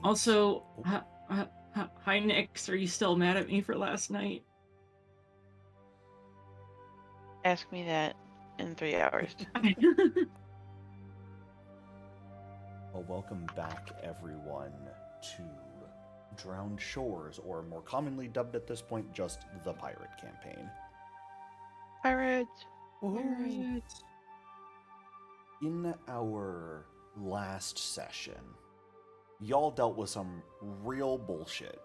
Also, hi, Nix. Are you still mad at me for last night? Ask me that in 3 hours. Well, welcome back, everyone, to Drowned Shores, or more commonly dubbed at this point, just the Pirate Campaign. Pirates! Pirates. In our last session, y'all dealt with some real bullshit.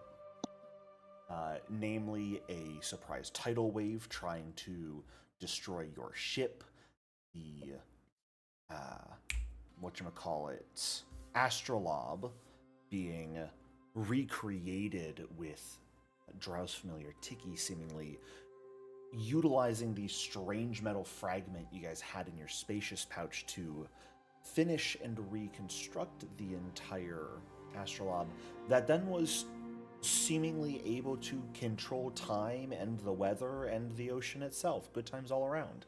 Namely, a surprise tidal wave trying to destroy your ship, the whatchamacallit, Astrolabe being recreated with Drow's familiar Tiki seemingly utilizing the strange metal fragment you guys had in your spacious pouch to finish and reconstruct the entire Astrolabe that then was seemingly able to control time and the weather and the ocean itself. Good times all around.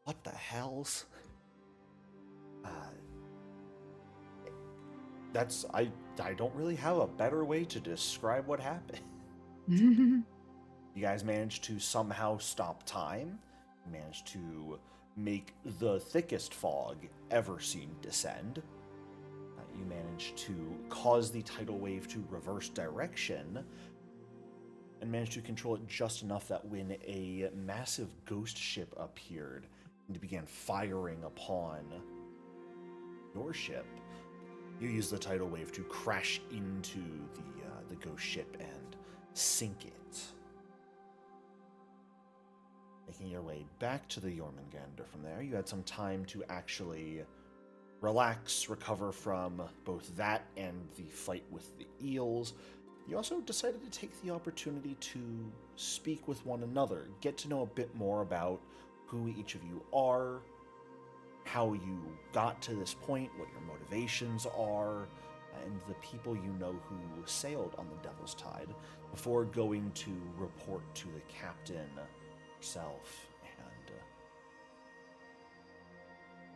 What the hells? That's I don't really have a better way to describe what happened. You guys managed to somehow stop time, managed to make the thickest fog ever seen descend. You managed to cause the tidal wave to reverse direction, and managed to control it just enough that when a massive ghost ship appeared and began firing upon your ship, you use the tidal wave to crash into the ghost ship and sink it. Making your way back to the Jormungandr from there, you had some time to actually relax, recover from both that and the fight with the eels. You also decided to take the opportunity to speak with one another, get to know a bit more about who each of you are, how you got to this point, what your motivations are, and the people you know who sailed on the Devil's Tide, before going to report to the captain herself. And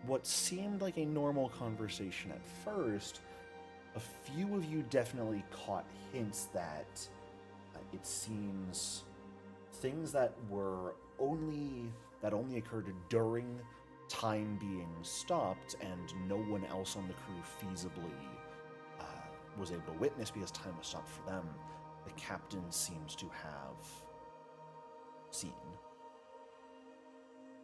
what seemed like a normal conversation at first, a few of you definitely caught hints that it seems things that only occurred during time being stopped and no one else on the crew feasibly was able to witness because time was stopped for them, the captain seems to have seen.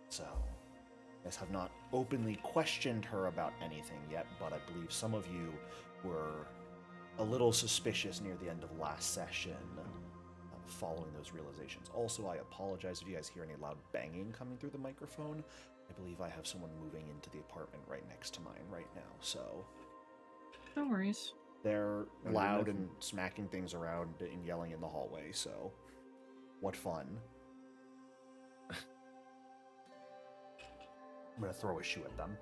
So, you guys have not openly questioned her about anything yet, but I believe some of you were a little suspicious near the end of last session following those realizations. Also, I apologize if you guys hear any loud banging coming through the microphone. I believe I have someone moving into the apartment right next to mine right now, so No worries. they're loud and smacking things around and yelling in the hallway, so what fun. I'm gonna throw a shoe at them.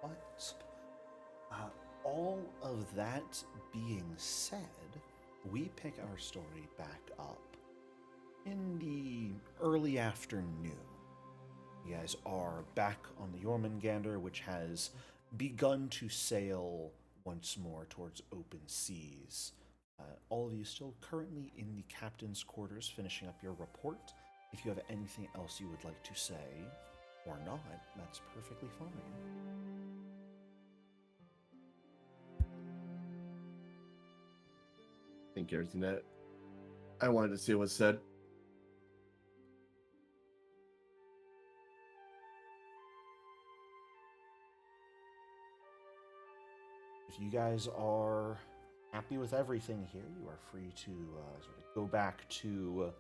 But all of that being said, we pick our story back up in the early afternoon. You guys are back on the Jormungandr, which has begun to sail once more towards open seas. All of you still currently in the captain's quarters, finishing up your report. If you have anything else you would like to say, or not, that's perfectly fine. I think everything that I wanted to say was said. If you guys are happy with everything here, you are free to sort of go back to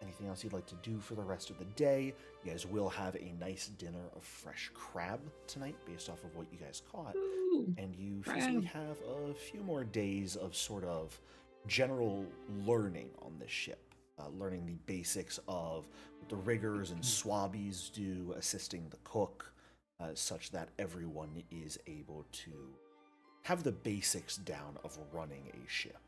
anything else you'd like to do for the rest of the day. You guys will have a nice dinner of fresh crab tonight based off of what you guys caught. Ooh, And you crab. physically have a few more days of sort of general learning on this ship. Learning the basics of what the riggers and swabbies do, assisting the cook, such that everyone is able to have the basics down of running a ship.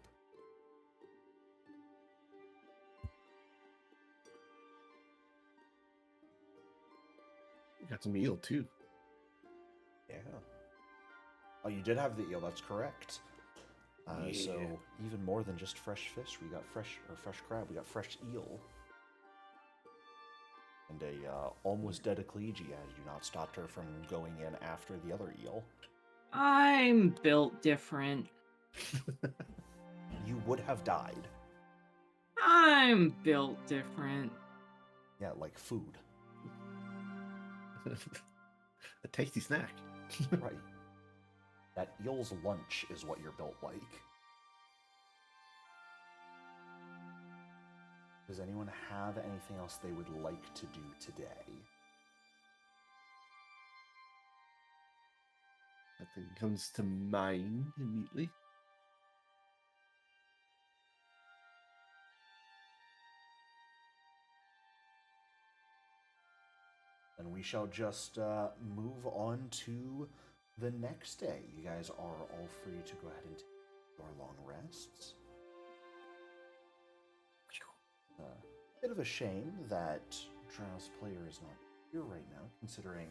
Got some eel too. Yeah. Oh, you did have the eel. That's correct. So Yeah. even more than just fresh fish, we got fresh crab. We got fresh eel. And a almost dead Ecclesia had you not stopped her from going in after the other eel. I'm built different. You would have died. I'm built different. Yeah, like food. A tasty snack. Right. That eel's lunch is what you're built like. Does anyone have anything else they would like to do today? Nothing comes to mind immediately. And we shall just move on to the next day. You guys are all free to go ahead and take your long rests. Bit of a shame that Drow's player is not here right now, considering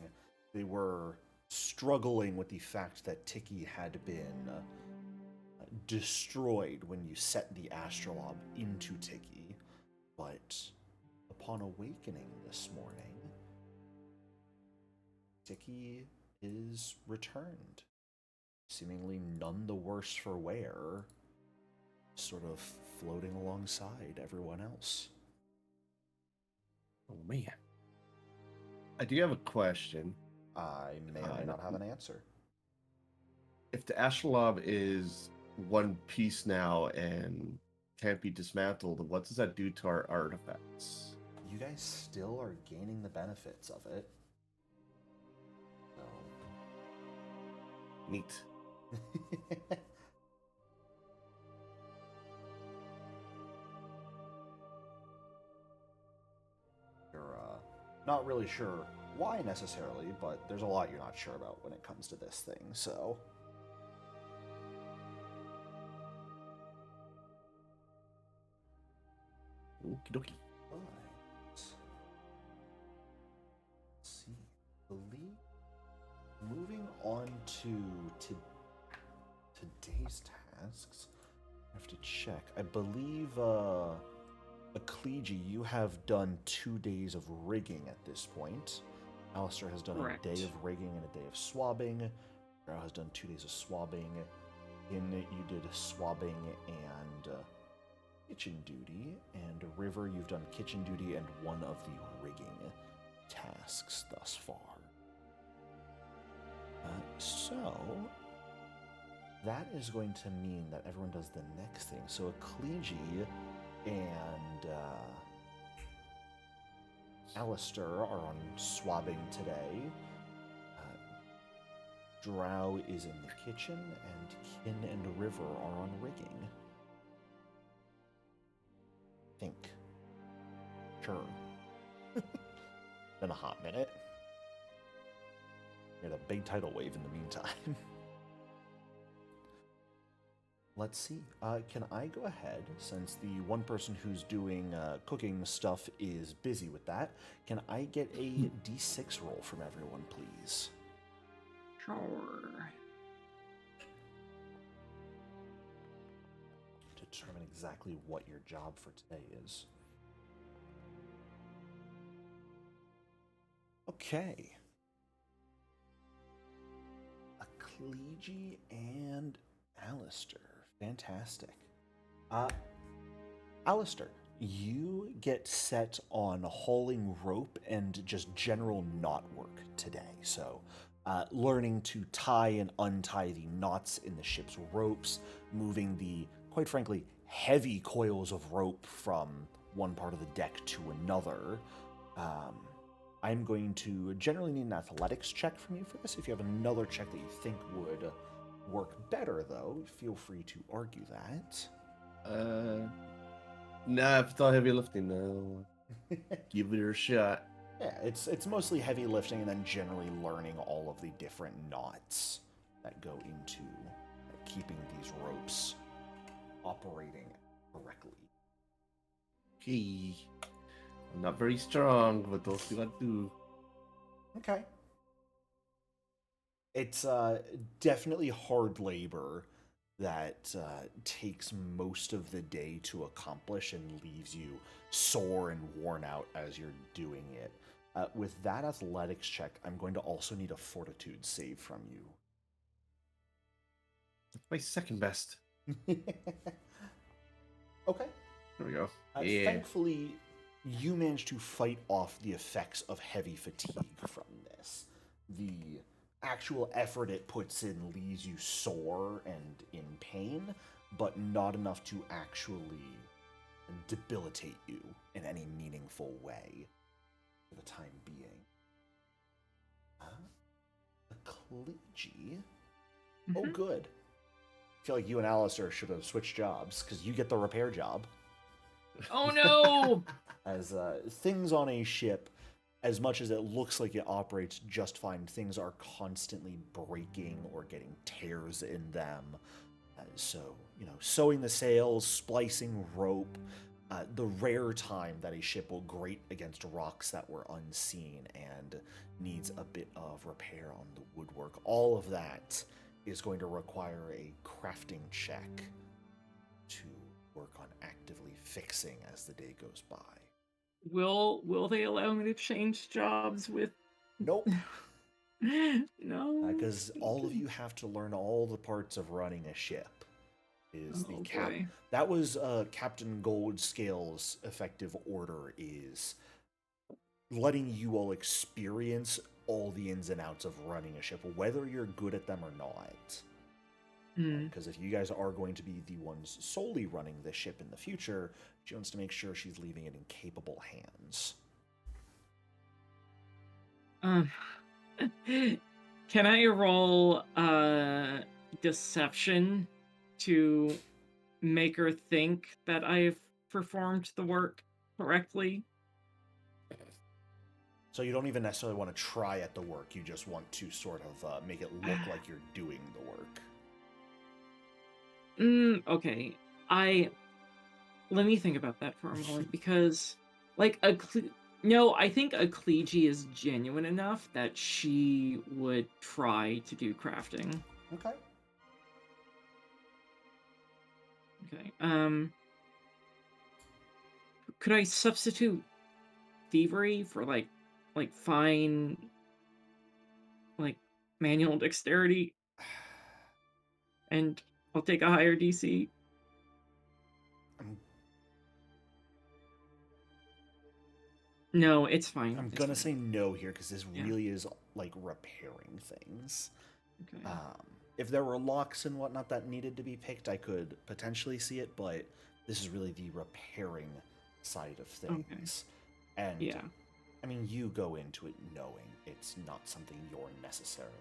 they were struggling with the fact that Tiki had been destroyed when you set the astrolabe into Tiki. But upon awakening this morning, Tiki is returned, seemingly none the worse for wear, sort of floating alongside everyone else. Oh man. I do have a question. I may or may not have an answer. If the astrolabe is one piece now and can't be dismantled, what does that do to our artifacts? You guys still are gaining the benefits of it. So. Neat. You're not really sure why necessarily, but there's a lot you're not sure about when it comes to this thing, so. Okie dokie. Right. Let's see. Believe moving on to today's tasks. I have to check. I believe Ecclesia, you have done 2 days of rigging at this point. Alistair has done Correct. a day of rigging and a day of swabbing. Drow has done 2 days of swabbing. In you did swabbing and kitchen duty, and River, you've done kitchen duty and one of the rigging tasks thus far. So that is going to mean that everyone does the next thing. So Ecclesia and Alistair are on swabbing today. Drow is in the kitchen, and Kin and River are on rigging. Think. Sure. Been a hot minute. We had a big tidal wave in the meantime. Let's see. Can I go ahead, since the one person who's doing cooking stuff is busy with that, can I get a d6 roll from everyone, please? Sure. To determine exactly what your job for today is. Okay. Ecclesia and Alistair. Fantastic. Alistair, you get set on hauling rope and just general knot work today. So, learning to tie and untie the knots in the ship's ropes, moving the, quite frankly, heavy coils of rope from one part of the deck to another. I'm going to generally need an athletics check from you for this. If you have another check that you think would work better, though, feel free to argue that. Nah, if it's all heavy lifting, no. Give it a shot. Yeah, it's mostly heavy lifting and then generally learning all of the different knots that go into keeping these ropes operating correctly. Okay. I'm not very strong, but those do what I do. Okay. It's definitely hard labor that takes most of the day to accomplish and leaves you sore and worn out as you're doing it. With that athletics check, I'm going to also need a fortitude save from My second best. you. Okay. There we go. Yeah. Thankfully, you managed to fight off the effects of heavy fatigue from this. The actual effort it puts in leaves you sore and in pain, but not enough to actually debilitate you in any meaningful way for the time being. A kliji? Oh, Mhm. good. I feel like you and Alistair should have switched jobs, because you get the repair job. Oh no! As things on a ship, as much as it looks like it operates just fine, things are constantly breaking or getting tears in them. So, sewing the sails, splicing rope, the rare time that a ship will grate against rocks that were unseen and needs a bit of repair on the woodwork, all of that is going to require a crafting check to work on actively fixing as the day goes by. Will they allow me to change jobs with? Nope. No. Because all of Okay. you have to learn all the parts of running a ship. Is the Oh cap boy. that was Captain Goldscale's effective order, is letting you all experience all the ins and outs of running a ship, whether you're good at them or not. Hmm. Because if you guys are going to be the ones solely running the ship in the future, she wants to make sure she's leaving it in capable hands. Um. Can I roll deception to make her think that I've performed the work correctly? So you don't even necessarily want to try at the work, you just want to sort of make it look like you're doing the work. Okay. I Let me think about that for a moment, because like no, I think a kliji is genuine enough that she would try to do crafting. Okay. Okay. Could I substitute thievery for like fine like manual dexterity, and I'll take a higher DC? I'm, No, it's fine. I'm It's gonna fine. say no here because this Yeah. really is like repairing things. Okay. If there were locks and whatnot that needed to be picked, I could potentially see it, but this is really the repairing side of things. And Yeah. I mean, you go into it knowing it's not something you're necessarily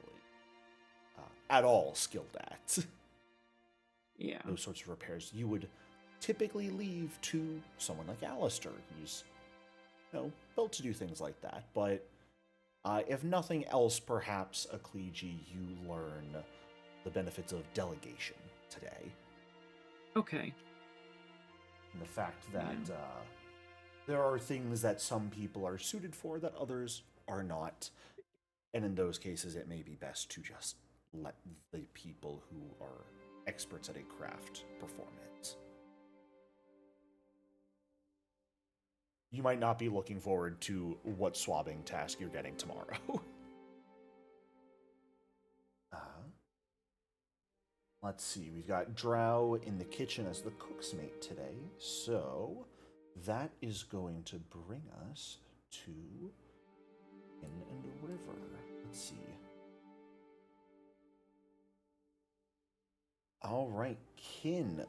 at all skilled at. Yeah. Those sorts of repairs you would typically leave to someone like Alistair, who's built to do things like that. But if nothing else, perhaps a kliji, you learn the benefits of delegation today. Okay. And the fact that Yeah. there are things that some people are suited for that others are not. And in those cases, it may be best to just let the people who are experts at a craft perform it. You might not be looking forward to what swabbing task you're getting tomorrow. Let's see, we've got Drow in the kitchen as the cook's mate today, so that is going to bring us to Inn and River. Let's see. All right, Kin.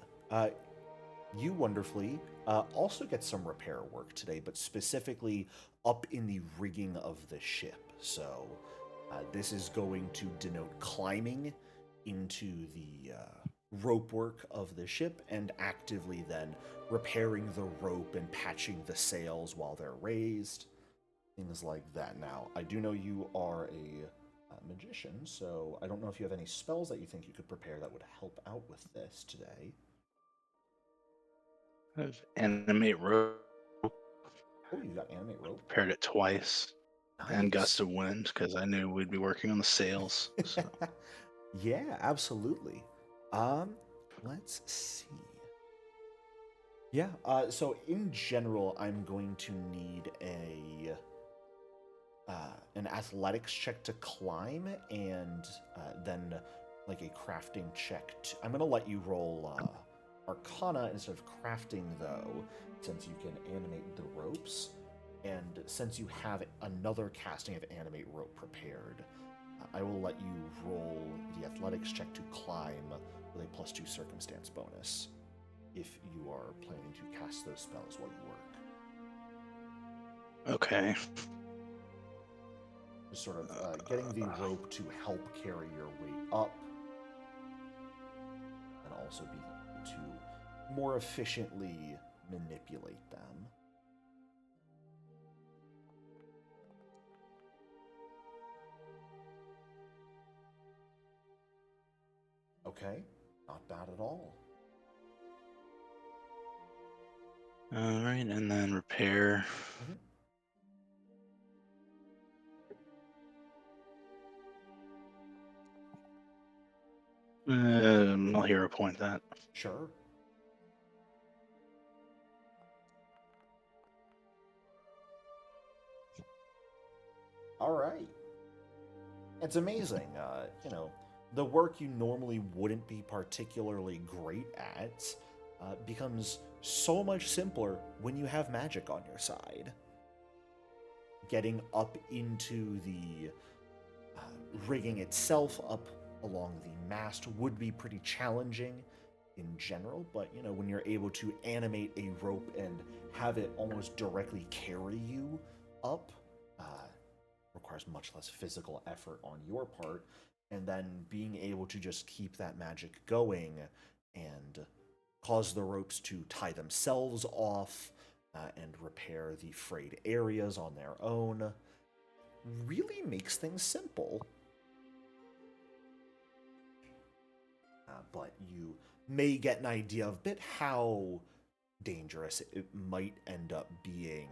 You wonderfully also get some repair work today, but specifically up in the rigging of the ship. So this is going to denote climbing into the rope work of the ship and actively then repairing the rope and patching the sails while they're raised. Things like that. Now, I do know you are a magician, so I don't know if you have any spells that you think you could prepare that would help out with this today. I've animate rope. Oh, you got animate rope. Prepared it twice. and Nice. gust of wind because I knew we'd be working on the sails. So. Yeah, absolutely. Let's see. Yeah, so in general, I'm going to need an athletics check to climb, and then like a crafting check. I'm gonna let you roll Arcana instead of crafting, though, since you can animate the ropes, and since you have another casting of animate rope prepared, I will let you roll the athletics check to climb with a +2 circumstance bonus if you are planning to cast those spells while you work. Okay. Just sort of getting the rope to help carry your weight up, and also being able to more efficiently manipulate them. Okay, not bad at all. All right, and then repair. I'll hero point that. Sure. All right. It's amazing. The work you normally wouldn't be particularly great at becomes so much simpler when you have magic on your side. Getting up into the rigging itself, up along the mast, would be pretty challenging in general, but when you're able to animate a rope and have it almost directly carry you up, requires much less physical effort on your part, and then being able to just keep that magic going and cause the ropes to tie themselves off and repair the frayed areas on their own really makes things simple. But you may get an idea of a bit how dangerous it might end up being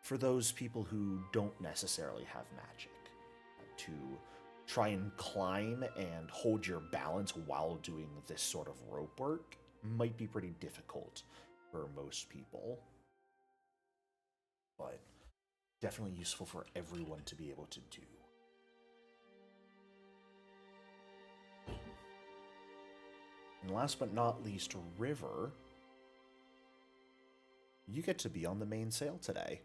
for those people who don't necessarily have magic. To try and climb and hold your balance while doing this sort of rope work might be pretty difficult for most people. But definitely useful for everyone to be able to do. And last but not least, River, you get to be on the mainsail today.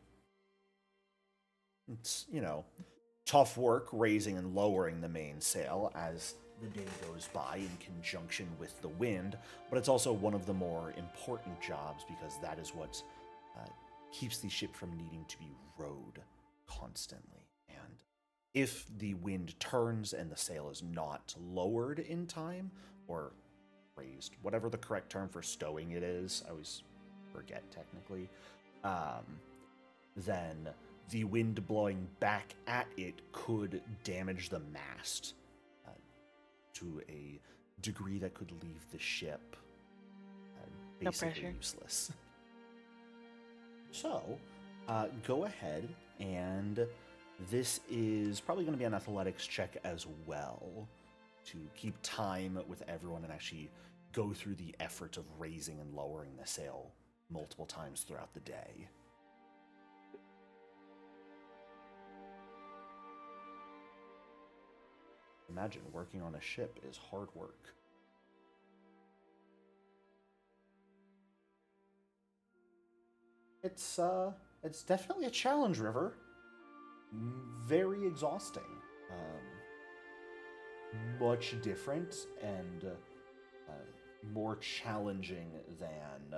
It's, tough work raising and lowering the mainsail as the day goes by in conjunction with the wind, but it's also one of the more important jobs because that is what keeps the ship from needing to be rowed constantly. And if the wind turns and the sail is not lowered in time, or raised, whatever the correct term for stowing it is, I always forget technically, then the wind blowing back at it could damage the mast to a degree that could leave the ship basically useless. So, go ahead, and this is probably going to be an athletics check as well to keep time with everyone and actually go through the effort of raising and lowering the sail multiple times throughout the day. Imagine working on a ship is hard work. It's definitely a challenge, River. Very exhausting. Much different and more challenging than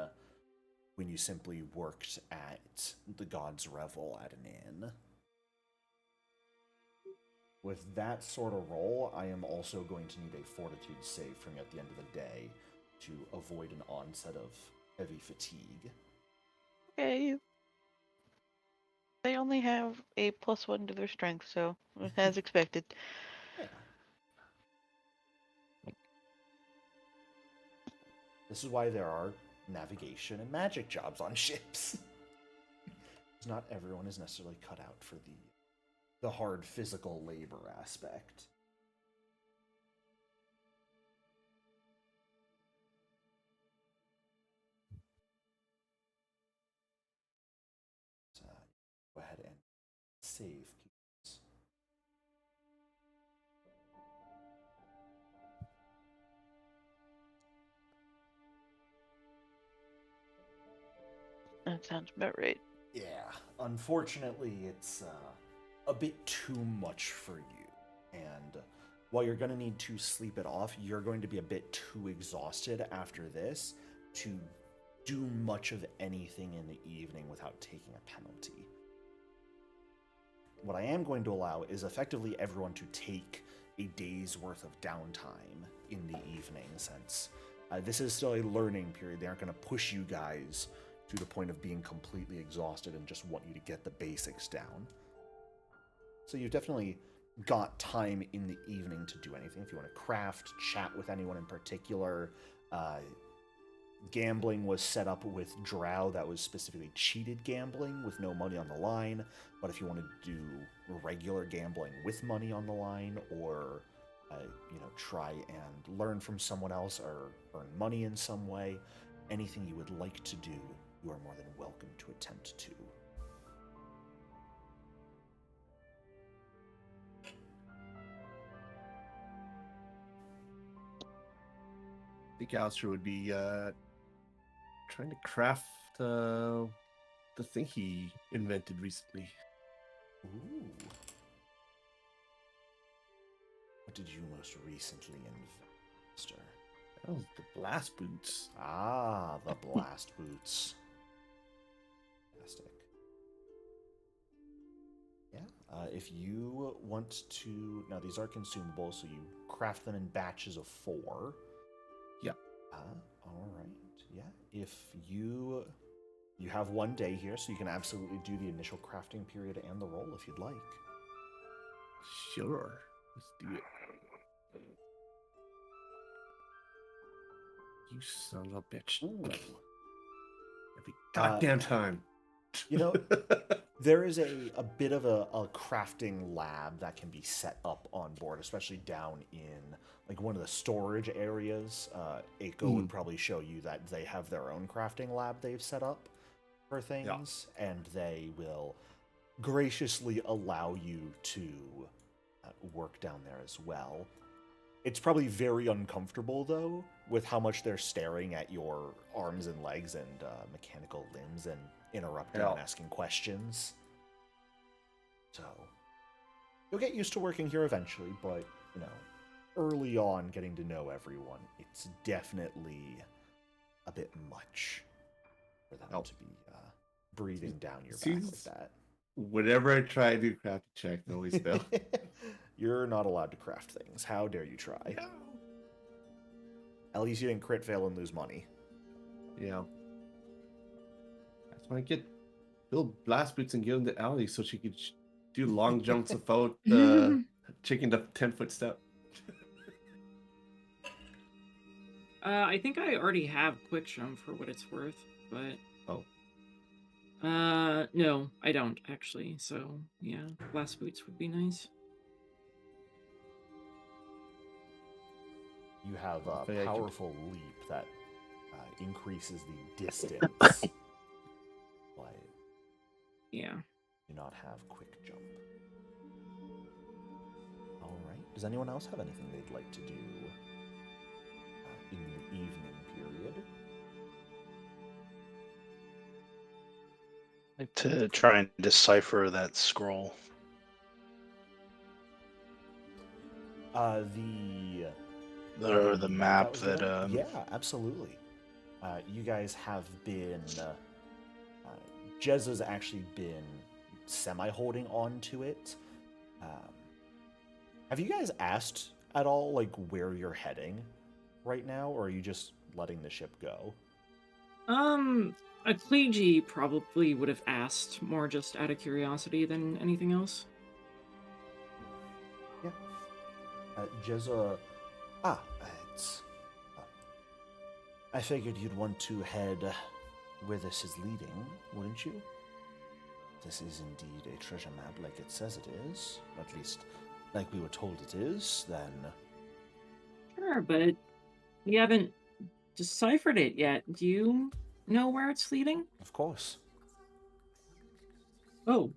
when you simply worked at the God's Revel at an inn. With that sort of role, I am also going to need a fortitude save from you at the end of the day to avoid an onset of heavy fatigue. Okay. They only have a +1 to their strength, so as expected. Yeah. This is why there are navigation and magic jobs on ships. Not everyone is necessarily cut out for the the hard physical labor aspect. So, go ahead and save. That sounds about right. Yeah, unfortunately, it's a bit too much for you. And while you're going to need to sleep it off, you're going to be a bit too exhausted after this to do much of anything in the evening without taking a penalty. What I am going to allow is effectively everyone to take a day's worth of downtime in the evening, since this is still a learning period. They aren't going to push you guys to the point of being completely exhausted and just want you to get the basics down. So you've definitely got time in the evening to do anything. If you want to craft, chat with anyone in particular. Gambling was set up with Drow that was specifically cheated gambling with no money on the line. But if you want to do regular gambling with money on the line, or try and learn from someone else or earn money in some way, anything you would like to do, you are more than welcome to attempt to. I think Alistair would be trying to craft the thing he invented recently. Ooh. What did you most recently invent, Mister? That was the blast boots. Ah, the blast boots. Fantastic. Yeah. If you want to, now these are consumable, so you craft them in batches of 4. Yeah. All right. Yeah. If you have 1 day here, so you can absolutely do the initial crafting period and the roll if you'd like. Sure. Let's do it. You son of a bitch. Ooh. Every goddamn time. You know, there is a bit of a crafting lab that can be set up on board, especially down in like one of the storage areas. Aiko would probably show you that they have their own crafting lab they've set up for things, and they will graciously allow you to work down there as well. It's probably very uncomfortable, though, with how much they're staring at your arms and legs and mechanical limbs and interrupting and asking questions. So, you'll get used to working here eventually, but, early on getting to know everyone, it's definitely a bit much for them to be breathing down your back like that. Whenever I try to do crafty check, I always fail. You're not allowed to craft things. How dare you try? No. At least you didn't crit fail and lose money. Yeah. That's why I build blast boots and give them to Allie so she could do long jumps without taking the 10-foot step. I think I already have quick jump for what it's worth, but no, I don't actually. So yeah, blast boots would be nice. You have a powerful leap that increases the distance. But yeah, do not have quick jump. All right. Does anyone else have anything they'd like to do in the evening period? I'd like to try and decipher that scroll. The map that yeah, absolutely. You guys have been Jez has actually been semi-holding on to it. Have you guys asked at all like where you're heading right now, or are you just letting the ship go? A Kleegi probably would have asked more just out of curiosity than anything else. Yeah. Jezza... it's... I figured you'd want to head where this is leading, wouldn't you? this is indeed a treasure map like it says it is, at least like we were told it is, then Sure, but we haven't deciphered it yet. Do you know where it's leading? of course. Oh,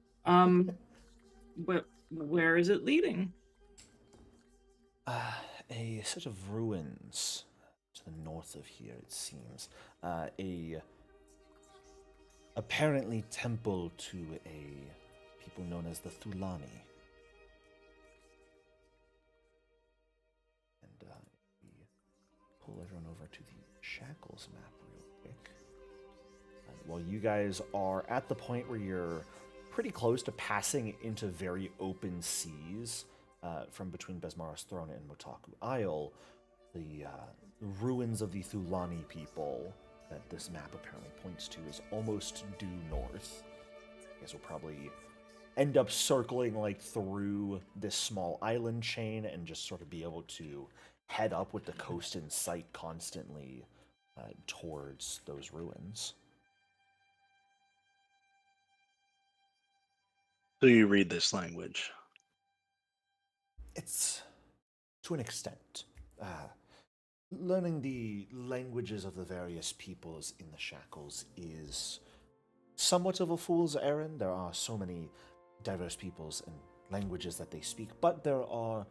where is it leading? A set of ruins to the north of here, it seems. A apparently temple to a people known as the Thulani. And we pull everyone over to the Shackles map real quick. While you guys are at the point where you're pretty close to passing into very open seas from between Besmara's throne and Motaku Isle, the ruins of the Thulani people that this map apparently points to is almost due north. You guys will probably end up circling like through this small island chain and just sort of be able to head up with the coast in sight constantly towards those ruins. So you read this language. It's to an extent. Learning the languages of the various peoples in the Shackles is somewhat of a fool's errand. There are so many diverse peoples and languages that they speak, but there are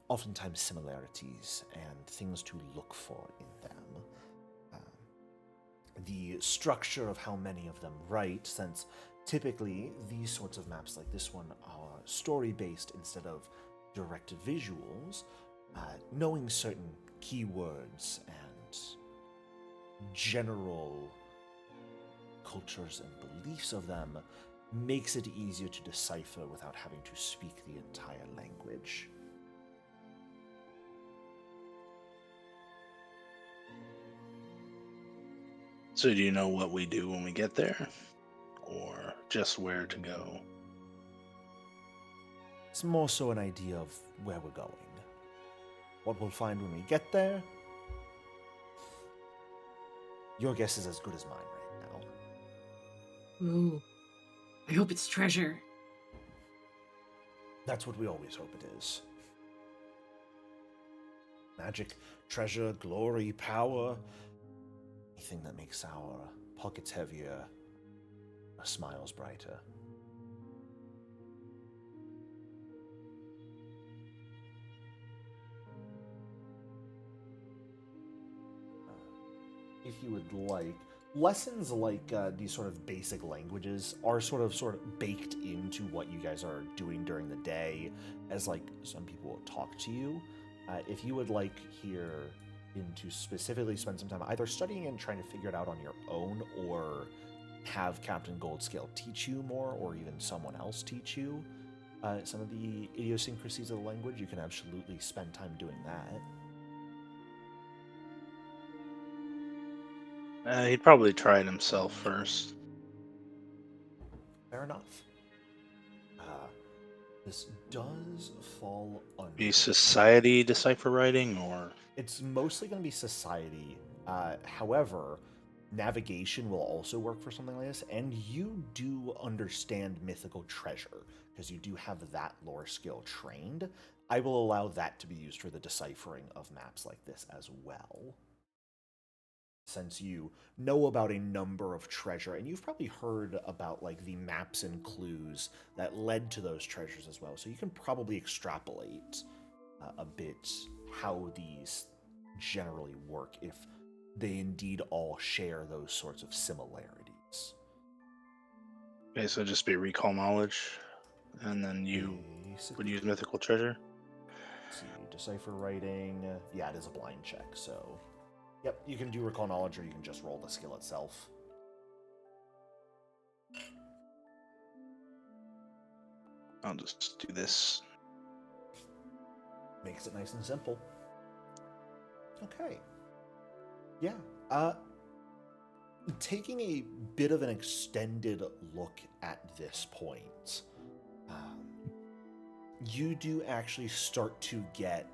oftentimes similarities and things to look for in them. The structure of how many of them write, since typically these sorts of maps like this one are story-based instead of direct visuals, knowing certain keywords and general cultures and beliefs of them makes it easier to decipher without having to speak the entire language. So do you know what we do when we get there? Or just where to go? It's more so an idea of where we're going. What we'll find when we get there, your guess is as good as mine right now. Ooh, I hope it's treasure. That's what we always hope it is. Magic, treasure, glory, power. Anything that makes our pockets heavier, our smiles brighter. If you would like, lessons like these sort of basic languages are sort of baked into what you guys are doing during the day, as like some people will talk to you. If you would like here to specifically spend some time either studying and trying to figure it out on your own, or have Captain Goldscale teach you more, or even someone else teach you some of the idiosyncrasies of the language, you can absolutely spend time doing that. He'd probably try it himself first. Fair enough. This does fall under... Be society decipher writing, or... It's mostly going to be society. However, navigation will also work for something like this, and you do understand mythical treasure, because you do have that lore skill trained. I will allow that to be used for the deciphering of maps like this as well. Since you know about a number of treasure, and you've probably heard about like the maps and clues that led to those treasures as well, so you can probably extrapolate a bit how these generally work if they indeed all share those sorts of similarities. Okay, so just be recall knowledge, and then you would use mythical treasure? Let's see, decipher writing. Yeah, it is a blind check, so... Yep, you can do recall knowledge, or you can just roll the skill itself. I'll just do this. Makes it nice and simple. Okay. Yeah. Taking a bit of an extended look at this point, you do actually start to get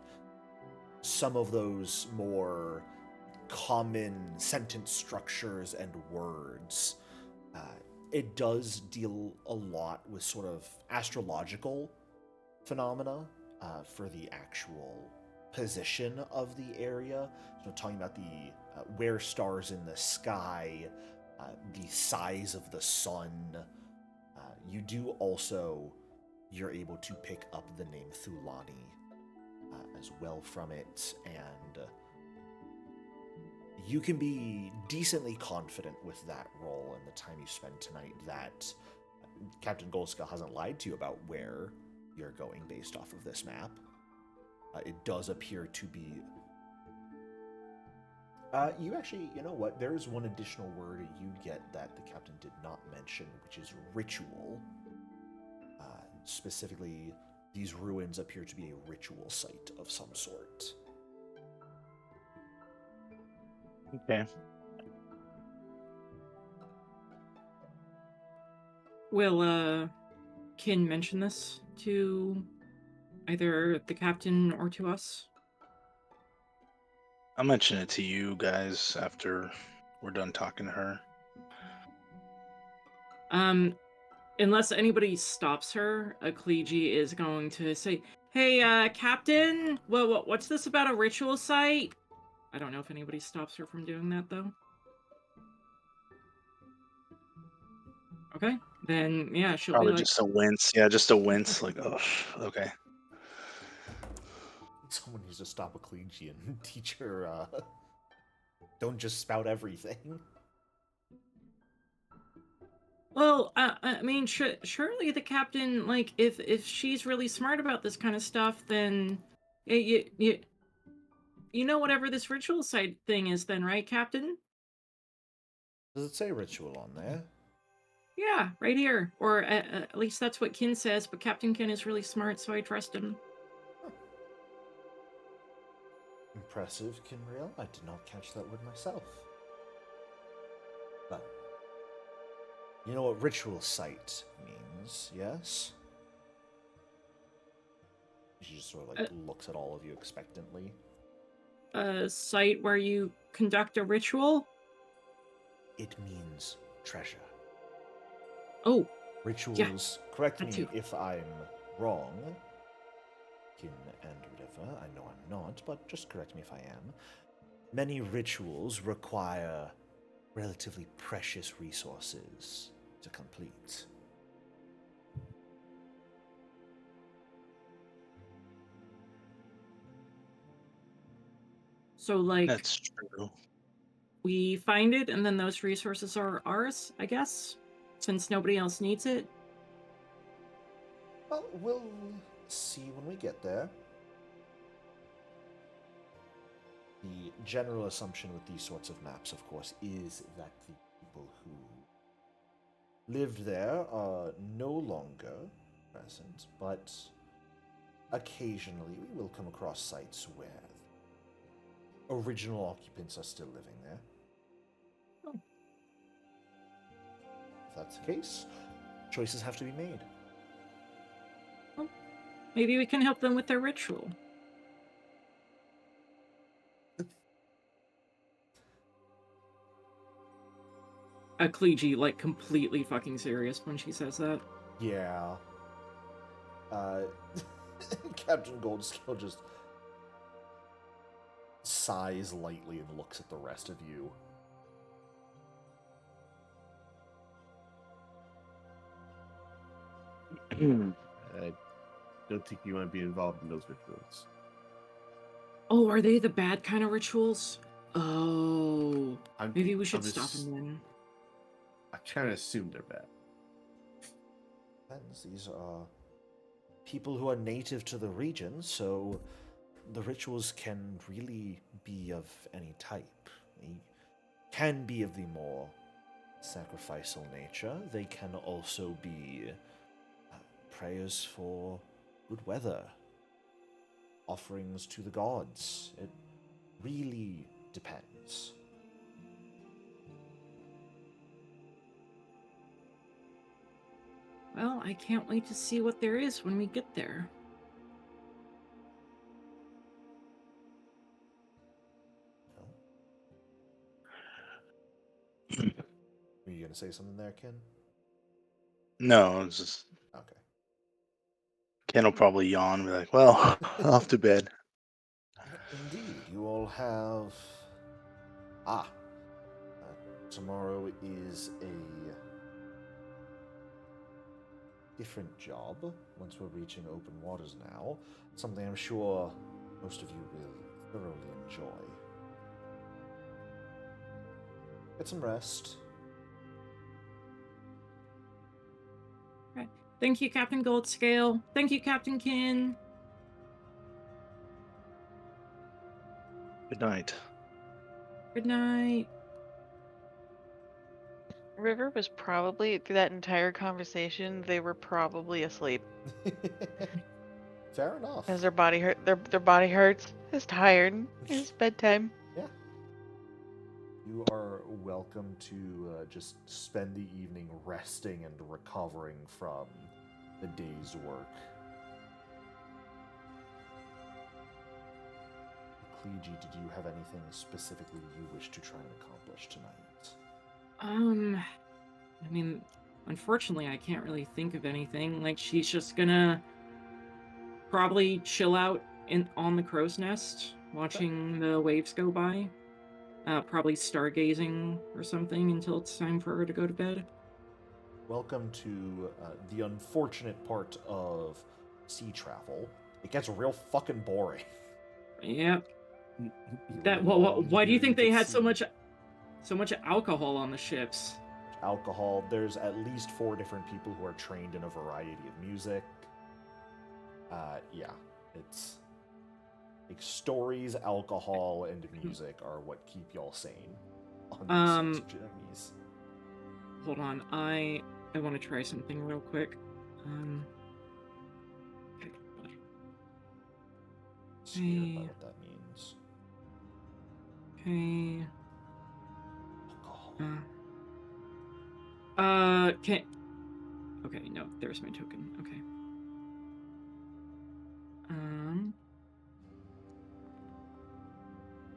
some of those more common sentence structures and words it does deal a lot with sort of astrological phenomena for the actual position of the area. So talking about the where stars in the sky, the size of the sun. You do also, you're able to pick up the name Thulani as well from it, and you can be decently confident with that role and the time you spend tonight that Captain Golska hasn't lied to you about where you're going based off of this map. It does appear to be... you actually, you know what? There is one additional word you get that the captain did not mention, which is ritual. Specifically, these ruins appear to be a ritual site of some sort. Okay. Will Kin mention this to either the captain or to us? I'll mention it to you guys after we're done talking to her. Unless anybody stops her, Akleji is going to say, "Hey, Captain, what's this about a ritual site?" I don't know if anybody stops her from doing that, though. Okay, then, yeah, she'll be Probably like... just a wince. Yeah, just a wince. Like, oh, okay. Someone needs to stop a Ecclesia and teach her, don't just spout everything. Well, I mean, surely the captain, like, if she's really smart about this kind of stuff, then you know whatever this ritual site thing is then, right, Captain? Does it say ritual on there? Yeah, right here. Or at least that's what Kin says, but Captain Kin is really smart, so I trust him. Huh. Impressive, Kinrail. I did not catch that word myself. But you know what ritual site means, yes? She just sort of like looks at all of you expectantly. A site where you conduct a ritual? It means treasure. Oh, Rituals, correct that me too. if I'm wrong, Kin and River, I know I'm not, but just correct me if I am. Many rituals require relatively precious resources to complete. So, like, That's true. we find it and then those resources are ours, I guess? Since nobody else needs it? Well, we'll see when we get there. The general assumption with these sorts of maps, of course, is that the people who lived there are no longer present, but occasionally we will come across sites where original occupants are still living there. Oh. If that's the case, choices have to be made. Well, maybe we can help them with their ritual. Akleji, like, completely fucking serious when she says that. Yeah. Captain Goldscale just sighs lightly and looks at the rest of you. I don't think you want to be involved in those rituals. Oh, are they the bad kind of rituals? Oh, maybe we should I'm stop just- them then. I kind of assume they're bad. Depends. These are people who are native to the region, so the rituals can really be of any type. They can be of the more sacrificial nature. They can also be prayers for good weather, offerings to the gods. It really depends. Well, I can't wait to see what there is when we get there. Were you going to say something there, Ken? No, it's just Okay. Ken will probably yawn and be like, "Well, off to bed." Indeed, you all have. Ah, tomorrow is a different job once we're reaching open waters now. Something I'm sure most of you will thoroughly enjoy. Get some rest. Right. Thank you, Captain Goldscale. Thank you, Captain Kin. Good night. Good night. River was probably, through that entire conversation, they were probably asleep. Fair enough. Because their body hurt, their body hurts. It's tired. It's bedtime. Yeah. You are welcome to just spend the evening resting and recovering from the day's work. Clegy, did you have anything specifically you wish to try and accomplish tonight? I mean, unfortunately, I can't really think of anything. Like, she's just gonna probably chill out on the crow's nest, watching the waves go by. Probably stargazing or something until it's time for her to go to bed. Welcome to the unfortunate part of sea travel. It gets real fucking boring. Yep. You That. long Why do you think they periods at had sea. so much alcohol on the ships? Alcohol. There's at least 4 different people who are trained in a variety of music. Yeah, it's like stories, alcohol, and music are what keep y'all sane on these journeys. Hold on, I want to try something real quick. Okay. Scared by what that means. Okay. Alcohol. Can. Okay, no, there's my token. Okay.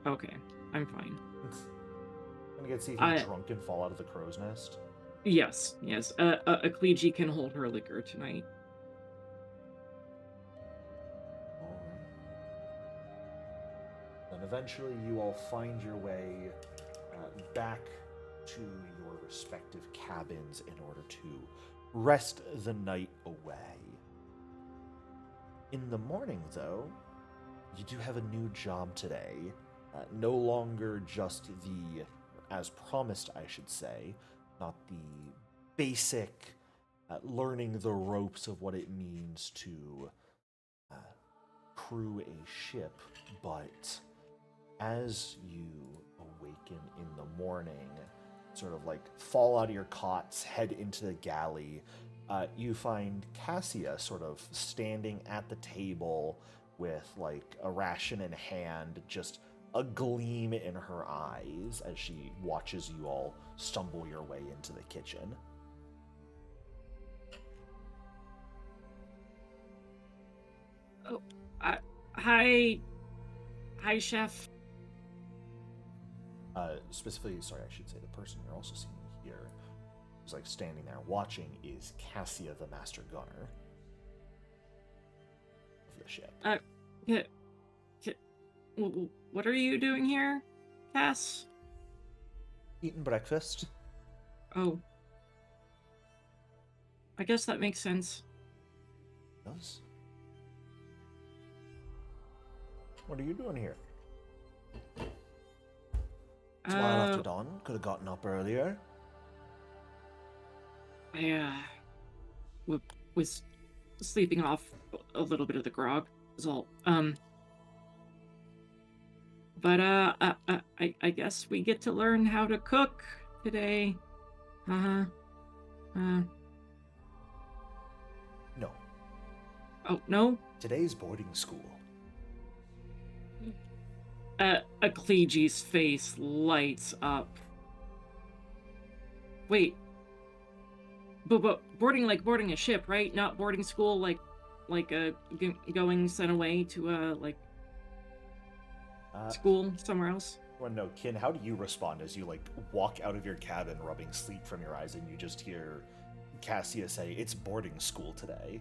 Okay, I'm fine. Gonna get see if you drunk and fall out of the crow's nest. Yes. A Clegy can hold her liquor tonight. Alright. Then eventually you all find your way back to your respective cabins in order to rest the night away. In the morning, though, you do have a new job today. No longer just the, as promised, I should say, not the basic learning the ropes of what it means to crew a ship, but as you awaken in the morning, sort of like fall out of your cots, head into the galley, you find Cassia sort of standing at the table with like a ration in hand, just a gleam in her eyes as she watches you all stumble your way into the kitchen. Oh, hi, chef. Specifically, sorry, I should say the person you're also seeing here, who's like standing there watching, is Cassia, the master gunner of the ship. What are you doing here, Cass? Eating breakfast. Oh. I guess that makes sense. Does. What are you doing here? It's a while after dawn. Could have gotten up earlier. I was sleeping off a little bit of the grog, is all. But I guess we get to learn how to cook today. No. Oh, no? Today's boarding school. Cleegy's face lights up. Wait. But boarding a ship, right? Not boarding school like going sent away to school somewhere else. Well, no, Kin, how do you respond as you like walk out of your cabin rubbing sleep from your eyes and you just hear Cassia say, "It's boarding school today."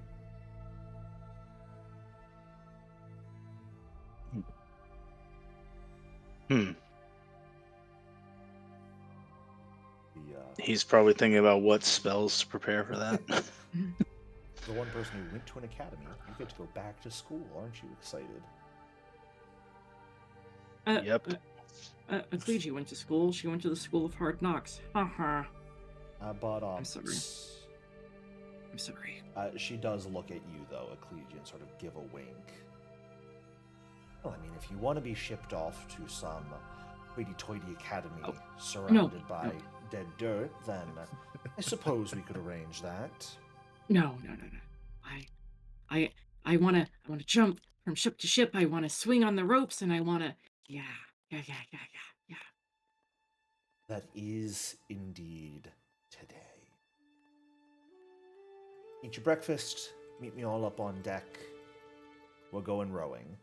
Hmm. The, He's probably thinking about what spells to prepare for that. the one person who went to an academy, you get to go back to school. Aren't you excited? Yep. Ecclesia went to school. She went to the School of Hard Knocks. Haha. But I'm sorry. I'm sorry. She does look at you though, Ecclesia, and sort of give a wink. Well, I mean, if you want to be shipped off to some hoity-toity academy surrounded by dead dirt, then I suppose we could arrange that. No. I wanna jump from ship to ship. I wanna swing on the ropes, and I wanna yeah. That is indeed today. Eat your breakfast. Meet me all up on deck. We're going rowing.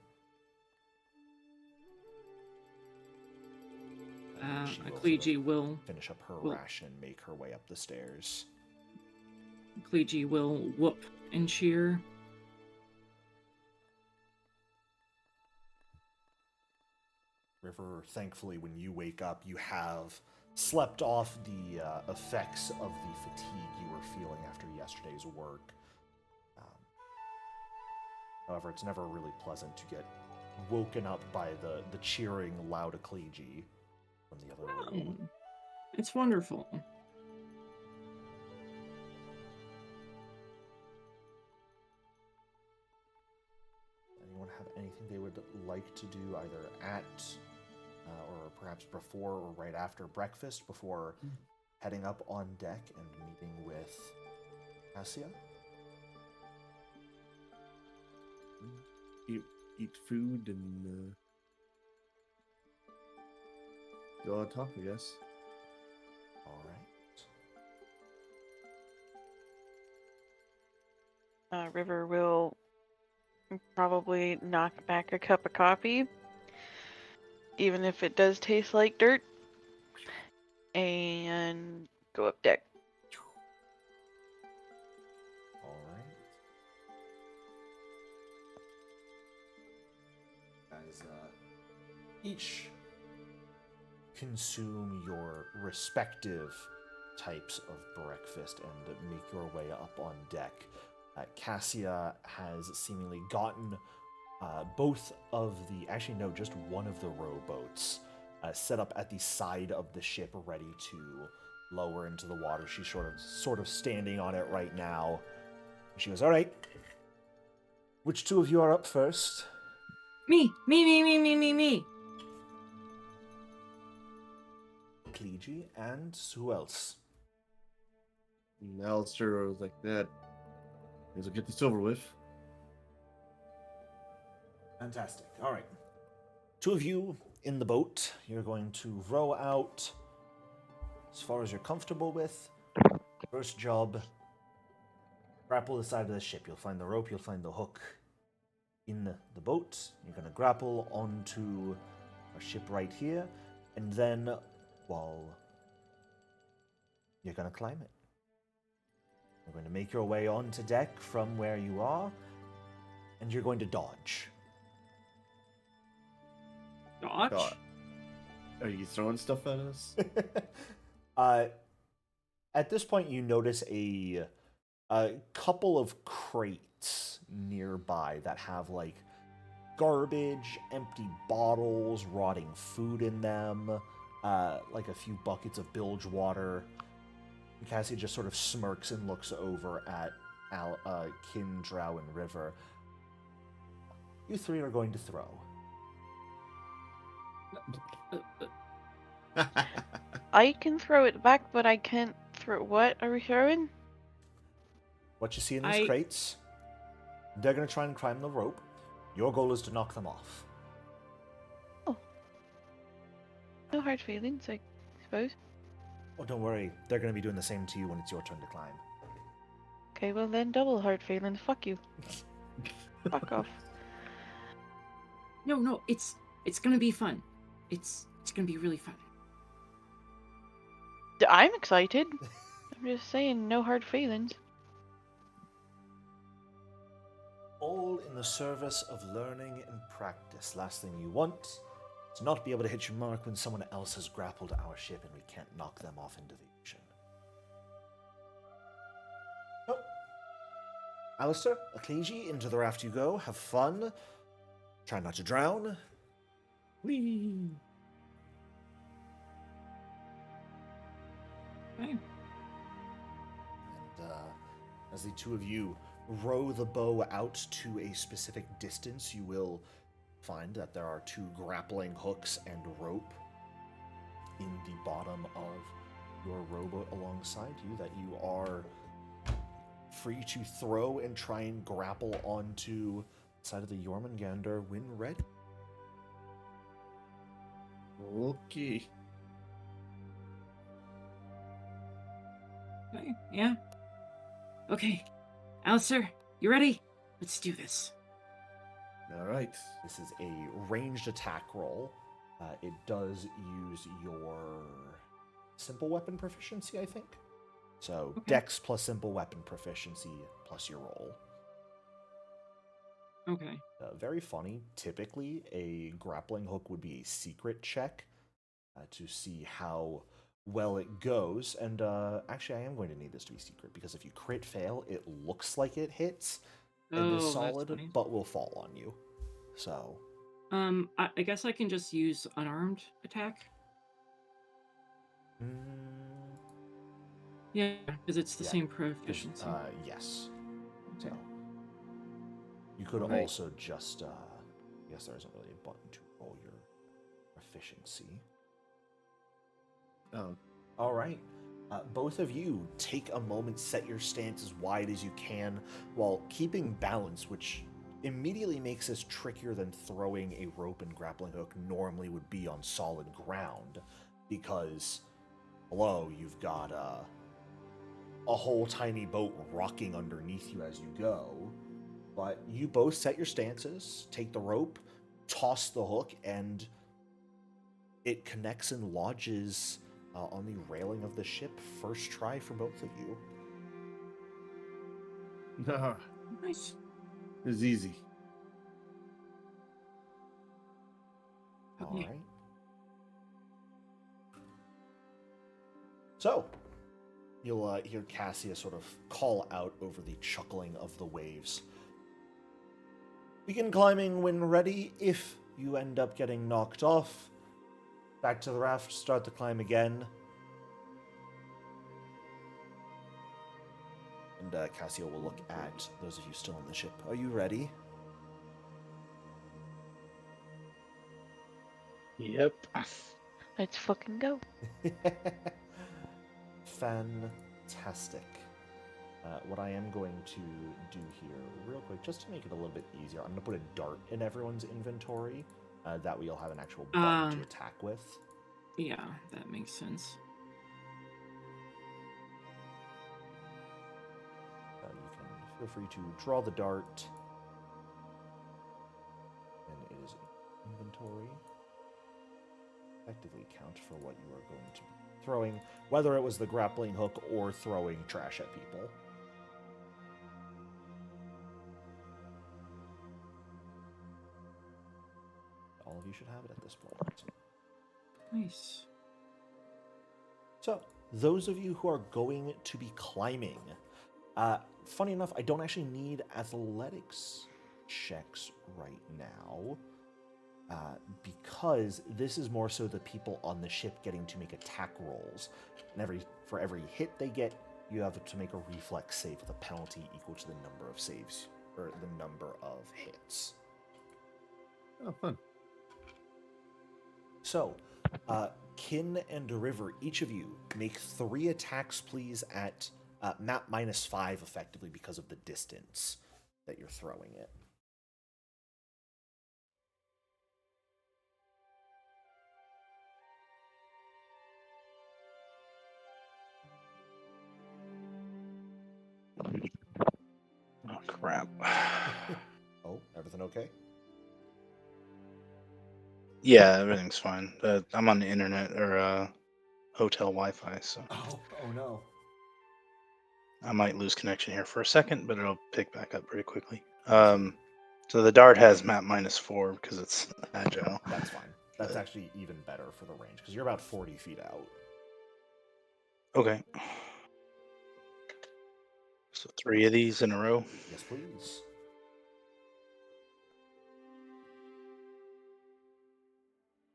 She will Ecclesia will finish up her will- ration, make her way up the stairs. Ecclesia will whoop and cheer. River, thankfully, when you wake up, you have slept off the effects of the fatigue you were feeling after yesterday's work. However, it's never really pleasant to get woken up by the cheering loud Ecclesia from the other room. It's wonderful. Anyone have anything they would like to do either at or perhaps before or right after breakfast before heading up on deck and meeting with Cassia? Eat food and go on top, I guess. All right. River will probably knock back a cup of coffee, even if it does taste like dirt, and go up deck. All right. Guys, each consume your respective types of breakfast and make your way up on deck. Cassia has seemingly gotten both of just one of the rowboats set up at the side of the ship, ready to lower into the water. She's sort of standing on it right now. She goes, "All right, which two of you are up first?" Me. Clegy, and who else? And Alistair was like, that. He's like, get this over with. Fantastic. All right. Two of you in the boat. You're going to row out as far as you're comfortable with. First job, grapple the side of the ship. You'll find the rope, you'll find the hook in the boat. You're going to grapple onto a ship right here, and then, well, you're going to climb it. You're going to make your way onto deck from where you are, and you're going to dodge. Dodge? God. Are you throwing stuff at us? At this point, you notice a couple of crates nearby that have like garbage, empty bottles, rotting food in them, like a few buckets of bilge water. Cassie just sort of smirks and looks over at Kin, Drow, and River. You three are going to throw. I can throw it back, but I can't throw. What are we throwing? What you see in these crates, they're going to try and climb the rope. Your goal is to knock them off. Oh. No hard feelings, I suppose. Oh, don't worry. They're going to be doing the same to you when it's your turn to climb. Okay, well then double hard feelings. Fuck you. Fuck off. No, it's gonna be fun. It's gonna be really fun. I'm excited. I'm just saying, no hard feelings. All in the service of learning and practice. Last thing you want is not be able to hit your mark when someone else has grappled our ship and we can't knock them off into the ocean. Oh. Alistair, Ecclesi, into the raft you go. Have fun. Try not to drown. Whee! Okay. And as the two of you row the bow out to a specific distance, you will find that there are two grappling hooks and rope in the bottom of your rowboat alongside you that you are free to throw and try and grapple onto the side of the Jormungandr when ready. Okay. Okay. Yeah. Okay. Alistair, you ready? Let's do this. All right. This is a ranged attack roll. It does use your simple weapon proficiency, I think. So Okay. Dex plus simple weapon proficiency plus your roll. Okay. Very funny. Typically, a grappling hook would be a secret check to see how well it goes. And actually, I am going to need this to be secret because if you crit fail, it looks like it hits and is Oh, that's solid, funny. but will fall on you. So, I guess I can just use unarmed attack. mm, Yeah, because it's the yeah, same 'cause, proficiency. yes. Okay. So you could Right. also just, I guess there isn't really a button to roll your proficiency. Oh, All right. Both of you take a moment, set your stance as wide as you can while keeping balance, which immediately makes this trickier than throwing a rope and grappling hook normally would be on solid ground. Because, hello, you've got a whole tiny boat rocking underneath you as you go. But you both set your stances, take the rope, toss the hook, and it connects and lodges on the railing of the ship. First try for both of you. no. Nice. It's easy. All Okay. right. So, you'll hear Cassia sort of call out over the chuckling of the waves. Begin climbing when ready. If you end up getting knocked off, back to the raft, start the climb again. And Cassia will look at those of you still on the ship. Are you ready? Yep. Let's fucking go. Fantastic. What I am going to do here, real quick, just to make it a little bit easier, I'm going to put a dart in everyone's inventory. That way you'll have an actual button to attack with. Yeah, that makes sense. You can feel free to draw the dart. And it is inventory. Effectively count for what you are going to be throwing, whether it was the grappling hook or throwing trash at people. All of you should have it at this point. Nice. So, those of you who are going to be climbing, funny enough, I don't actually need athletics checks right now, because this is more so the people on the ship getting to make attack rolls. And for every hit they get, you have to make a reflex save with a penalty equal to the number of saves, or the number of hits. Oh, fun. So, Kin and River, each of you make 3 attacks, please, at map -5, effectively, because of the distance that you're throwing it. Oh crap. Oh, everything okay? Yeah, everything's fine. I'm on the internet or hotel Wi-Fi, so Oh no. I might lose connection here for a second, but it'll pick back up pretty quickly. So the dart has map -4 because it's agile. That's fine. That's But- actually even better for the range because you're about 40 feet out. Okay. So 3 of these in a row. Yes, please.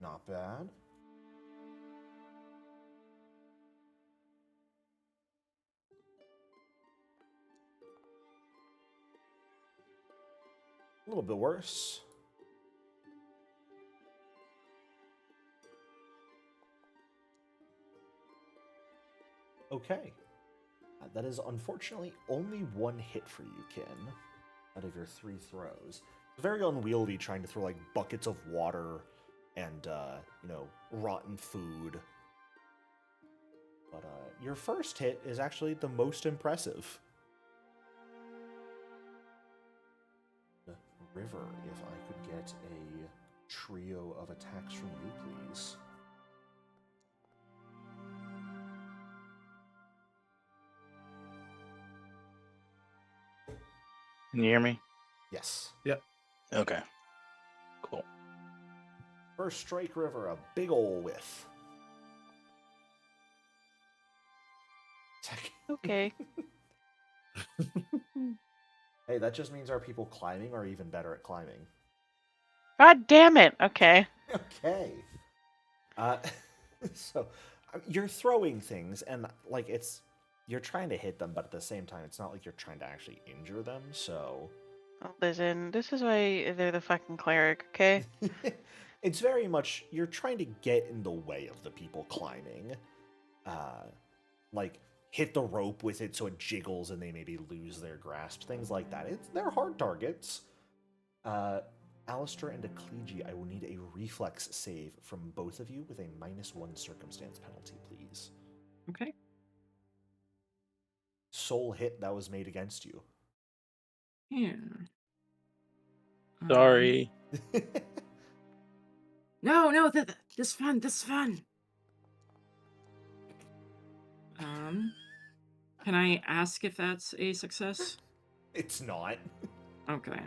Not bad. A little bit worse. Okay. That is unfortunately only one hit for you, Kin, out of your 3 throws. Very unwieldy trying to throw like buckets of water and, rotten food. But your first hit is actually the most impressive. River, if I could get a trio of attacks from you, please. Can you hear me? Yes. Okay. Cool. First strike, River, a big ol' whiff. Okay. Hey, that just means our people climbing are even better at climbing. God damn it. Okay. Okay. So you're throwing things, and like you're trying to hit them, but at the same time, it's not like you're trying to actually injure them. So Listen, this is why they're the fucking cleric, okay? it's very much you're trying to get in the way of the people climbing. Like hit the rope with it so it jiggles and they maybe lose their grasp, things like that. They're hard targets. Alistair and Ecclegia, I will need a reflex save from both of you with a -1 circumstance penalty, please. Okay. Soul hit that was made against you. Yeah. Sorry. No, this is fun. This is fun. Can I ask if that's a success? It's not. Okay.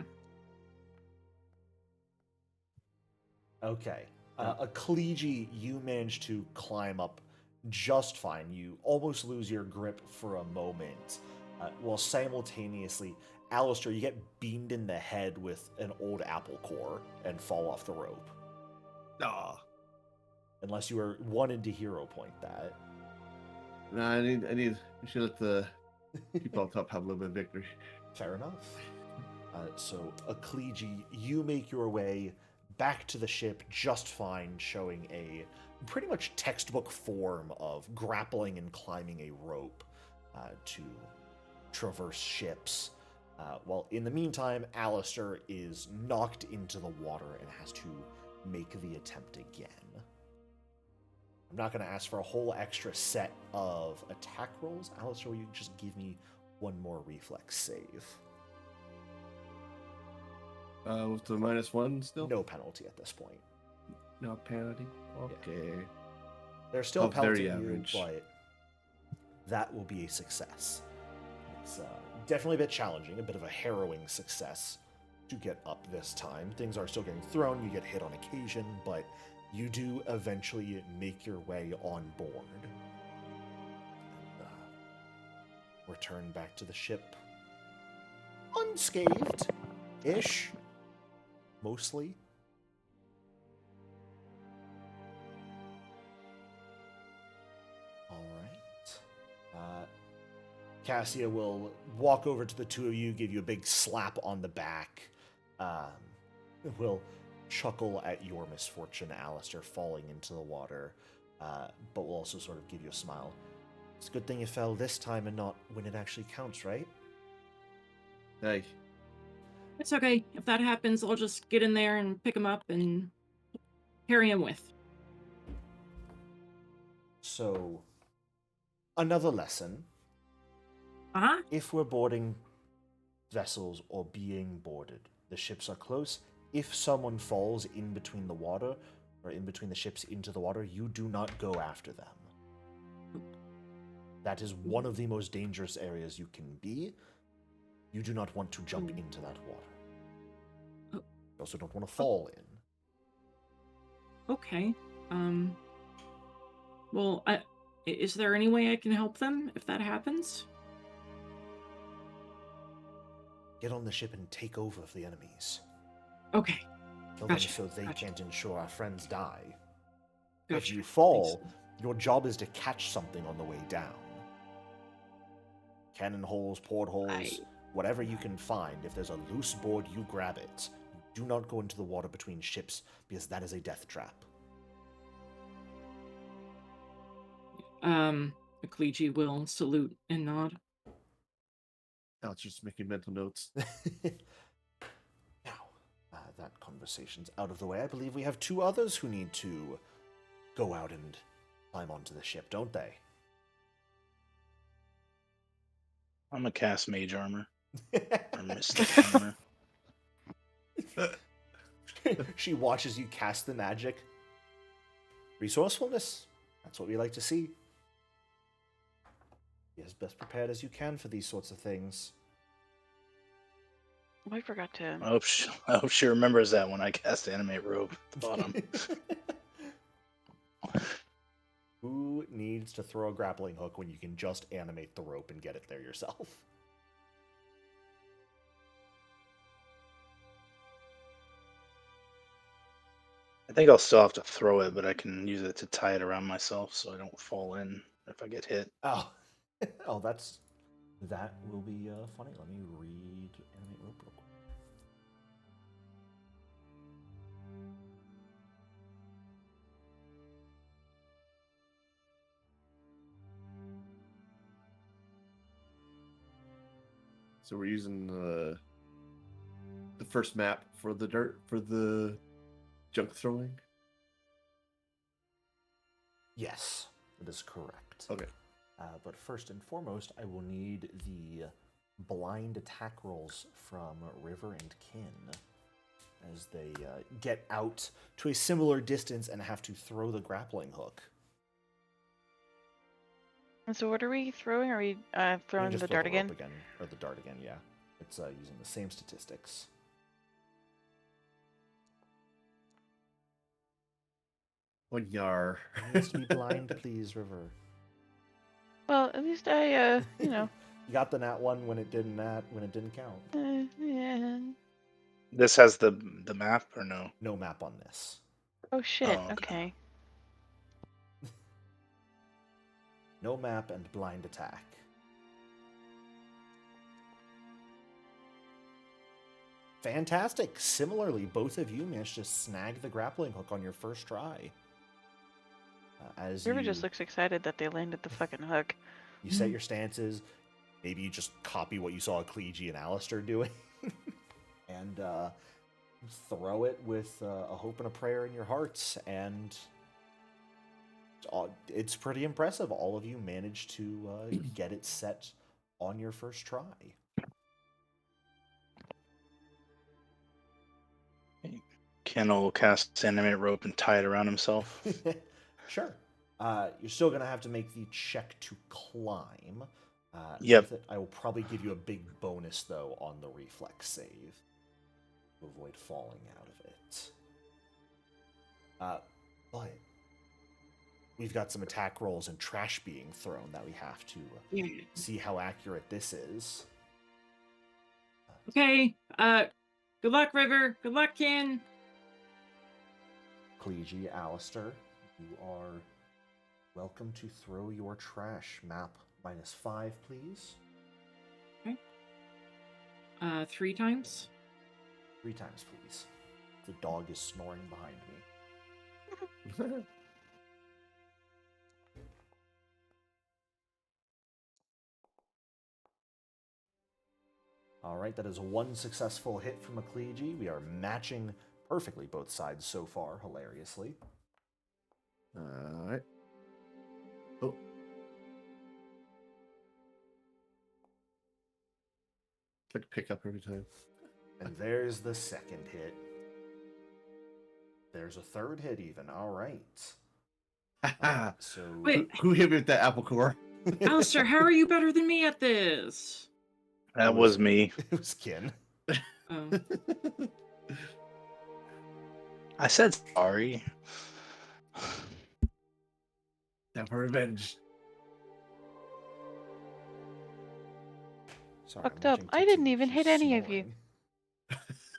Okay. Ecclegia, you manage to climb up just fine. You almost lose your grip for a moment, while simultaneously, Alistair, you get beamed in the head with an old apple core and fall off the rope. Ah. Unless you were wanted to hero point that. No, I need. We should let the people on top have a little bit of victory. Fair enough. So, Ecclegia, you make your way back to the ship just fine, showing a pretty much textbook form of grappling and climbing a rope to traverse ships. While in the meantime, Alistair is knocked into the water and has to make the attempt again. I'm not going to ask for a whole extra set of attack rolls. Alistair, will you just give me one more reflex save? With the -1 still? No penalty at this point. No penalty. Okay. They're still Oh, very pelting you, average. but that will be a success. It's definitely a bit challenging, a bit of a harrowing success to get up this time. Things are still getting thrown, you get hit on occasion, but you do eventually make your way on board. And, return back to the ship. Unscathed-ish. Mostly. All right. Cassia will walk over to the two of you, give you a big slap on the back. Will chuckle at your misfortune, Alistair, falling into the water, but will also sort of give you a smile. It's a good thing you fell this time and not when it actually counts, right? Hey. It's okay. If that happens, I'll just get in there and pick him up and carry him with. So, another lesson. Uh-huh. If we're boarding vessels or being boarded, the ships are close. If someone falls in between the water, or in between the ships into the water, you do not go after them. That is one of the most dangerous areas you can be. You do not want to jump into that water. Oh. You also don't want to fall in. Okay. Well, is there any way I can help them if that happens? Get on the ship and take over for the enemies. Okay. Kill Gotcha. them so they can't ensure our friends die. Gotcha. If you fall, your job is to catch something on the way down. Cannon holes, portholes, whatever you can find. If there's a loose board, you grab it. Do not go into the water between ships, because that is a death trap. Ecclesia will salute and nod. Alex just making mental notes. Now, that conversation's out of the way. I believe we have two others who need to go out and climb onto the ship, don't they? I'm gonna cast Mage Armor. Or Mystic Armor. She watches you cast the magic. Resourcefulness. That's what we like to see. Be as best prepared as you can for these sorts of things. Oh, I forgot to. I hope she remembers that when I cast Animate Rope at the bottom. Who needs to throw a grappling hook when you can just animate the rope and get it there yourself? I think I'll still have to throw it, but I can use it to tie it around myself so I don't fall in if I get hit. Oh, oh, that will be funny. Let me read animate rope real quick. So we're using the first map for the junk throwing. Yes, that is correct. Okay. But first and foremost, I will need the blind attack rolls from River and Kin as they get out to a similar distance and have to throw the grappling hook. And so what are we throwing? Are we You can throwing just the throw dart rope again? or the dart again, yeah. It's using the same statistics. One yar. Needs to be blind, please, River. Well, at least I, you know. You got the nat one when it didn't count. Yeah. This has the map or no? No map on this. Oh shit. Oh, okay. Okay. No map and blind attack. Fantastic. Similarly, both of you managed to snag the grappling hook on your first try. River just looks excited that they landed the fucking hook. You set your stances. Maybe you just copy what you saw Ecclesia and Alistair doing. And throw it with a hope and a prayer in your hearts. And it's pretty impressive. All of you managed to get it set on your first try. Ken will cast Animate Rope and tie it around himself. Sure. You're still going to have to make the check to climb. Yep. I will probably give you a big bonus, though, on the reflex save to avoid falling out of it. But we've got some attack rolls and trash being thrown that we have to see how accurate this is. Okay. Good luck, River. Good luck, Ken. Ecclesia, Alistair, you are welcome to throw your trash. Map -5, please. Okay. 3 times. 3 times, please. The dog is snoring behind me. All right, that is 1 successful hit from Ecclesia. We are matching perfectly both sides so far, hilariously. All right. Oh. Click pick up every time. And there's the second hit. There's a third hit even. All right. So Wait. Who hit me with that apple core? Alistair, how are you better than me at this? That was me. It was Kin. Oh. I said sorry. Time for revenge. Sorry, I'm Fucked up. watching I didn't Titsy. even She's hit any of you.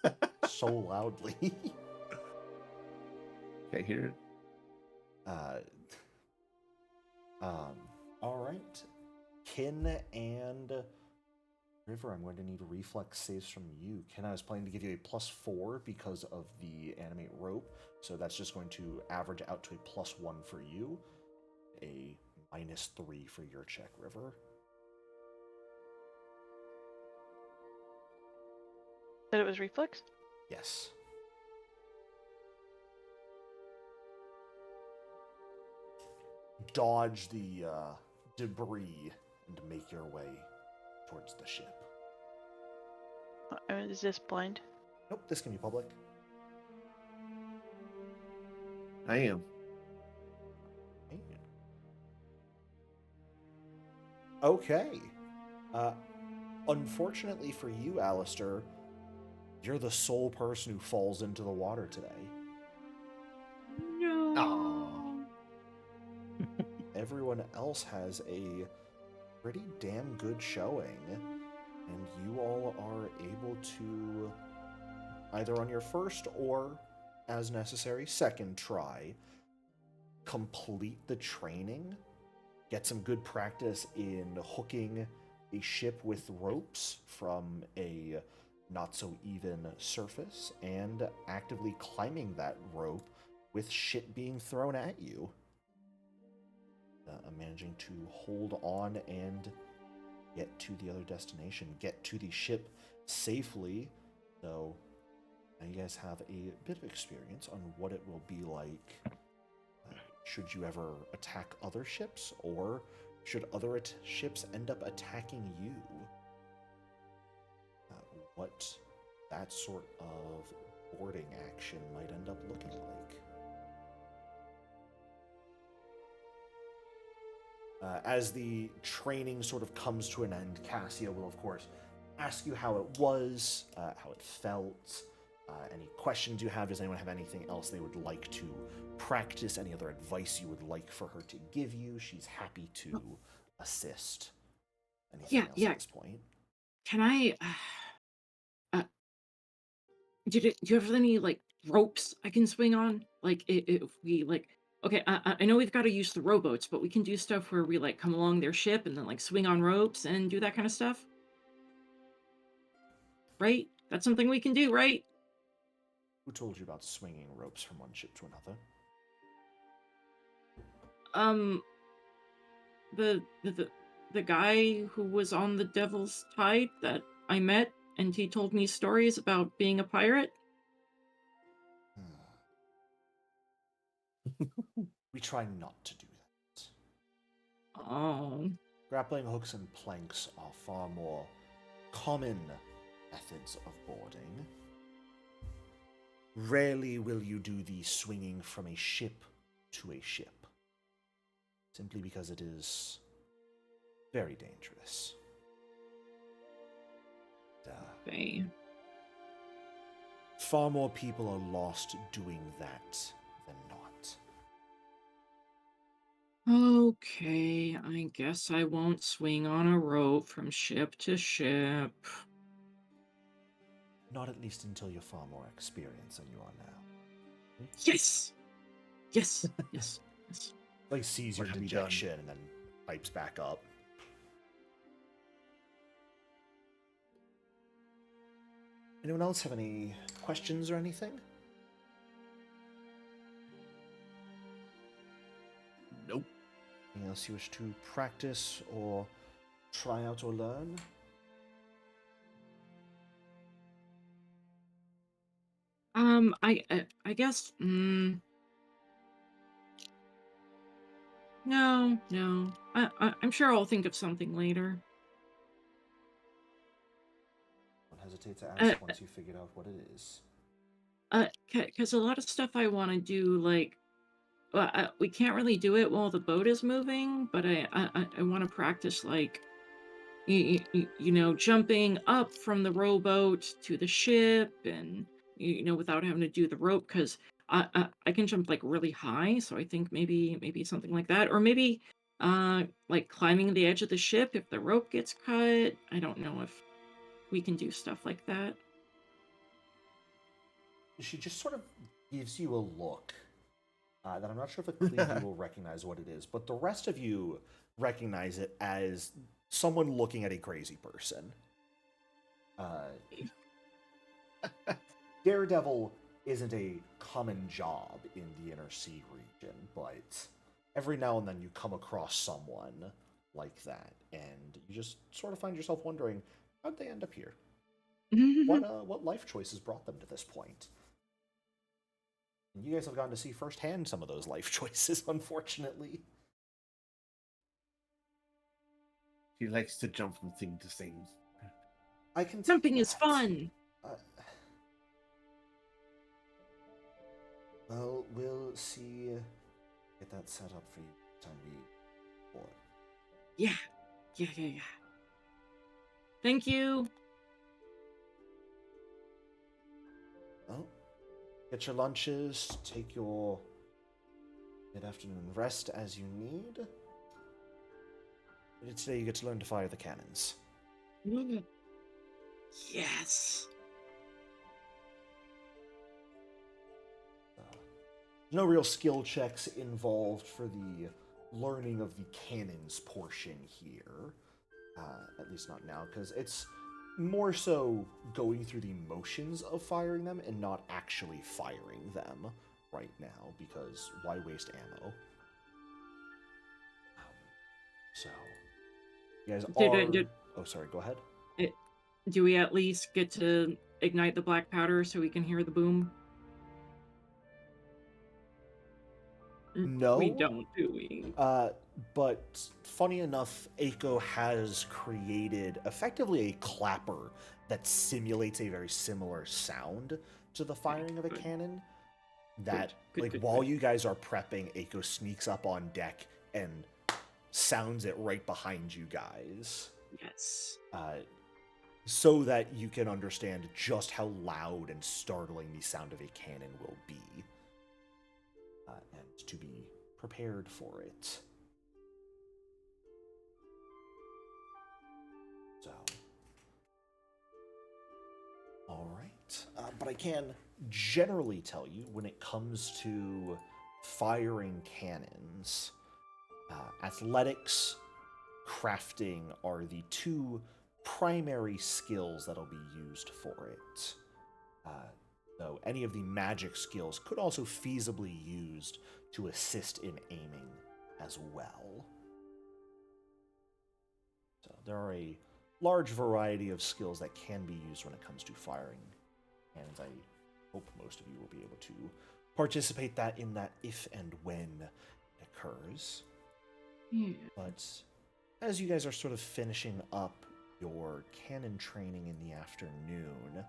snoring so loudly. Can't hear it. All right. Kin and River, I'm going to need reflex saves from you. Kin, I was planning to give you a +4 because of the animate rope, so that's just going to average out to a +1 for you, a -3 for your check, River. Said it was reflex? Yes. Dodge the debris and make your way towards the ship. Is this blind? Nope, this can be public. I am. Okay. Unfortunately for you, Alistair, you're the sole person who falls into the water today. No. Aw. Everyone else has a pretty damn good showing, and you all are able to, either on your first or, as necessary, second try, complete the training, get some good practice in hooking a ship with ropes from a not so even surface, and actively climbing that rope with shit being thrown at you. Managing to hold on and get to the other destination, get to the ship safely. So now you guys have a bit of experience on what it will be like should you ever attack other ships, or should other ships end up attacking you. What that sort of boarding action might end up looking like. As the training sort of comes to an end, Cassia will, of course, ask you how it was, how it felt, any questions you have. Does anyone have anything else they would like to practice? Any other advice you would like for her to give you? She's happy to assist. Anything else at this point? Can I... do you have any, like, ropes I can swing on? Like, if we, like... Okay, I know we've got to use the rowboats, but we can do stuff where we, like, come along their ship and then, like, swing on ropes and do that kind of stuff? Right? That's something we can do, right? Who told you about swinging ropes from one ship to another? The guy who was on the Devil's Tide that I met, and he told me stories about being a pirate. We try not to do that. Oh. Grappling hooks and planks are far more common methods of boarding. Rarely will you do the swinging from a ship to a ship, simply because it is very dangerous. Okay. Far more people are lost doing that than not. Okay, I guess I won't swing on a rope from ship to ship. Not at least until you're far more experienced than you are now. Yes! Yes, yes, yes. Like, sees your What have you done? dejection and then pipes back up. Anyone else have any questions or anything? Nope. Anything else you wish to practice or try out or learn? I guess, no. I'm sure I'll think of something later. Don't hesitate to ask once you figured out what it is. Because a lot of stuff I want to do, like, we can't really do it while the boat is moving, but I want to practice like jumping up from the rowboat to the ship, and without having to do the rope, because I can jump like really high, so I think maybe something like that, or maybe like climbing the edge of the ship if the rope gets cut. I don't know if we can do stuff like that. She just sort of gives you a look that I'm not sure if a Cleavy will recognize what it is, but the rest of you recognize it as someone looking at a crazy person. Daredevil isn't a common job in the Inner Sea region, but every now and then you come across someone like that, and you just sort of find yourself wondering, how'd they end up here? What life choices brought them to this point? And you guys have gotten to see firsthand some of those life choices, unfortunately. He likes to jump from thing to thing. I can Jumping is fun. Well, we'll see. Get that set up for you time we board. Yeah. Thank you. Well, get your lunches, take your mid-afternoon rest as you need. Today you get to learn to fire the cannons. Yes. No real skill checks involved for the learning of the cannons portion here. At least not now, because it's more so going through the motions of firing them and not actually firing them right now, because why waste ammo? So, you guys are... Oh, sorry, go ahead. Do we at least get to ignite the black powder so we can hear the boom? No. We don't, do we? But funny enough, Aiko has created effectively a clapper that simulates a very similar sound to the firing of a cannon. That, while you guys are prepping, Aiko sneaks up on deck and sounds it right behind you guys. Yes. So that you can understand just how loud and startling the sound of a cannon will be. And to be prepared for it. So, all right. But I can generally tell you, when it comes to firing cannons, athletics, crafting are the two primary skills that'll be used for it. Though any of the magic skills could also feasibly be used to assist in aiming as well. So there are a large variety of skills that can be used when it comes to firing, and I hope most of you will be able to participate in that if and when it occurs. Yeah. But as you guys are sort of finishing up your cannon training in the afternoon,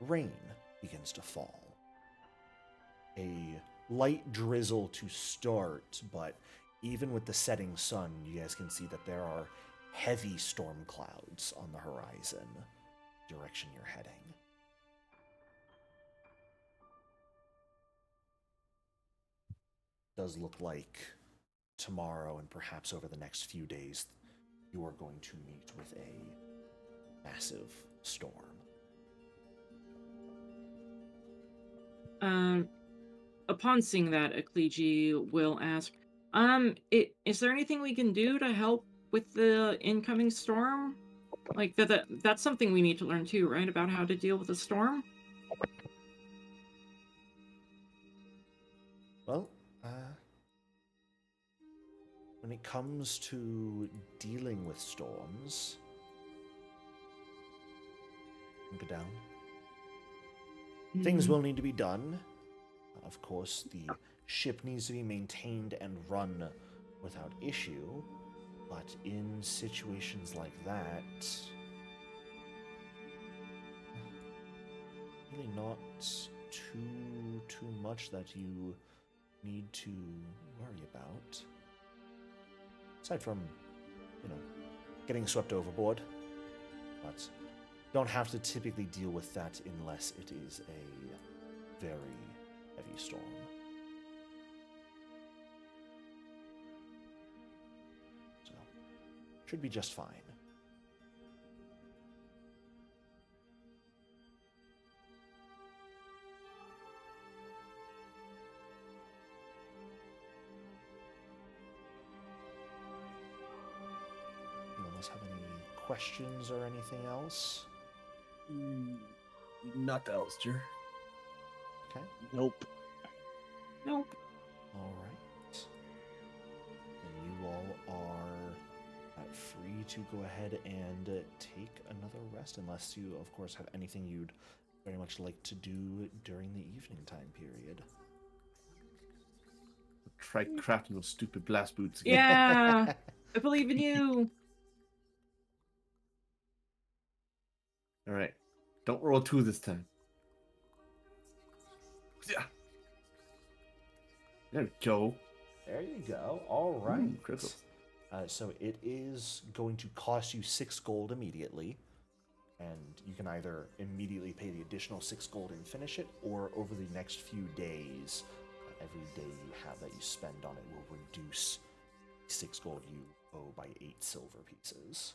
rain begins to fall. A light drizzle to start, but even with the setting sun, you guys can see that there are heavy storm clouds on the horizon, direction you're heading. It does look like tomorrow and perhaps over the next few days, you are going to meet with a massive storm. Upon seeing that, Ekliji will ask, is there anything we can do to help with the incoming storm? Like, that's something we need to learn too, right? About how to deal with a storm? Well, when it comes to dealing with storms, go down. Things will need to be done. Of course, the ship needs to be maintained and run without issue, but in situations like that, really not too much that you need to worry about. Aside from, getting swept overboard. But don't have to typically deal with that unless it is a very heavy storm. So, should be just fine. Anyone else have any questions or anything else? Not Alistair. Okay. Nope. Nope. All right. And you all are free to go ahead and take another rest, unless you, of course, have anything you'd very much like to do during the evening time period. Try crafting those stupid blast boots again. Yeah, I believe in you. All right. Don't roll 2 this time. Yeah. There we go. There you go. All right. Ooh, critical. So it is going to cost you 6 gold immediately, and you can either immediately pay the additional 6 gold and finish it, or over the next few days, every day you have that you spend on it will reduce 6 gold you owe by 8 silver pieces.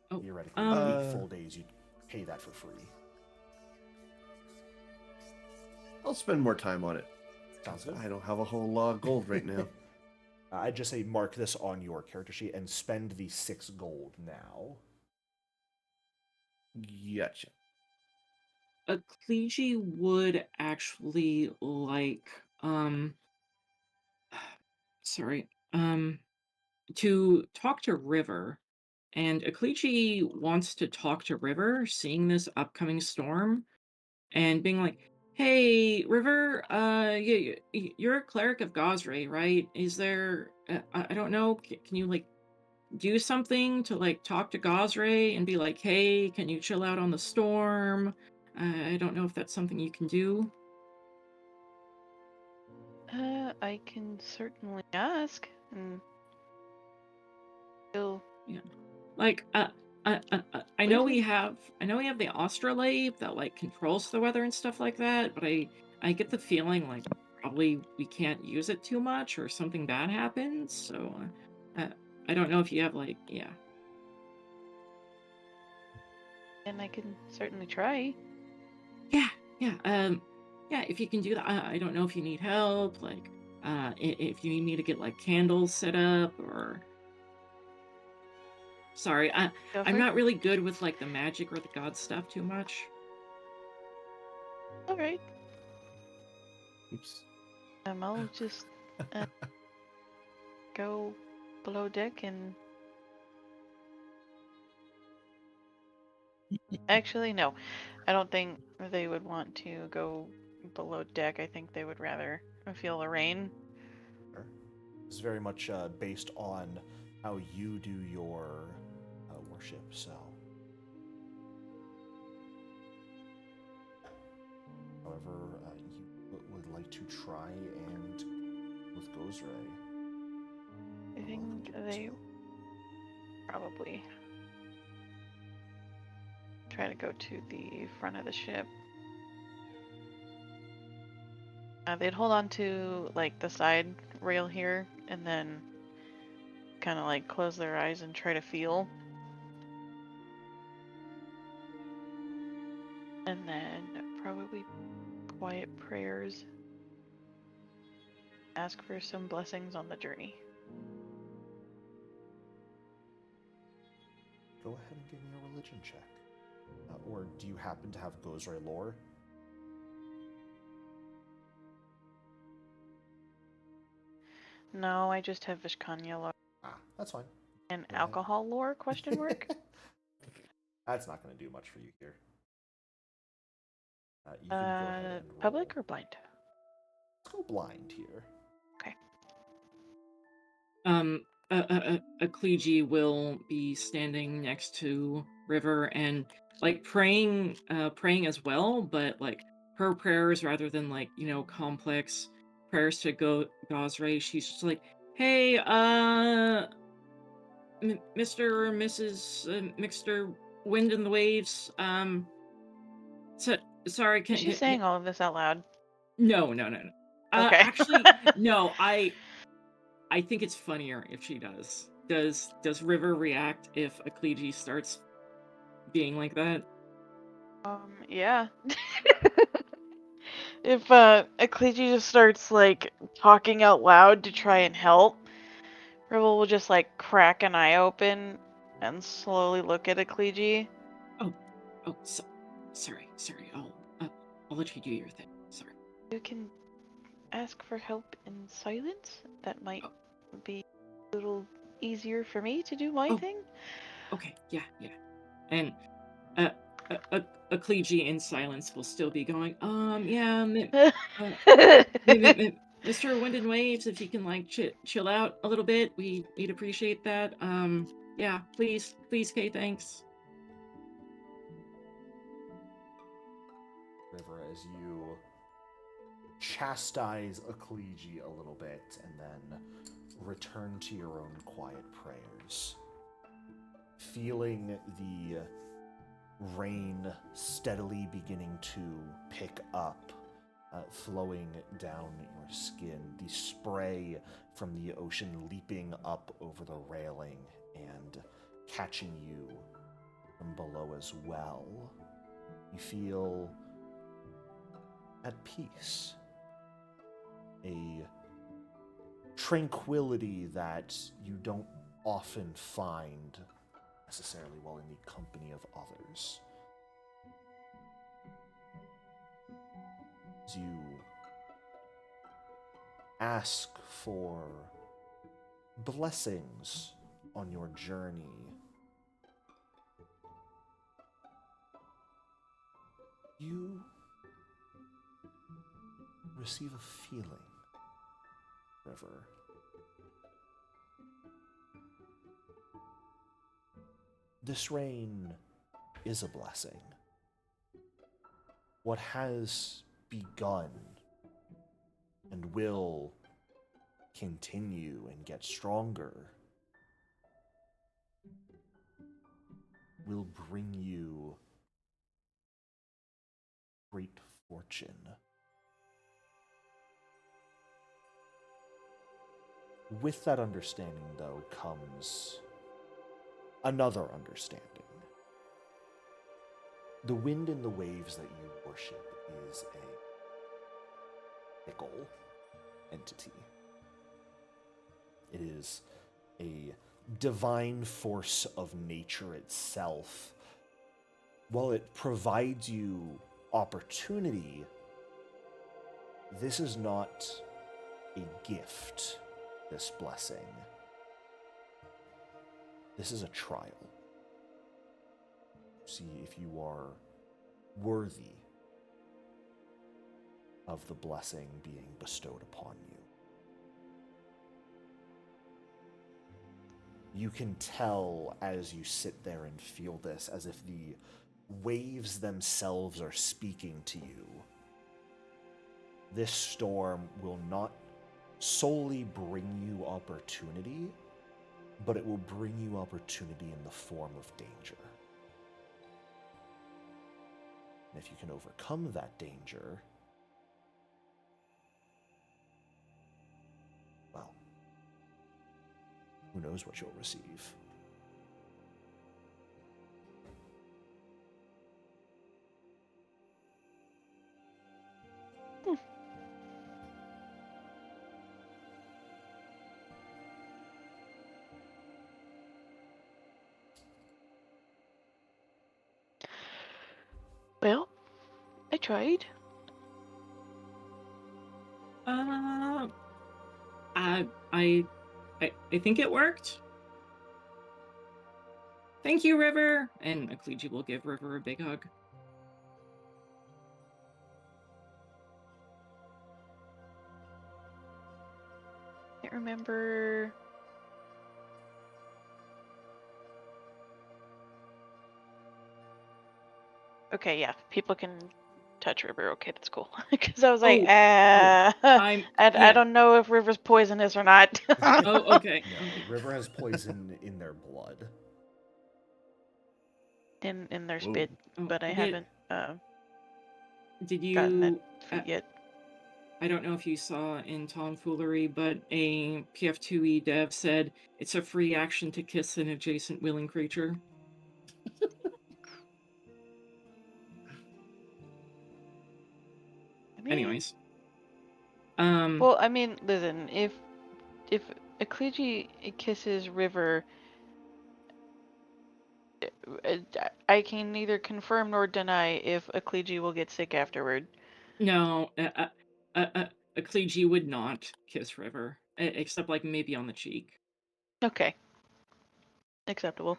Oh, Theoretically, 8 full days, you'd pay that for free. I'll spend more time on it. Sounds good. I don't have a whole lot of gold right now. I'd just say mark this on your character sheet and spend the 6 gold now. Gotcha. A clergy would actually like, sorry, to talk to River. And a clergy wants to talk to River, seeing this upcoming storm, and being like, "Hey, River, you're a cleric of Gosray, right? Is there, I don't know, can you like do something to like talk to Gosray and be like, hey, can you chill out on the storm? I don't know if that's something you can do." I can certainly ask, and he'll Like, I know we have the astrolabe that like controls the weather and stuff like that, but I get the feeling like probably we can't use it too much or something bad happens. So I don't know if you have like and I can certainly try. yeah yeah, if you can do that. I don't know if you need help, like if you need me to get like candles set up or. Sorry, Go I'm for it. not really good with like the magic or the god stuff too much. All right. Oops. I'll just go below deck and. Actually, no. I don't think they would want to go below deck. I think they would rather feel the rain. It's very much based on how you do your worship, so. However, you would like to try and with Gosray. I think they probably try to go to the front of the ship. They'd hold on to like the side rail here and then kind of like close their eyes and try to feel. And then probably quiet prayers. Ask for some blessings on the journey. Go ahead and give me a religion check. Or do you happen to have Gosray lore? No, I just have Vishkanya lore. That's fine. And Go ahead. alcohol lore, question mark? That's not going to do much for you here. You can go ahead and roll. Public or blind? Let's go blind here. Okay. A clergy will be standing next to River and like praying as well, but like her prayers rather than like complex prayers to Gosray. She's just like, "Hey, Mr. or Mrs. Mr. Wind and the Waves. So, sorry, Is she saying all of this out loud? No. Okay. Actually, no. I think it's funnier if she does. Does River react if Akleji starts being like that? Yeah. If Akleji just starts like talking out loud to try and help, Rivel will just like crack an eye open and slowly look at Akleji. Oh, sorry. I'll let you do your thing. Sorry. You can ask for help in silence. That might be a little easier for me to do my thing. Okay, yeah. And Akleji in silence will still be going, yeah, Mr. Wind and Waves, if you can like chill out a little bit, we'd appreciate that. Yeah, please, Kay, thanks. River, as you chastise Akleji a little bit and then return to your own quiet prayers, feeling the rain steadily beginning to pick up, flowing down your skin, the spray from the ocean leaping up over the railing and catching you from below as well. You feel at peace, a tranquility that you don't often find necessarily while in the company of others. As you ask for blessings on your journey, you receive a feeling, River. This rain is a blessing. What has begun and will continue and get stronger will bring you great fortune. With that understanding, though, comes another understanding. The wind and the waves that you worship is a fickle entity. It is a divine force of nature itself. While it provides you opportunity, this is not a gift, this blessing. This is a trial. See if you are worthy of the blessing being bestowed upon you. You can tell as you sit there and feel this, as if the waves themselves are speaking to you. This storm will not solely bring you opportunity, but it will bring you opportunity in the form of danger. And if you can overcome that danger, well, who knows what you'll receive. Well, I tried. I think it worked. Thank you, River. And Akleji will give River a big hug. I can't remember. Okay, yeah, people can touch River. Okay, that's cool. Because I was Oh, like, I'm I yeah. don't know if River's poisonous or not. Oh, okay. No, Okay. River has poison in their blood. in their Whoa. spit, Oh, but I did haven't did gotten that you? feat yet. I don't know if you saw in Tomfoolery, but a PF2E dev said it's a free action to kiss an adjacent willing creature. I mean, Anyways, well, I mean, listen, if Ekliji kisses River, I can neither confirm nor deny if Ekliji will get sick afterward. no, a Clegy would not kiss River, except like maybe on the cheek. Okay. Acceptable.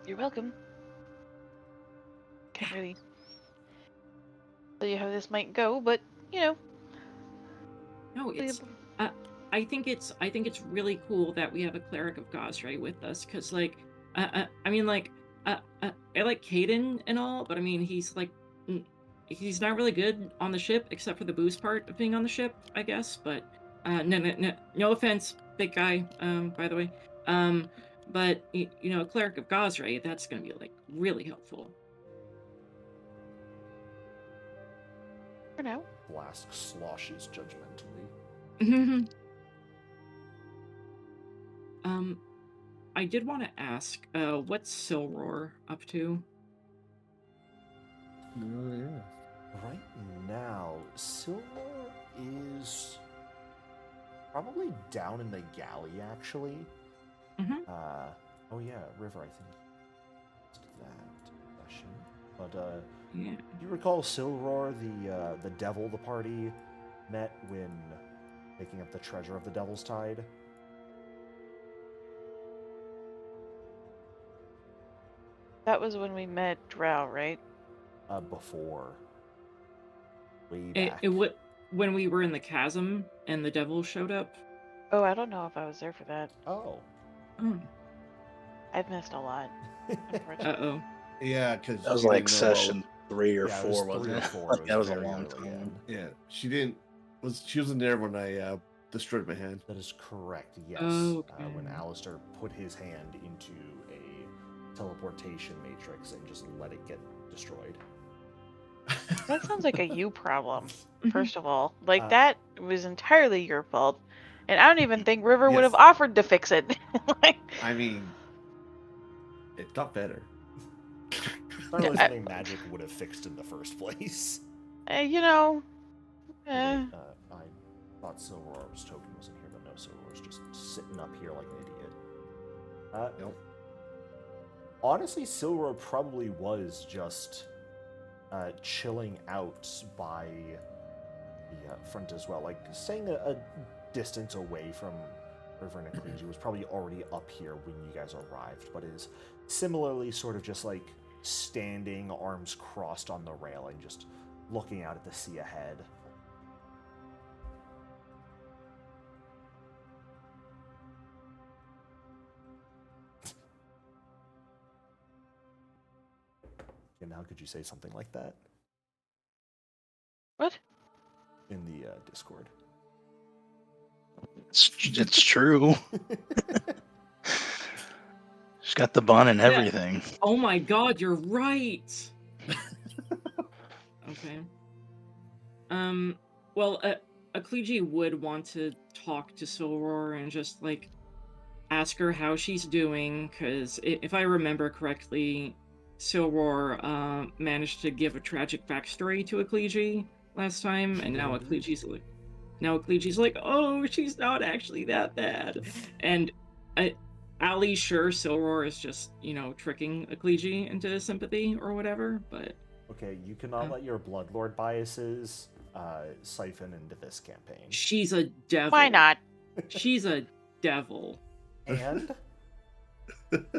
You're welcome. Can't really tell you how this might go, but you know. No, it's. I think it's really cool that we have a cleric of Gosray with us, because like, I mean like, I like Caden and all, but I mean he's like, he's not really good on the ship except for the boost part of being on the ship, I guess. But no offense, big guy. By the way, but you know, a cleric of Gosray, that's gonna be like really helpful. For now. Flask sloshes judgmentally. I did want to ask, what's Silroar up to? Oh, yeah. Right now, Silver is probably down in the galley, actually. Mhm. Oh yeah, River, I think that session. But Yeah. you recall Silroar, the devil the party met when picking up the treasure of the Devil's Tide? That was when we met Drow, right? Before. Way It back. would when we were in the chasm and the devil showed up. Oh, I don't know if I was there for that. Oh. Oh. I've missed a lot. Uh-oh. Yeah, because That was like session 3 or Yeah, it 4, was wasn't 3 or it? 4. Like, It that was a very long early time. in. Yeah, she wasn't there when I destroyed my hand. That is correct, yes. Okay. When Alistair put his hand into a teleportation matrix and just let it get destroyed. That sounds like a you problem, first of all. Uh, Like, that was entirely your fault. And I don't even think River would have Yes. offered to fix it. Like, I mean, it got better. It's not really something magic would have fixed in the first place. you know, Oh, wait, I thought Silverar's token was in here, but no, Silverar's just sitting up here like an idiot. Nope. Honestly, Silver probably was just chilling out by the front as well. Like, staying a distance away from River and Ecclesia was probably already up here when you guys arrived, but is similarly sort of just like standing, arms crossed on the railing, just looking out at the sea ahead. And how could you say something like that? what? In the Discord. It's true. She's got the bun and everything. Oh my god, you're right. Okay. Well, Ekliji would want to talk to Silroar and just like ask her how she's doing, because if I remember correctly, Silroar managed to give a tragic backstory to Ekliji last time, and now Ekliji's like, oh, she's not actually that bad. And Ali, sure, Silroar is just, you know, tricking Ekliji into sympathy or whatever, but... Okay, you cannot let your Bloodlord biases siphon into this campaign. She's a devil. Why not? She's a devil. And?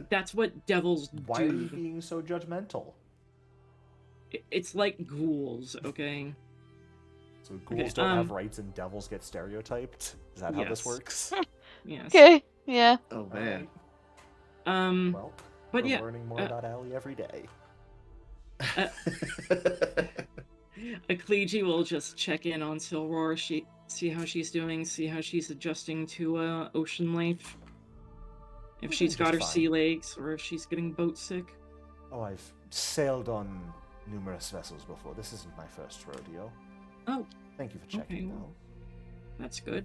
That's what devils Why are do. you being so judgmental? It's like ghouls, okay? So ghouls don't have rights and devils get stereotyped? Is that how this Yes. works? Yes. Okay, yeah. Oh man. Well, but we're yeah, learning more about Allie every day. uh, Ecclesia will just check in on Silroar, see how she's doing, see how she's adjusting to ocean life. If We're she's doing got her just sea fine. legs, or if she's getting boat sick. Oh, I've sailed on numerous vessels before. This isn't my first rodeo. Oh, Thank you for okay, checking, well, though. that's good.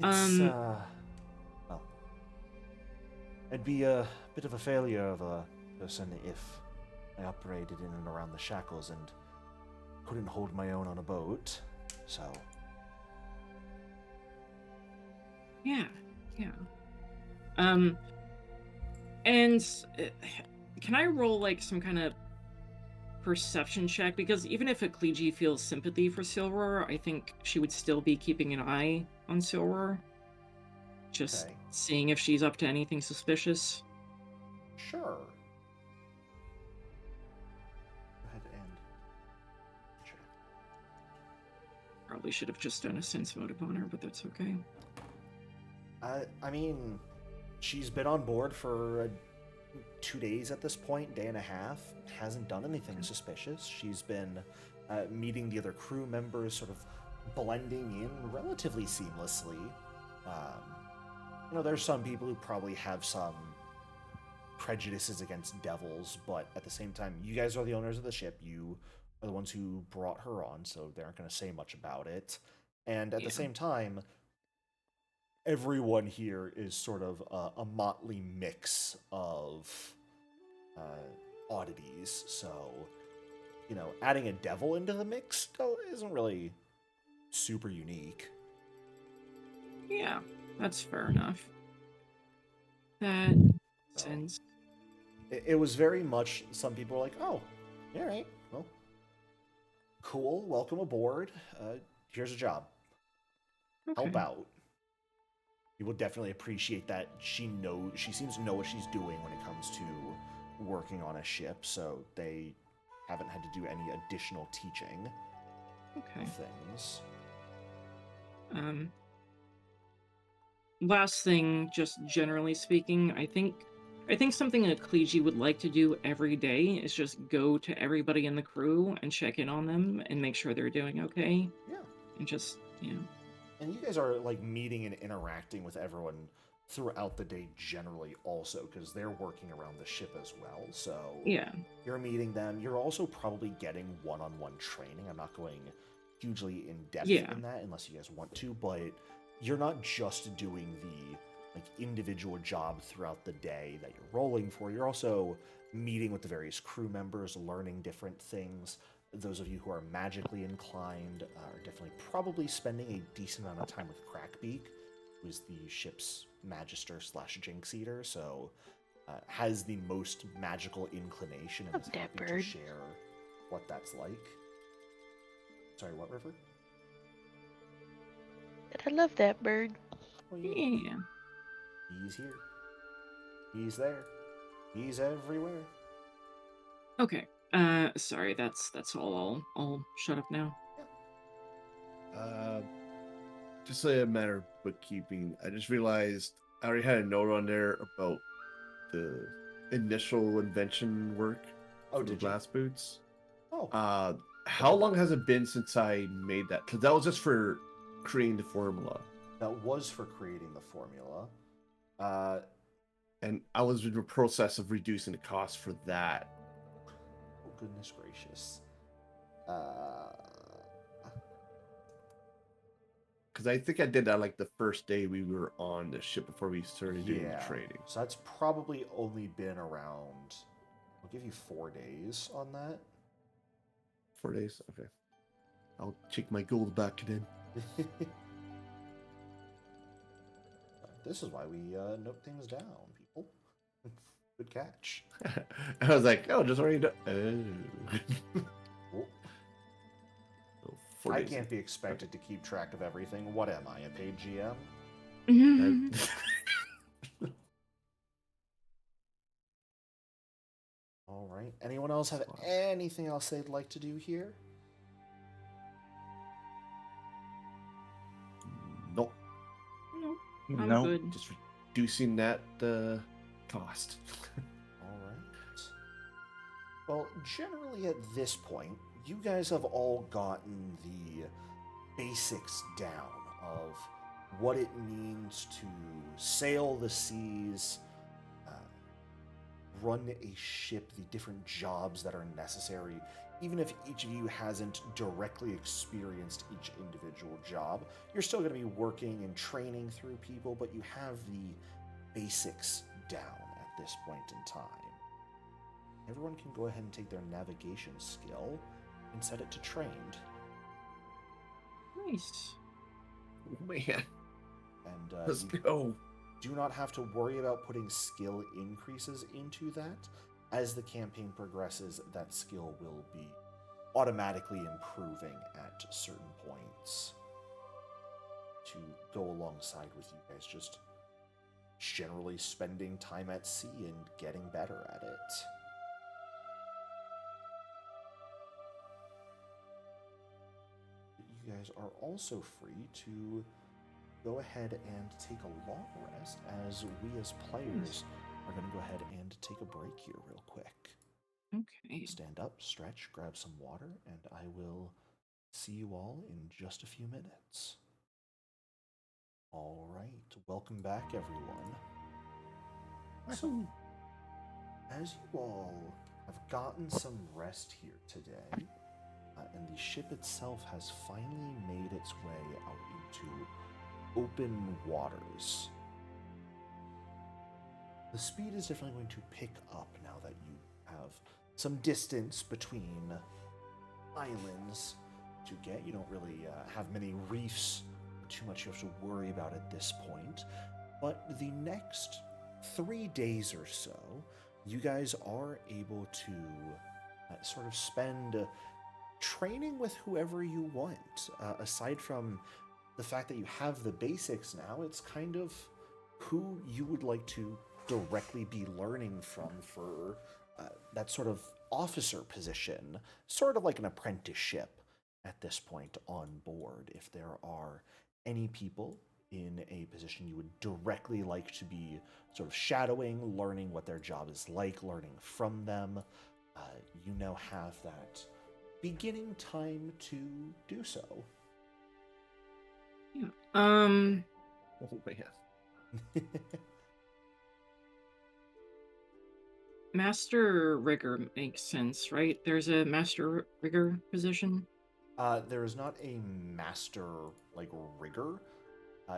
It's, well, it'd be a bit of a failure of a person if I operated in and around the Shackles and couldn't hold my own on a boat, so... Yeah, yeah. And can I roll like some kind of perception check? Because even if Ecclesia feels sympathy for Silroar, I think she would still be keeping an eye on Silroar. Just Okay. seeing if she's up to anything suspicious. Sure. Go ahead and check. Probably should have just done a sense motive on her, but that's okay. I mean, she's been on board for 2 days at this point, day and a half. Hasn't done anything suspicious. She's been meeting the other crew members, sort of blending in relatively seamlessly. There's some people who probably have some prejudices against devils, but at the same time, you guys are the owners of the ship. You are the ones who brought her on, so they aren't going to say much about it. And at the same time, everyone here is sort of a motley mix of oddities. So, adding a devil into the mix isn't really super unique. Yeah, that's fair enough. That So, sense. it was very much, some people were like, oh, all right, well, cool, welcome aboard. Here's a job. Okay. Help out. You will definitely appreciate that she seems to know what she's doing when it comes to working on a ship, so they haven't had to do any additional teaching of things. Last thing, just generally speaking, I think something Ecclesia would like to do every day is just go to everybody in the crew and check in on them and make sure they're doing okay. Yeah. And just, And you guys are like meeting and interacting with everyone throughout the day generally also, because they're working around the ship as well. So yeah. You're meeting them. You're also probably getting one-on-one training. I'm not going hugely in depth in that unless you guys want to, but you're not just doing the individual job throughout the day that you're rolling for. You're also meeting with the various crew members, learning different things. Those of you who are magically inclined are definitely probably spending a decent amount of time with Crackbeak, who is the ship's magister / jinx eater, so has the most magical inclination and is happy to share what that's like. Sorry, what, River? I love that bird. Oh, Yeah. He's here. He's there. He's everywhere. Okay. Sorry, that's all. I'll shut up now. Just a matter of bookkeeping. I just realized I already had a note on there about the initial invention work for the glass boots. Oh. How long has it been since I made that? Because that was just for creating the formula. That was for creating the formula. And I was in the process of reducing the cost for that. Oh, goodness gracious. Because I think I did that like the first day we were on the ship before we started doing the trading. So that's probably only been around, I'll give you 4 days on that. 4 days? Okay. I'll check my gold back then. This is why we note things down, people. Good catch. I was like, oh, just already done. Cool. So I can't be expected to keep track of everything. What am I, a paid GM? All right. Anyone else have anything else they'd like to do here? Nope. I'm No. good. reducing that cost. All right. Well, generally at this point, you guys have all gotten the basics down of what it means to sail the seas, run a ship, the different jobs that are necessary. Even if each of you hasn't directly experienced each individual job, you're still going to be working and training through people, but you have the basics down at this point in time. Everyone can go ahead and take their navigation skill and set it to trained. Nice. Oh, man. And Let's you go. do not have to worry about putting skill increases into that. As the campaign progresses, that skill will be automatically improving at certain points to go alongside with you guys just generally spending time at sea and getting better at it. You guys are also free to go ahead and take a long rest, as we as players are going to go ahead and take a break here real quick. Okay. Stand up, stretch, grab some water, and I will see you all in just a few minutes. All right, welcome back, everyone. So, as you all have gotten some rest here today, and the ship itself has finally made its way out into open waters, the speed is definitely going to pick up now that you have some distance between islands to get. You don't really have many reefs or too much you have to worry about at this point. But the next 3 days or so, you guys are able to sort of spend training with whoever you want. Aside from the fact that you have the basics now, it's kind of who you would like to directly be learning from for that sort of officer position, sort of like an apprenticeship at this point on board. If there are any people in a position you would directly like to be sort of shadowing, learning what their job is like, learning from them, you now have that beginning time to do so. Yeah. Oh, man. Master rigger makes sense, right? There's a master rigger position. There is not a master like rigger.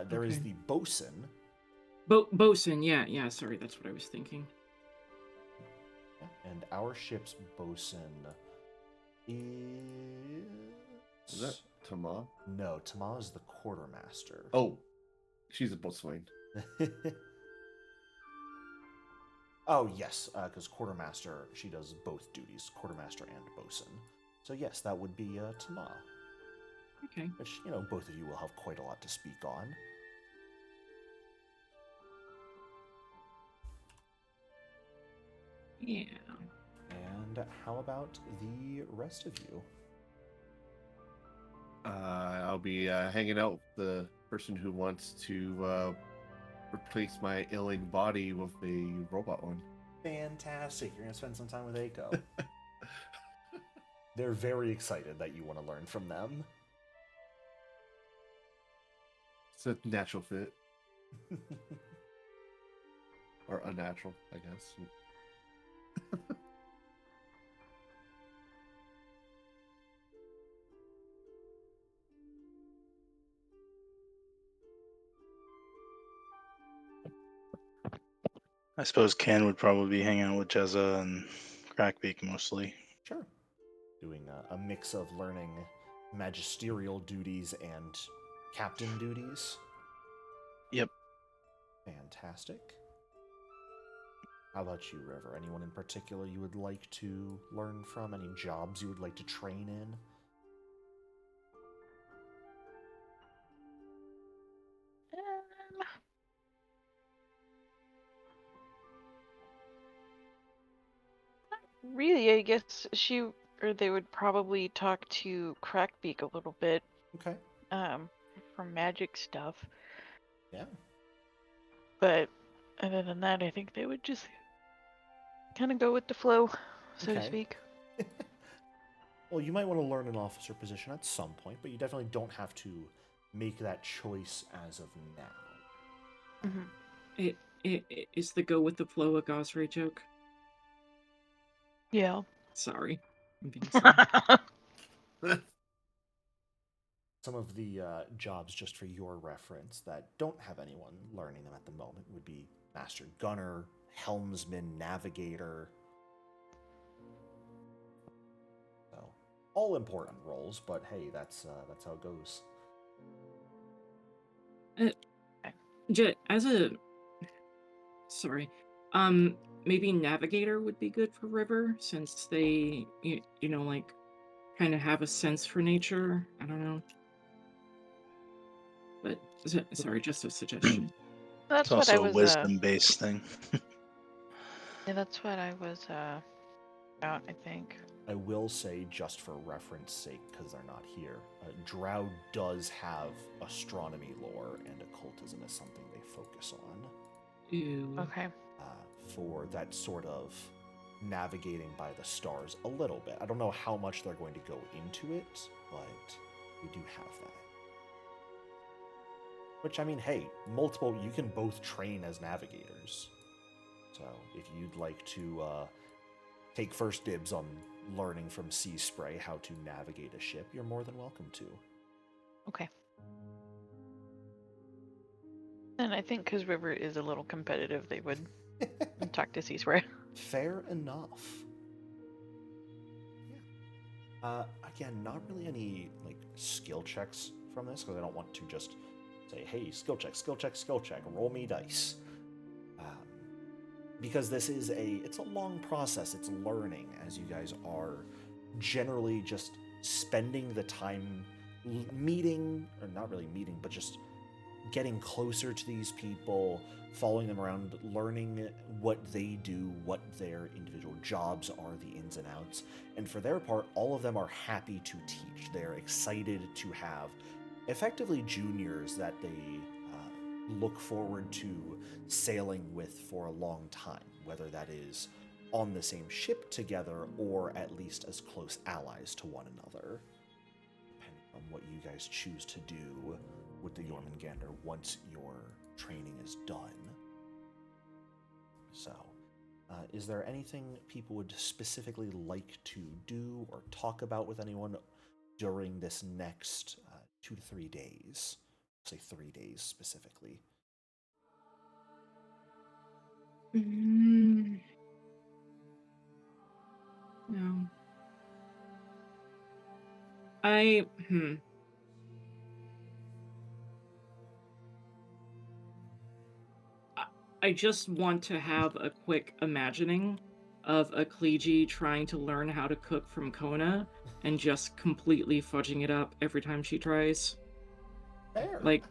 There is Okay. the bosun. Bosun, yeah, sorry, that's what I was thinking. And our ship's bosun is... Is that Tama? No, Tama is the quartermaster. Oh, she's a boatswain. Oh, yes, because quartermaster, she does both duties, quartermaster and bosun. So yes, that would be Tama. Okay. Which, both of you will have quite a lot to speak on. Yeah. And how about the rest of you? I'll be hanging out with the person who wants to replace my ailing body with a robot one. Fantastic. You're going to spend some time with Aiko. They're very excited that you want to learn from them. It's a natural fit. Or unnatural, I guess. I suppose Ken would probably be hanging out with Jezza and Crackbeak mostly. Sure. Doing a mix of learning magisterial duties and captain duties. Yep. Fantastic. How about you, River? Anyone in particular you would like to learn from? Any jobs you would like to train in? Really, I guess they would probably talk to Crackbeak a little bit, Okay. for magic stuff. Yeah. But Other than that, I think they would just kind of go with the flow, so to Okay. speak. Well, you might want to learn an officer position at some point, but you definitely don't have to make that choice as of now. Mm-hmm. Is the go with the flow a Gosray joke? Yeah. Sorry. I'm being silly. Some of the jobs, just for your reference, that don't have anyone learning them at the moment would be Master Gunner, Helmsman, Navigator. So, all important roles, but hey, that's how it goes. As a sorry, maybe navigator would be good for River since they you know like kind of have a sense for nature. I don't know, but sorry, just a suggestion. That's It's what I also a was. wisdom-based thing. Yeah, that's what I was. About. I think. I will say, just for reference sake, because they're not here, Drow does have astronomy lore, and occultism is something they focus on. Ew. Okay. For that sort of navigating by the stars a little bit. I don't know how much they're going to go into it, but we do have that. Which, I mean, hey, you can both train as navigators. So if you'd like to take first dibs on learning from Sea Spray how to navigate a ship, you're more than welcome to. Okay. And I think because River is a little competitive, they would talk to Seaspray. Fair enough. Yeah. Again, not really any like skill checks from this because I don't want to just say, "Hey, skill check, skill check, skill check, roll me dice," because this is it's a long process. It's learning as you guys are generally just spending the time meeting, or not really meeting, but just getting closer to these people, following them around, learning what they do, what their individual jobs are, the ins and outs. And for their part, all of them are happy to teach. They're excited to have effectively juniors that they look forward to sailing with for a long time, whether that is on the same ship together or at least as close allies to one another, depending on what you guys choose to do with the Jormungandr once your training is done. So, is there anything people would specifically like to do or talk about with anyone during this next 2 to 3 days? Say 3 days specifically. No. I just want to have a quick imagining of a Kliji trying to learn how to cook from Kona and just completely fudging it up every time she tries. Fair. Like,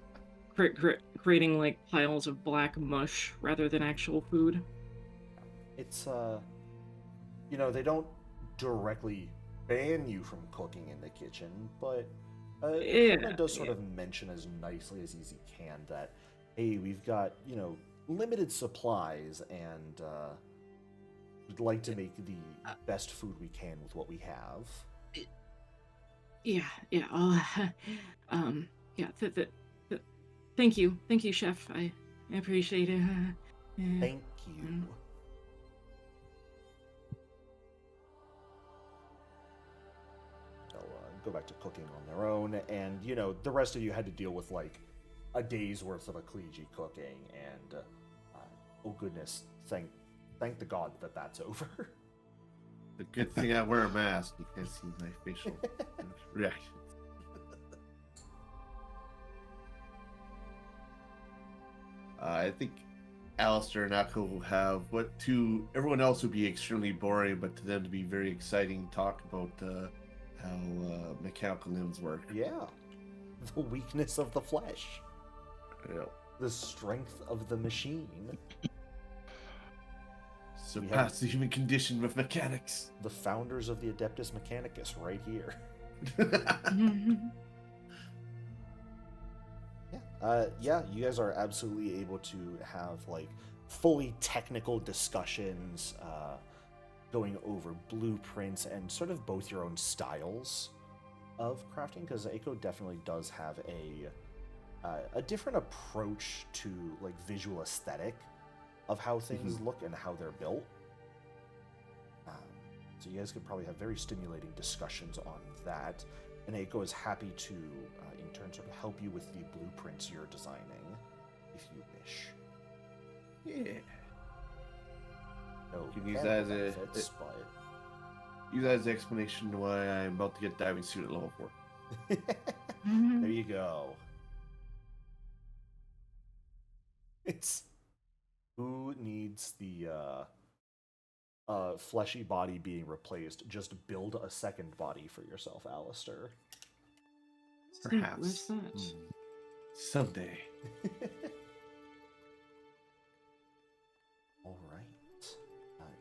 creating, like, piles of black mush rather than actual food. It's, they don't directly ban you from cooking in the kitchen, but Yeah, Kona does sort of mention as nicely as he can that, hey, we've got, limited supplies, and we'd like to make the best food we can with what we have. yeah. Yeah. Thank you, Chef. I appreciate it. Thank you. They'll go back to cooking on their own, and the rest of you had to deal with like a day's worth of a Kliji cooking, and oh goodness, thank the god that that's over. The good thing I wear a mask, you can't see my facial reactions. I think Alistair and Akko will have what to everyone else would be extremely boring, but to them to be very exciting talk about how mechanical limbs work. Yeah. The weakness of the flesh. Yeah. The strength of the machine. Surpass the human condition with mechanics. The founders of the Adeptus Mechanicus right here. Yeah, you guys are absolutely able to have like fully technical discussions, going over blueprints and sort of both your own styles of crafting, because Aiko definitely does have a different approach to like visual aesthetic of how things look and how they're built. So you guys could probably have very stimulating discussions on that. And Aiko is happy to, in turn, sort of help you with the blueprints you're designing, if you wish. Yeah. No You can use that as benefits, but... use that as an explanation to why I'm about to get diving suit at level 4. There you go. It's who needs the fleshy body being replaced? Just build a second body for yourself, Alistair. Perhaps. Where's that? Someday. All right.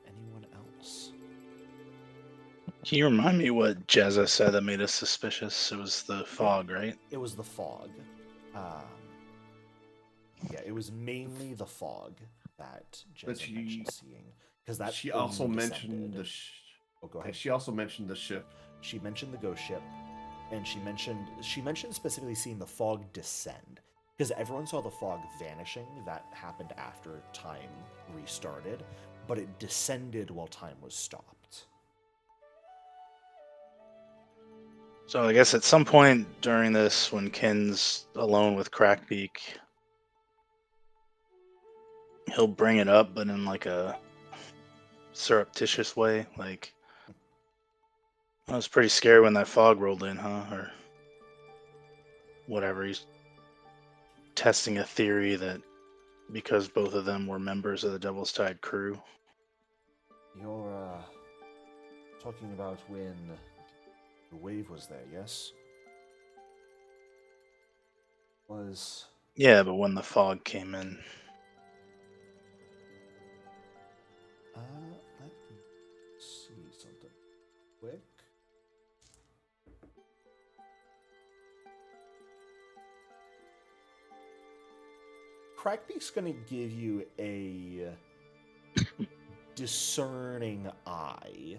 Anyone else? Can you remind me what Jezza said that made us suspicious? It was the fog, right? It was the fog. Yeah, it was mainly the fog that Jezza mentioned seeing, because that she also mentioned descended. the. Go ahead. She also mentioned the ship. She mentioned the ghost ship, and she mentioned specifically seeing the fog descend, because everyone saw the fog vanishing. That happened after time restarted, but it descended while time was stopped. So I guess at some point during this, when Ken's alone with Crackbeak, he'll bring it up, but in like a surreptitious way. Like, I was pretty scared when that fog rolled in, huh? Or whatever. He's testing a theory that because both of them were members of the Devil's Tide crew. You're talking about when the wave was there, yes? Yeah, but when the fog came in. Let me see something quick. Crackbeak's gonna give you a discerning eye,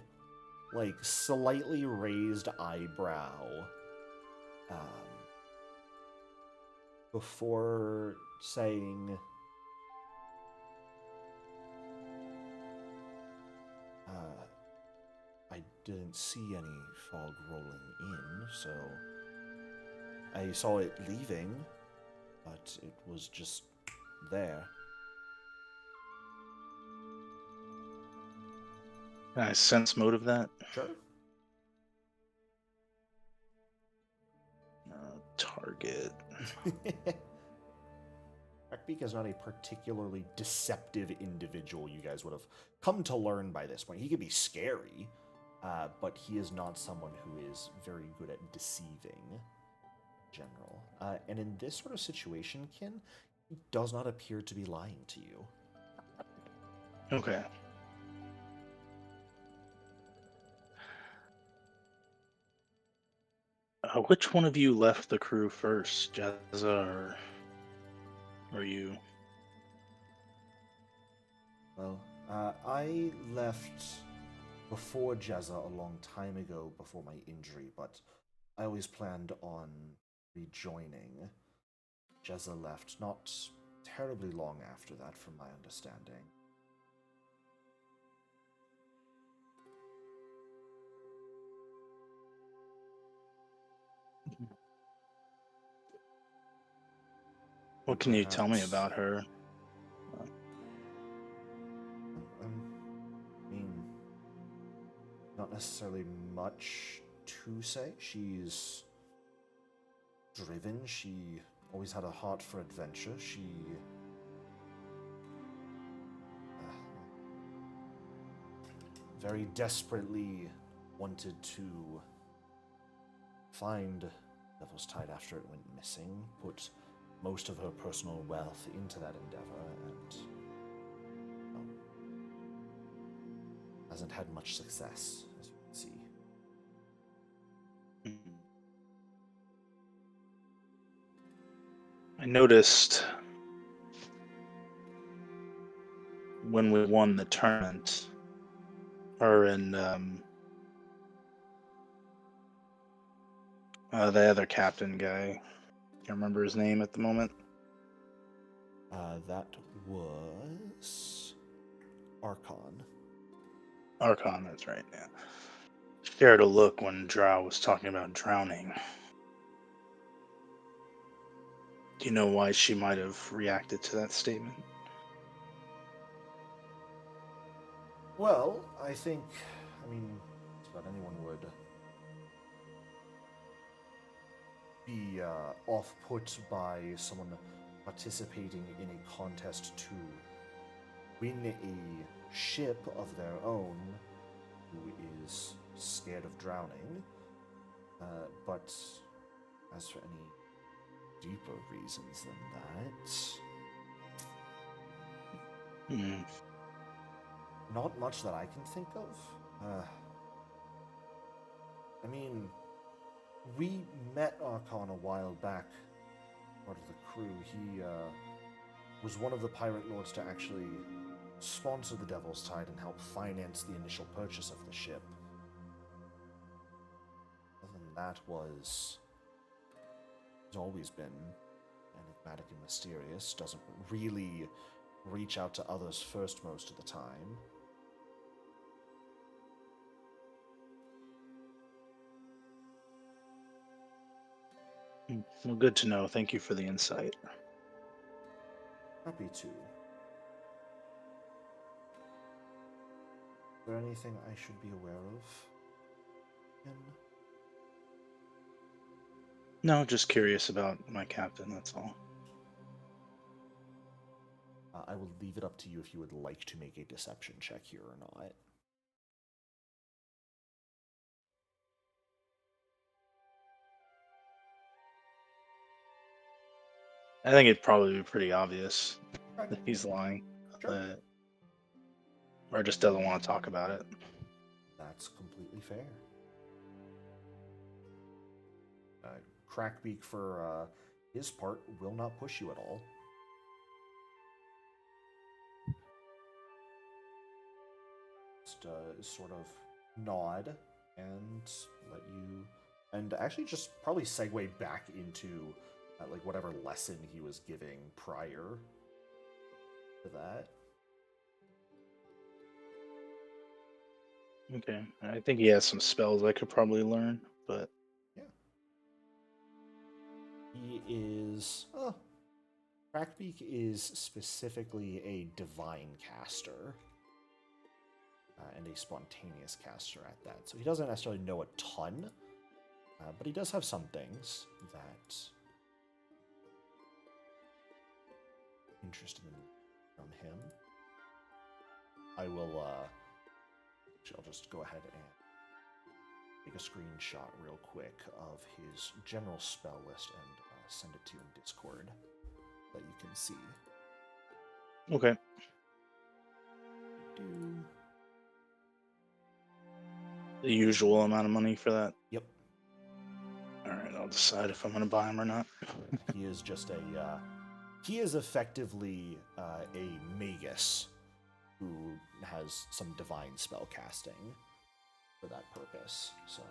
like slightly raised eyebrow, before saying, I didn't see any fog rolling in, so I saw it leaving, but it was just there. Can I sense motive that? Sure. Target. Crackbeak is not a particularly deceptive individual. You guys would have come to learn by this point. He could be scary, but he is not someone who is very good at deceiving in general. And in this sort of situation, Kin, he does not appear to be lying to you. Okay. Which one of you left the crew first, Jezza or you? Well, I left before Jezza a long time ago, before my injury, but I always planned on rejoining. Jezza left not terribly long after that, from my understanding. What can you tell me about her? I mean, not necessarily much to say. She's driven. She always had a heart for adventure. She very desperately wanted to find Devil's Tide after it went missing, put most of her personal wealth into that endeavor, and hasn't had much success, as you can see. I noticed when we won the tournament, or in the other captain guy. Can't remember his name at the moment. That was Archon. Archon, that's right, yeah. Shared a look when Drow was talking about drowning. Do you know why she might have reacted to that statement? Well, I think, just about anyone would be off-put by someone participating in a contest to win a ship of their own who is scared of drowning. But as for any deeper reasons than that, not much that I can think of. We met Archon a while back, part of the crew. He was one of the pirate lords to actually sponsor the Devil's Tide and help finance the initial purchase of the ship. Other than that, has always been enigmatic and mysterious. Doesn't really reach out to others first most of the time. Well, good to know. Thank you for the insight. Happy to. Is there anything I should be aware of? No, just curious about my captain, that's all. I will leave it up to you if you would like to make a deception check here or not. I think it'd probably be pretty obvious Right. that he's lying. Sure. Or just doesn't want to talk about it. That's completely fair. Crackbeak, for his part, will not push you at all. Just sort of nod and let you, and actually just probably segue back into like whatever lesson he was giving prior to that. Okay, I think he has some spells I could probably learn, but yeah, he is. Crackbeak is specifically a divine caster. And a spontaneous caster at that. So he doesn't necessarily know a ton, but he does have some things that interested from him. I'll just go ahead and take a screenshot real quick of his general spell list and send it to you in Discord that you can see. okay. The usual amount of money for that? Yep. Alright, I'll decide if I'm going to buy him or not. He is just he is effectively a magus who has some divine spell casting for that purpose. So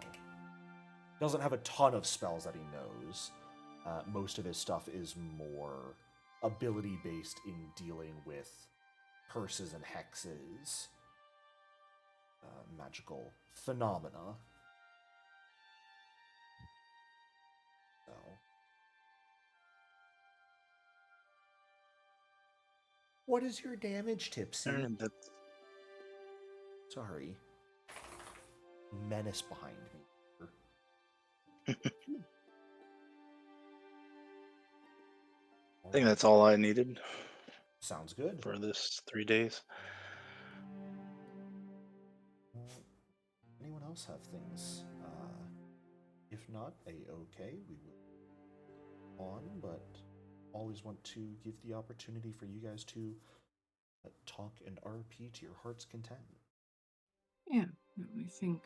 doesn't have a ton of spells that he knows. Most of his stuff is more ability based in dealing with curses and hexes, magical phenomena. So what is your damage, Tipsy? Sorry. Menace behind me. I think that's all I needed. Sounds good. For this 3 days. Anyone else have things? If not, okay, we will on, but always want to give the opportunity for you guys to talk and RP to your heart's content. Yeah, I think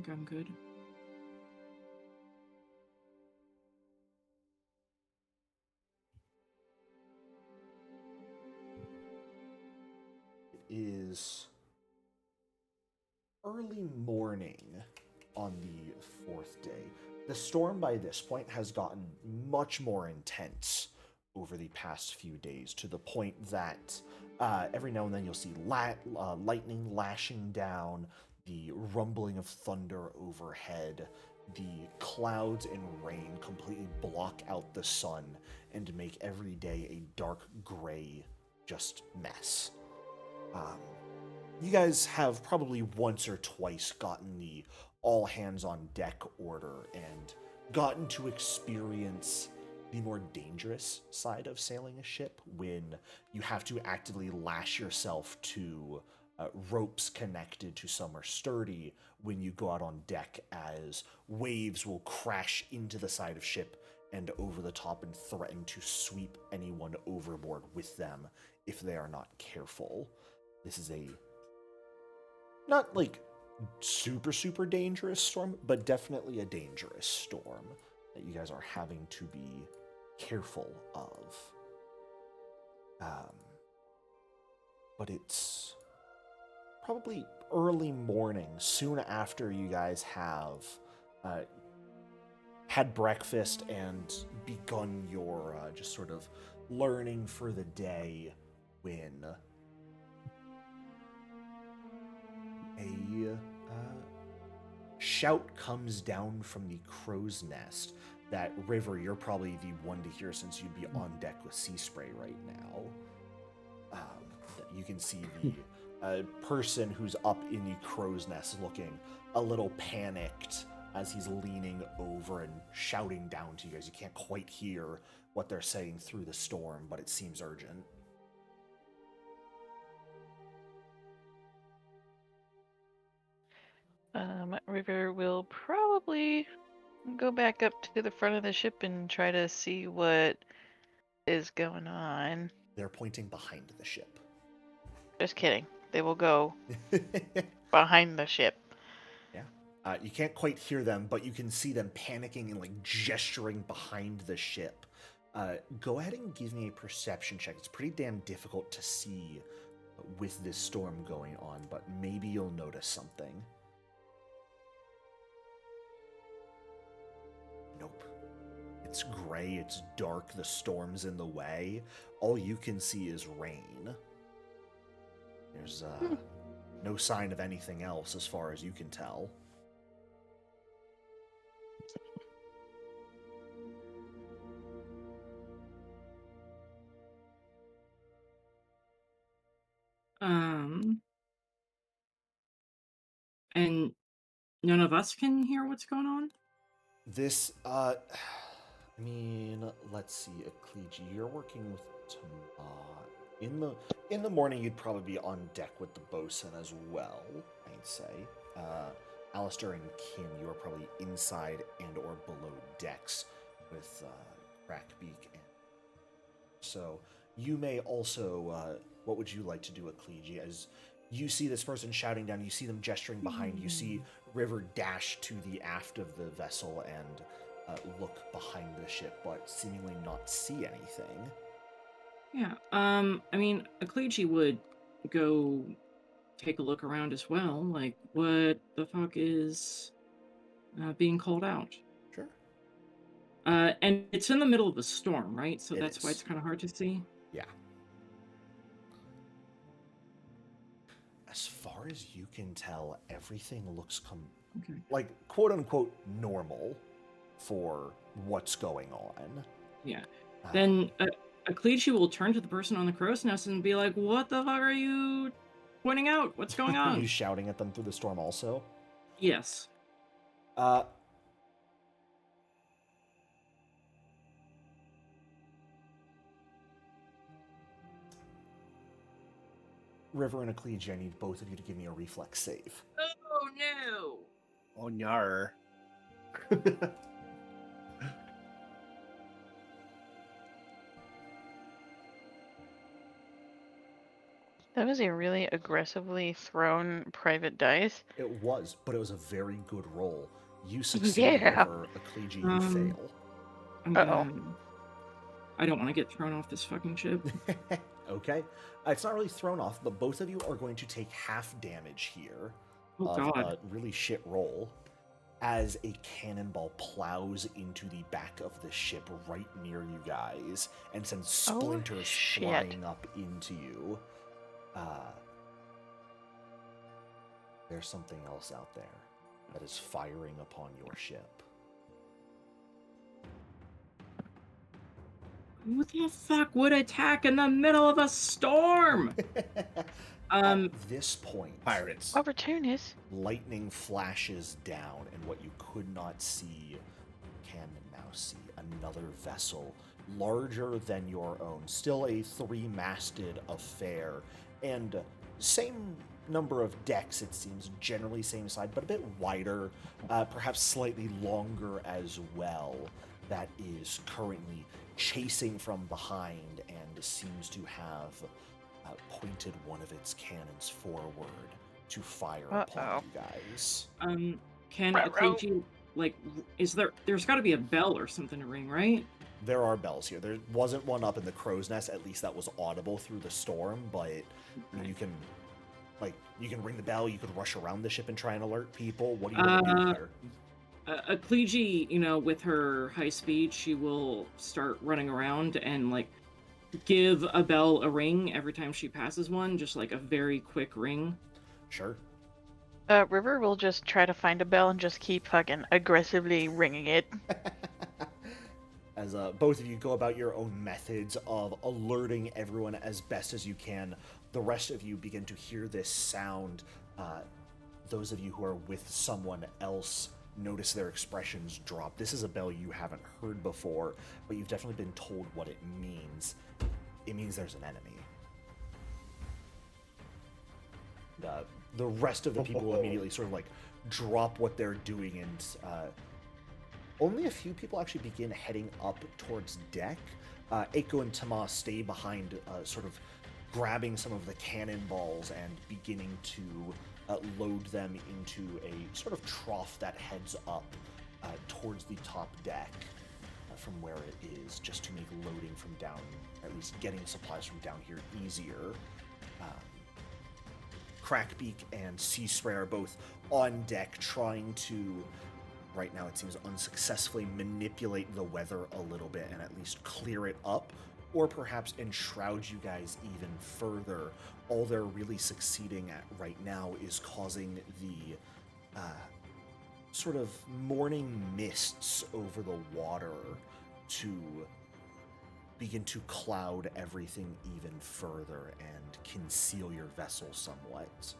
I'm good. It is early morning on the fourth day. The storm by this point has gotten much more intense over the past few days, to the point that every now and then you'll see lightning lashing down, the rumbling of thunder overhead, the clouds and rain completely block out the sun and make every day a dark gray just mess. You guys have probably once or twice gotten the all hands on deck order and gotten to experience the more dangerous side of sailing a ship, when you have to actively lash yourself to ropes connected to somewhere sturdy when you go out on deck, as waves will crash into the side of ship and over the top and threaten to sweep anyone overboard with them if they are not careful. This is a not like super dangerous storm, but definitely a dangerous storm that you guys are having to be careful of. But it's probably early morning, soon after you guys have had breakfast and begun your just sort of learning for the day, when a shout comes down from the crow's nest. That, River, you're probably the one to hear, since you'd be on deck with sea spray right now. You can see the person who's up in the crow's nest looking a little panicked as he's leaning over and shouting down to you guys. You can't quite hear what they're saying through the storm, but it seems urgent. River will probably go back up to the front of the ship and try to see what is going on. They're pointing behind the ship. Just kidding. They will go behind the ship. Yeah. You can't quite hear them, but you can see them panicking and like gesturing behind the ship. Go ahead and give me a perception check. It's pretty damn difficult to see with this storm going on, but maybe you'll notice something. Nope. It's gray, it's dark, the storm's in the way. All you can see is rain. There's no sign of anything else as far as you can tell. And none of us can hear what's going on? This, let's see, Ecclesia, you're working with in the morning, you'd probably be on deck with the bosun as well, I'd say. Alistair and Kim, you are probably inside and or below decks with Crackbeak. So you may also, what would you like to do, Ecclesia? As you see this person shouting down, you see them gesturing behind, you see River dash to the aft of the vessel and look behind the ship, but seemingly not see anything. Yeah, Ecclesia would go take a look around as well. Like, what the fuck is being called out? Sure. And it's in the middle of a storm, right? So that's why is. it's kind of hard to see. Yeah. As far as you can tell, everything looks like quote unquote normal for what's going on. Yeah. Then Ecclesia will turn to the person on the crow's nest and be like, "What the fuck are you pointing out? What's going on?" Are you shouting at them through the storm also? Yes. River and Ecclesia, I need both of you to give me a reflex save. Oh no! Oh, nyar. That was a really aggressively thrown private dice. It was, but it was a very good roll. You succeed, Yeah. River. Ecclesia, you fail. I don't want to get thrown off this fucking ship. Okay. It's not really thrown off, but both of you are going to take half damage here Oh of God. a really shit roll as a cannonball plows into the back of the ship right near you guys and sends splinters shit. flying up into you. There's something else out there that is firing upon your ship. Who the fuck would attack in the middle of a storm? At this point, Pirates. Opportunist. lightning flashes down, and what you could not see can now see. Another vessel, larger than your own, still a three-masted affair, and same number of decks, it seems, generally same side, but a bit wider, perhaps slightly longer as well, that is currently chasing from behind and seems to have pointed one of its cannons forward to fire upon you guys. Can a Kleiji, like, there's got to be a bell or something to ring, right? There are bells here. There wasn't one up in the crow's nest, at least that was audible through the storm, but I mean, you can ring the bell, you could rush around the ship and try and alert people. What do you want to do here? A Kleiji, with her high speed, she will start running around and, like, give a bell a ring every time she passes one, just like a very quick ring. Sure. River will just try to find a bell and just keep fucking aggressively ringing it. As both of you go about your own methods of alerting everyone as best as you can, the rest of you begin to hear this sound. Those of you who are with someone else notice their expressions drop. This is a bell you haven't heard before, but you've definitely been told what it means. It means there's an enemy. The rest of the people immediately sort of like drop what they're doing, and only a few people actually begin heading up towards deck. Eiko and Tama stay behind, sort of grabbing some of the cannonballs and beginning to load them into a sort of trough that heads up towards the top deck from where it is, just to make loading from down, at least getting supplies from down here, easier. Crackbeak and Sea Spray are both on deck trying to, right now it seems, unsuccessfully manipulate the weather a little bit and at least clear it up, or perhaps enshroud you guys even further. All they're really succeeding at right now is causing the sort of morning mists over the water to begin to cloud everything even further and conceal your vessel somewhat.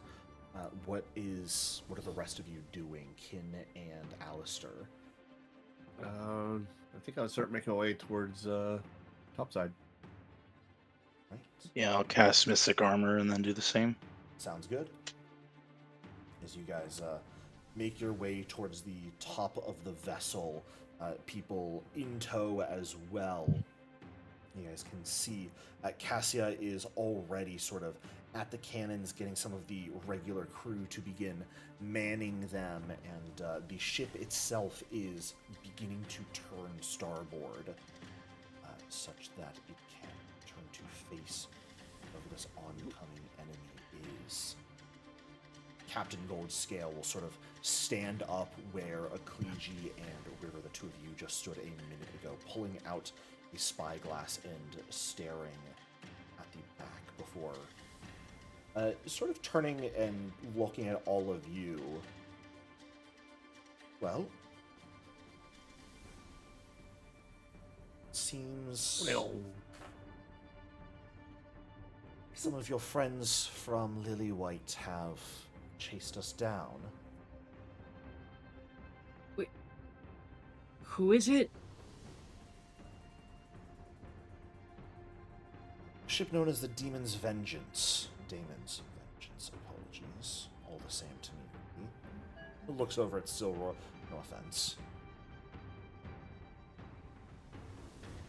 What are the rest of you doing, Kin and Alistair? I think I'll start making my way towards topside. Right. Yeah, I'll cast Mystic Armor and then do the same. Sounds good. As you guys make your way towards the top of the vessel, people in tow as well. You guys can see Cassia is already sort of at the cannons, getting some of the regular crew to begin manning them, and the ship itself is beginning to turn starboard, such that it can turn to face whoever this oncoming enemy is. Captain Goldscale will sort of stand up where Akleji and River, the two of you, just stood a minute ago, pulling out the spyglass and staring at the back before sort of turning and looking at all of you. Well, seems some of your friends from Lilywhite have chased us down. Wait, who is it? Ship known as the Damon's Vengeance, apologies. All the same to me. It looks over at Silroy, no offense.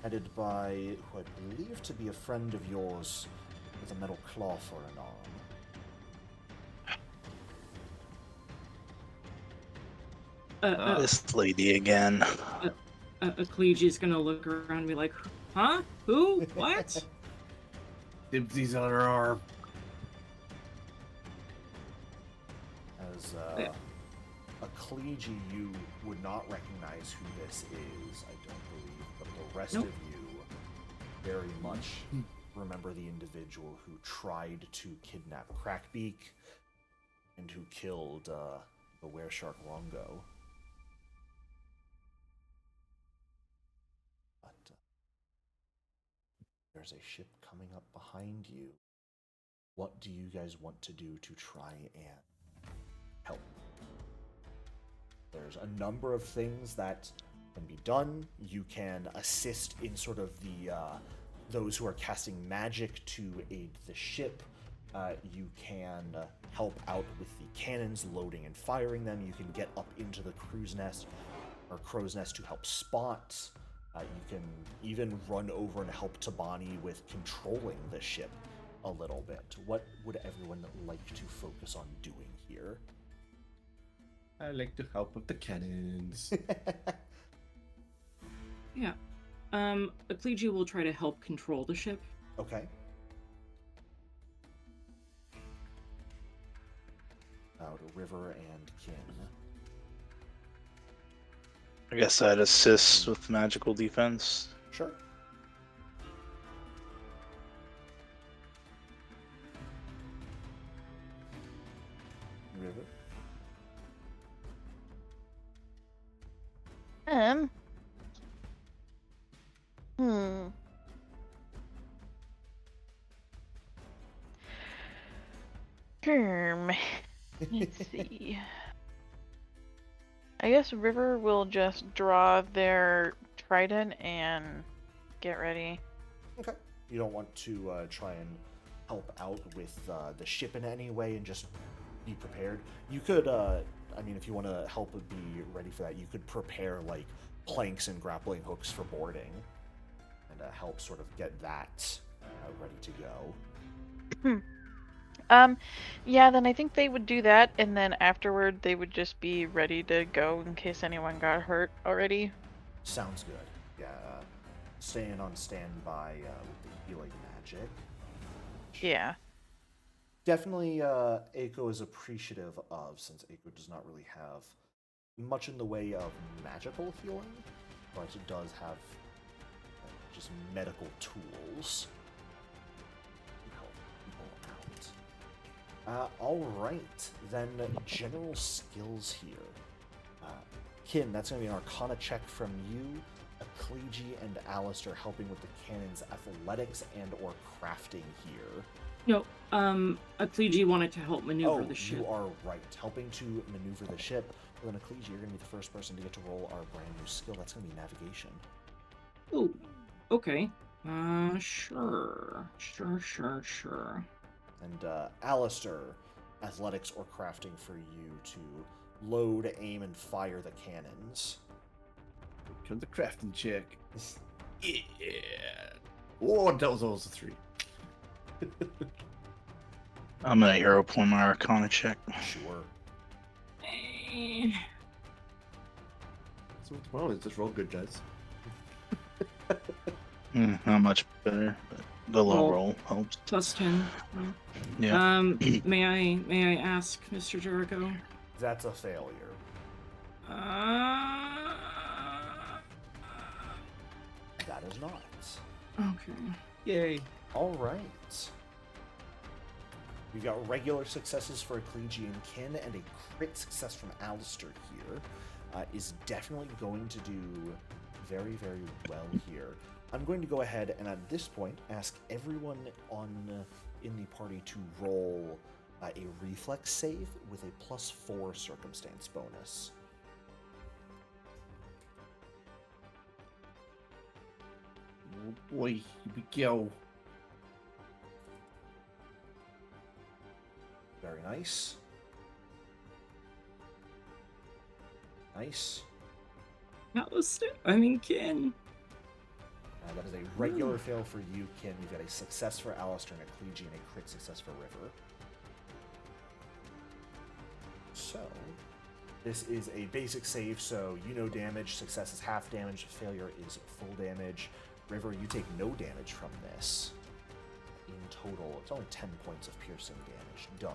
Headed by who I believe to be a friend of yours with a metal claw for an arm. This lady again. Akleji's gonna look around and be like, huh? Who? What? Dibsies on her arm. As Yeah. a Kliji, you would not recognize who this is, I don't believe, but the rest Nope. of you very much remember the individual who tried to kidnap Crackbeak and who killed the Wereshark Rongo. But there's a ship coming up behind you. What do you guys want to do to try and help? There's a number of things that can be done. You can assist in sort of the those who are casting magic to aid the ship. You can help out with the cannons, loading and firing them. You can get up into the crow's nest to help spot. You can even run over and help Tabani with controlling the ship a little bit. What would everyone like to focus on doing here? I like to help with the cannons. Yeah. Ecclesia will try to help control the ship. Okay. Out River and Kin. I guess I'd assist with magical defense. Sure. River. Hmm. Let's see. I guess River will just draw their trident and get ready. Okay. You don't want to try and help out with the ship in any way and just be prepared. You could, I mean, if you want to help be ready for that, you could prepare like planks and grappling hooks for boarding and help sort of get that ready to go. Yeah, then I think they would do that, and then afterward they would just be ready to go in case anyone got hurt already. Sounds good. Yeah. Staying on standby with the healing magic. Yeah. Definitely Eiko is appreciative of, since Eiko does not really have much in the way of magical healing, but it does have just medical tools to help people out. Alright, then general skills here. Kin, that's going to be an Arcana check from you. Ecclegi and Alistair helping with the cannon's athletics and or crafting here. No, Ecclesia wanted to help maneuver the ship. You are right. Helping to maneuver the ship. Well, then, Ecclesia, you're going to be the first person to get to roll our brand new skill. That's going to be navigation. Oh, okay. Sure. And Alistair, athletics or crafting for you to load, aim, and fire the cannons. Here comes the crafting check. Yeah. Oh, that was almost a 3. I'm gonna hero point my Arcana check. Sure. So what's wrong with just roll good dice? Not much better, but the low Well, roll helps. Plus 10. Yeah. May I ask, Mr. Jericho? That's a failure. That is not. Okay. Yay. All right. We've got regular successes for Ecclegi and Kin, and a crit success from Alistair here is definitely going to do very, very well here. I'm going to go ahead and at this point ask everyone in the party to roll a reflex save with a +4 circumstance bonus. Oh boy, here we go. Very nice. Nice. Kin. That is a regular fail for you, Kin. You've got a success for Alistair and a Ecclegi and a crit success for River. So, this is a basic save, so you know damage. Success is half damage, failure is full damage. River, you take no damage from this. in total, it's only 10 points of piercing damage done,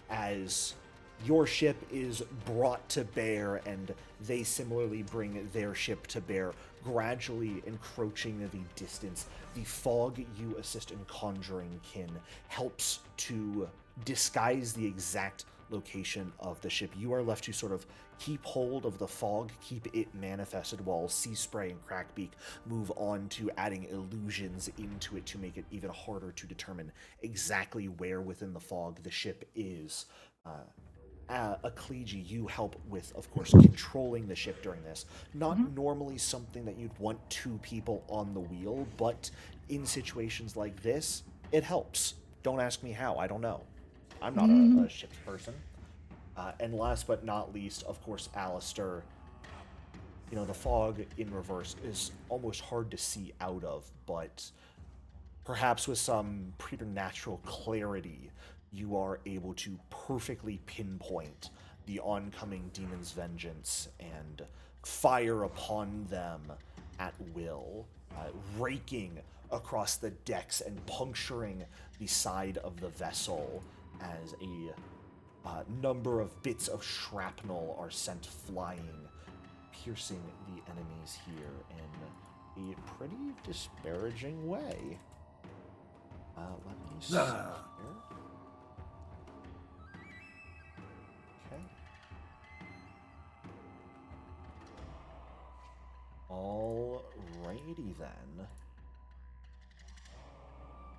as your ship is brought to bear and they similarly bring their ship to bear, gradually encroaching the distance. The fog you assist in conjuring, Kin, helps to disguise the exact location of the ship. You are left to sort of keep hold of the fog, keep it manifested, while Sea Spray and Crackbeak move on to adding illusions into it to make it even harder to determine exactly where within the fog the ship is. Akleji, you help with, of course, controlling the ship during this. Not normally something that you'd want two people on the wheel, but in situations like this, it helps. Don't ask me how, I don't know. I'm not a ship's person. And last but not least, of course, Alistair. You know, the fog in reverse is almost hard to see out of, but perhaps with some preternatural clarity, you are able to perfectly pinpoint the oncoming demon's vengeance and fire upon them at will, raking across the decks and puncturing the side of the vessel as a number of bits of shrapnel are sent flying, piercing the enemies here in a pretty disparaging way. Let me see here. Okay. Alrighty then.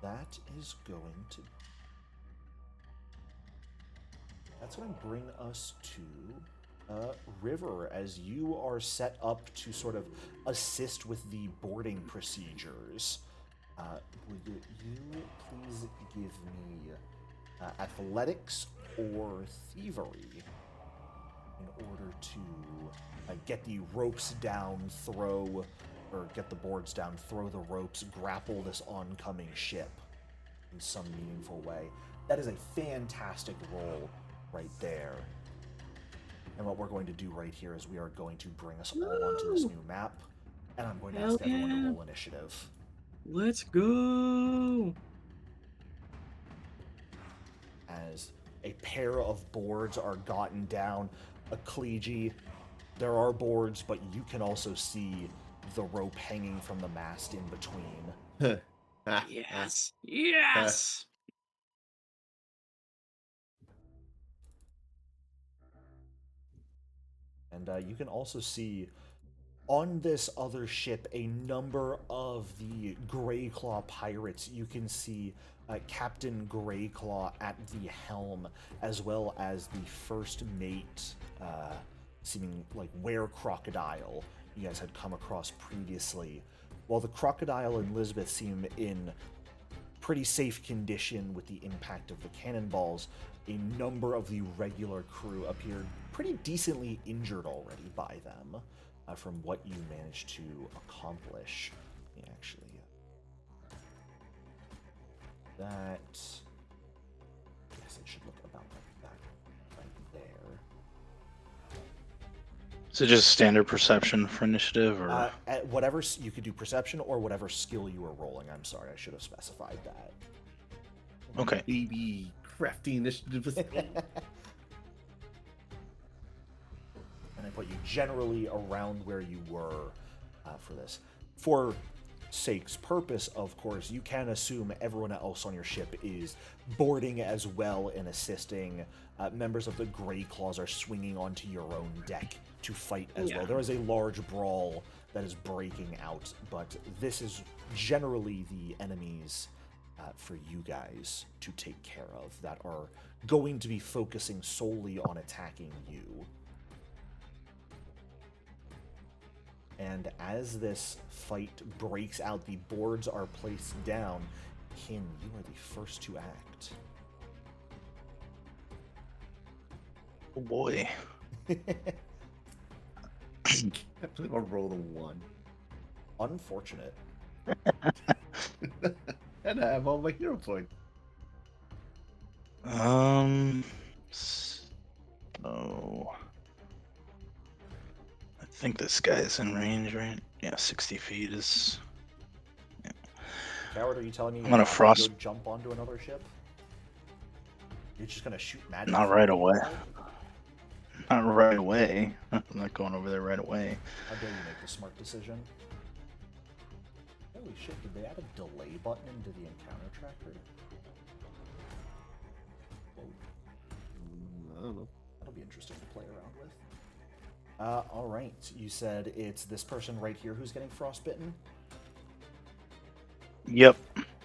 That is going to... That's going to bring us to River, as you are set up to sort of assist with the boarding procedures. Would you please give me athletics or thievery in order to get the ropes down, get the boards down, throw the ropes, grapple this oncoming ship in some meaningful way? That is a fantastic roll right there. And what we're going to do right here is we are going to bring us all onto this new map, and I'm going to ask everyone to roll initiative. Let's go! As a pair of boards are gotten down, Akleji, there are boards, but you can also see the rope hanging from the mast in between. Yes! Yes! And you can also see on this other ship a number of the Greyclaw pirates. You can see Captain Greyclaw at the helm, as well as the first mate, seeming like Were Crocodile, you guys had come across previously. While the Crocodile and Elizabeth seem in pretty safe condition with the impact of the cannonballs, a number of the regular crew appeared pretty decently injured already by them, from what you managed to accomplish. Let me actually... that... yes, it should look about like that right there. Is it just standard perception for initiative, or At whatever you could do perception or whatever skill you were rolling. I'm sorry, I should have specified that. okay? Baby crafty initiative. And I put you generally around where you were for this. For sake's purpose, of course, you can assume everyone else on your ship is boarding as well and assisting. Members of the Grey Claws are swinging onto your own deck to fight as well. There is a large brawl that is breaking out, but this is generally the enemies for you guys to take care of that are going to be focusing solely on attacking you. And as this fight breaks out, the boards are placed down. Kin, you are the first to act. Oh boy. I'll roll a 1. Unfortunate. And I have all my hero points. So I think this guy's in range, right? Yeah, 60 feet is... yeah. Coward, are you telling me I'm you're gonna not frost- gonna go jump onto another ship? You're just gonna shoot magic? Not from right the away. inside? Not right away. I'm not going over there right away. How dare you make the smart decision? Holy shit, did they add a delay button into the encounter tracker? Whoa, I don't know. that'll be interesting to play around with. Alright, you said it's this person right here who's getting frostbitten? Yep.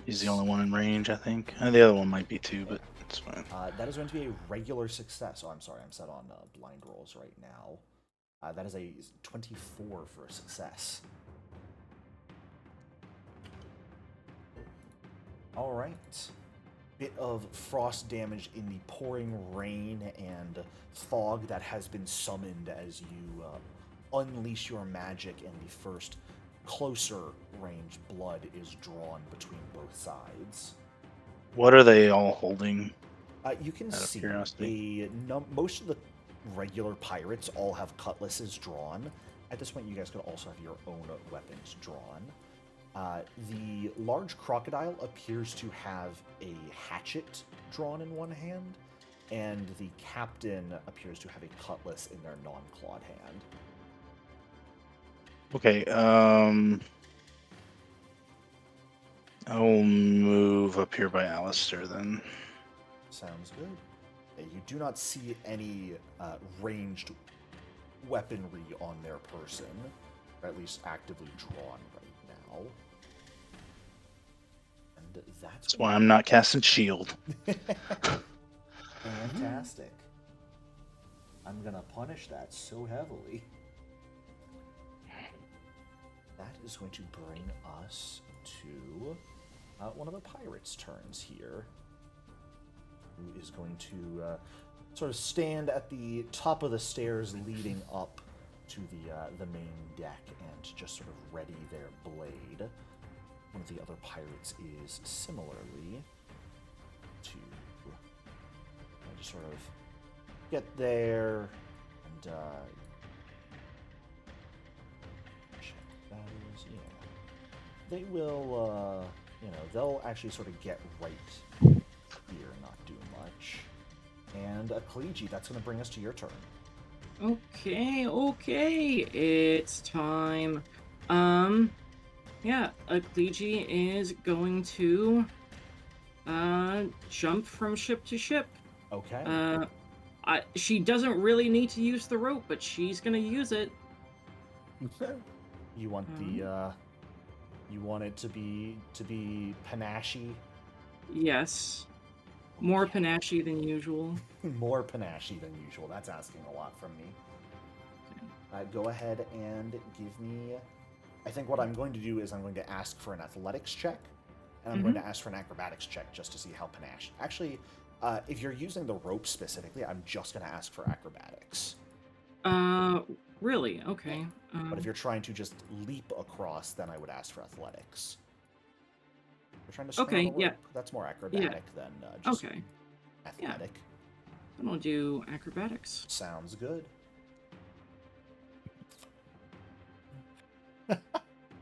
He's the only one in range, I think. The other one might be too, but it's fine. That is going to be a regular success. Oh, I'm sorry, I'm set on blind rolls right now. That is a 24 for a success. Alright. Bit of frost damage in the pouring rain and fog that has been summoned as you unleash your magic, and the first closer range blood is drawn between both sides. What are they all holding? You can Out of see curiosity. most of the regular pirates all have cutlasses drawn. At this point, you guys could also have your own weapons drawn. The large crocodile appears to have a hatchet drawn in one hand, and the captain appears to have a cutlass in their non-clawed hand. Okay, I'll move up here by Alistair then. Sounds good. You do not see any ranged weaponry on their person, or at least actively drawn right now. And That's why I'm not casting shield. Fantastic. I'm gonna punish that so heavily. That is going to bring us to one of the pirates' turns here, who is going to sort of stand at the top of the stairs leading up to the main deck and just sort of ready their blade. One of the other pirates is similarly to just sort of get there and check that is, yeah. They will, they'll actually sort of get right here, not do much. And Akleji, that's going to bring us to your turn. Okay, it's time. Yeah, Akleji is going to jump from ship to ship. Okay. She doesn't really need to use the rope, but she's gonna use it. You want you want it to be panache? Yes. More panache than usual. More panache than usual. That's asking a lot from me. Go ahead and give me... I think what I'm going to do is I'm going to ask for an athletics check, and I'm going to ask for an acrobatics check just to see how panache... Actually, if you're using the rope specifically, I'm just going to ask for acrobatics. Really? Okay. But if you're trying to just leap across, then I would ask for athletics. We're trying to swing on the rope. Yeah. That's more acrobatic than just athletic. Yeah. Then I'll do acrobatics. Sounds good.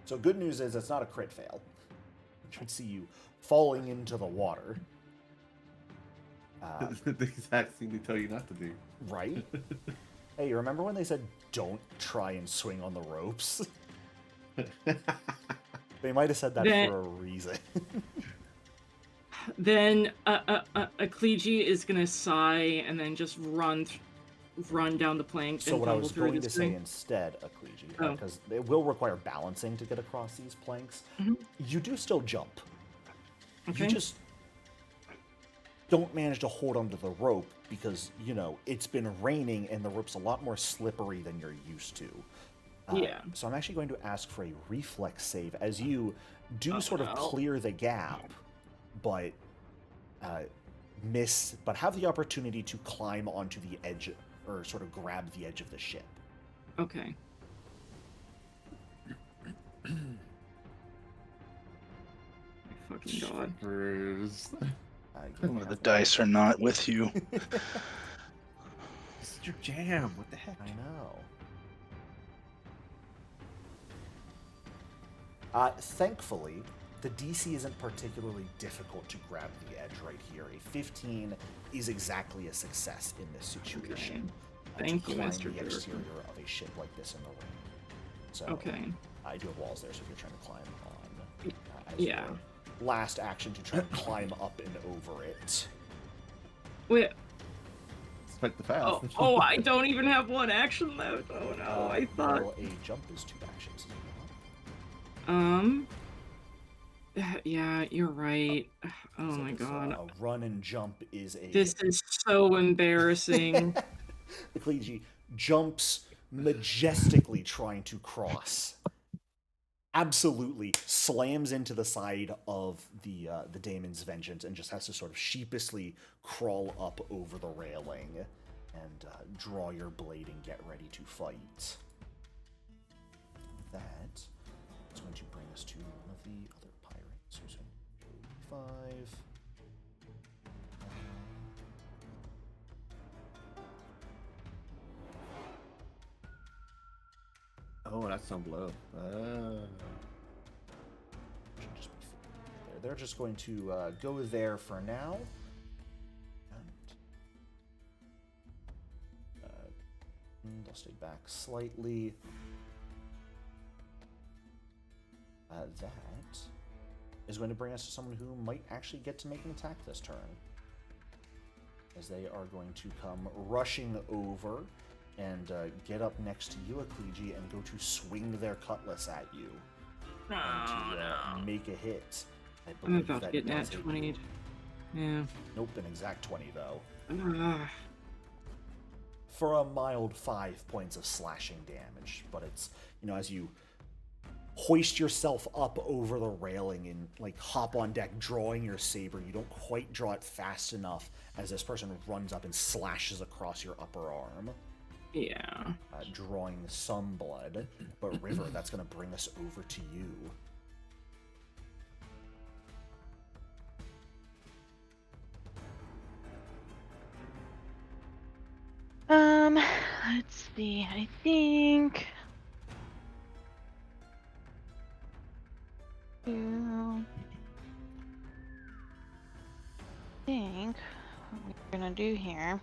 So good news is it's not a crit fail, which would see you falling into the water. The exact thing they tell you not to do. Right? Hey, you remember when they said don't try and swing on the ropes? They might have said that for a reason. Then Akleji is gonna sigh and then just run down the plank. So what I was going to say instead, Akleji, because it will require balancing to get across these planks, you do still jump. Okay. You just don't manage to hold onto the rope because, it's been raining and the rope's a lot more slippery than you're used to. Yeah. So I'm actually going to ask for a reflex save as you do sort of clear the gap, but miss, but have the opportunity to climb onto the edge or sort of grab the edge of the ship. Okay. My fucking god. The dice are not with you. This is your jam. What the heck? I know. Thankfully, the DC isn't particularly difficult to grab the edge right here. A 15 is exactly a success in this situation. Thank to you, climb Mr. the Jerk. exterior of a ship like this in the rain. So Okay. I do have walls there, so if you're trying to climb on, as Yeah. your last action to try to climb up and over it. Wait. Expect the path. Oh, I don't even have one action left. Oh no, I thought. Well, a jump is 2 actions. Is it Yeah, you're right. Oh not? So my this, god. a run and jump is a. This is so embarrassing. The Kliji jumps majestically trying to cross. Absolutely slams into the side of the Daemon's Vengeance and just has to sort of sheepishly crawl up over the railing and draw your blade and get ready to fight. That is going to bring us to one of the other pirates. Who's 5. Oh, that's some blow. Should just be there. They're just going to go there for now. And I'll stay back slightly. That is going to bring us to someone who might actually get to make an attack this turn. As they are going to come rushing over and get up next to you, Akliji, and go to swing their cutlass at you. And to make a hit. I'm about to get nat 20'd. Yeah. Nope, an exact 20 though. Ah. For a mild 5 points of slashing damage. But it's, as you hoist yourself up over the railing and like hop on deck drawing your saber, you don't quite draw it fast enough as this person runs up and slashes across your upper arm. Yeah. Drawing some blood. But River, that's going to bring us over to you. Let's see. I think what we're gonna do here.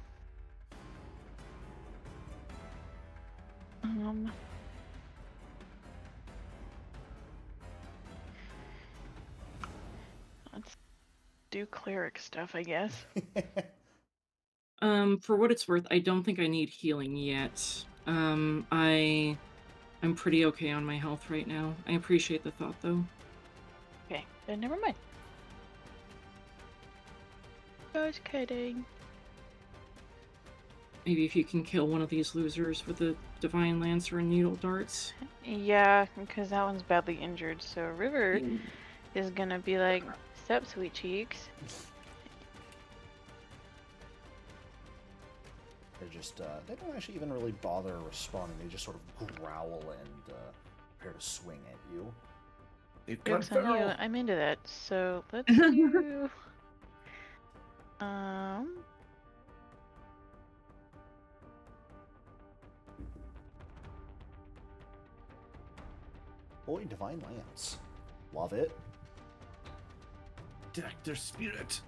Let's do cleric stuff, I guess. For what it's worth, I don't think I need healing yet. I'm pretty okay on my health right now. I appreciate the thought, though. Okay, then never mind. Just kidding. Maybe if you can kill one of these losers with the Divine Lancer and Needle Darts. Yeah, because that one's badly injured, so River is gonna be like, "Sup, sweet cheeks." They're just, they don't actually even really bother responding. They just sort of growl and prepare to swing at you. Jokes on you, I'm into that. So let's do Holy Divine Lance. Love it. Deck their spirit.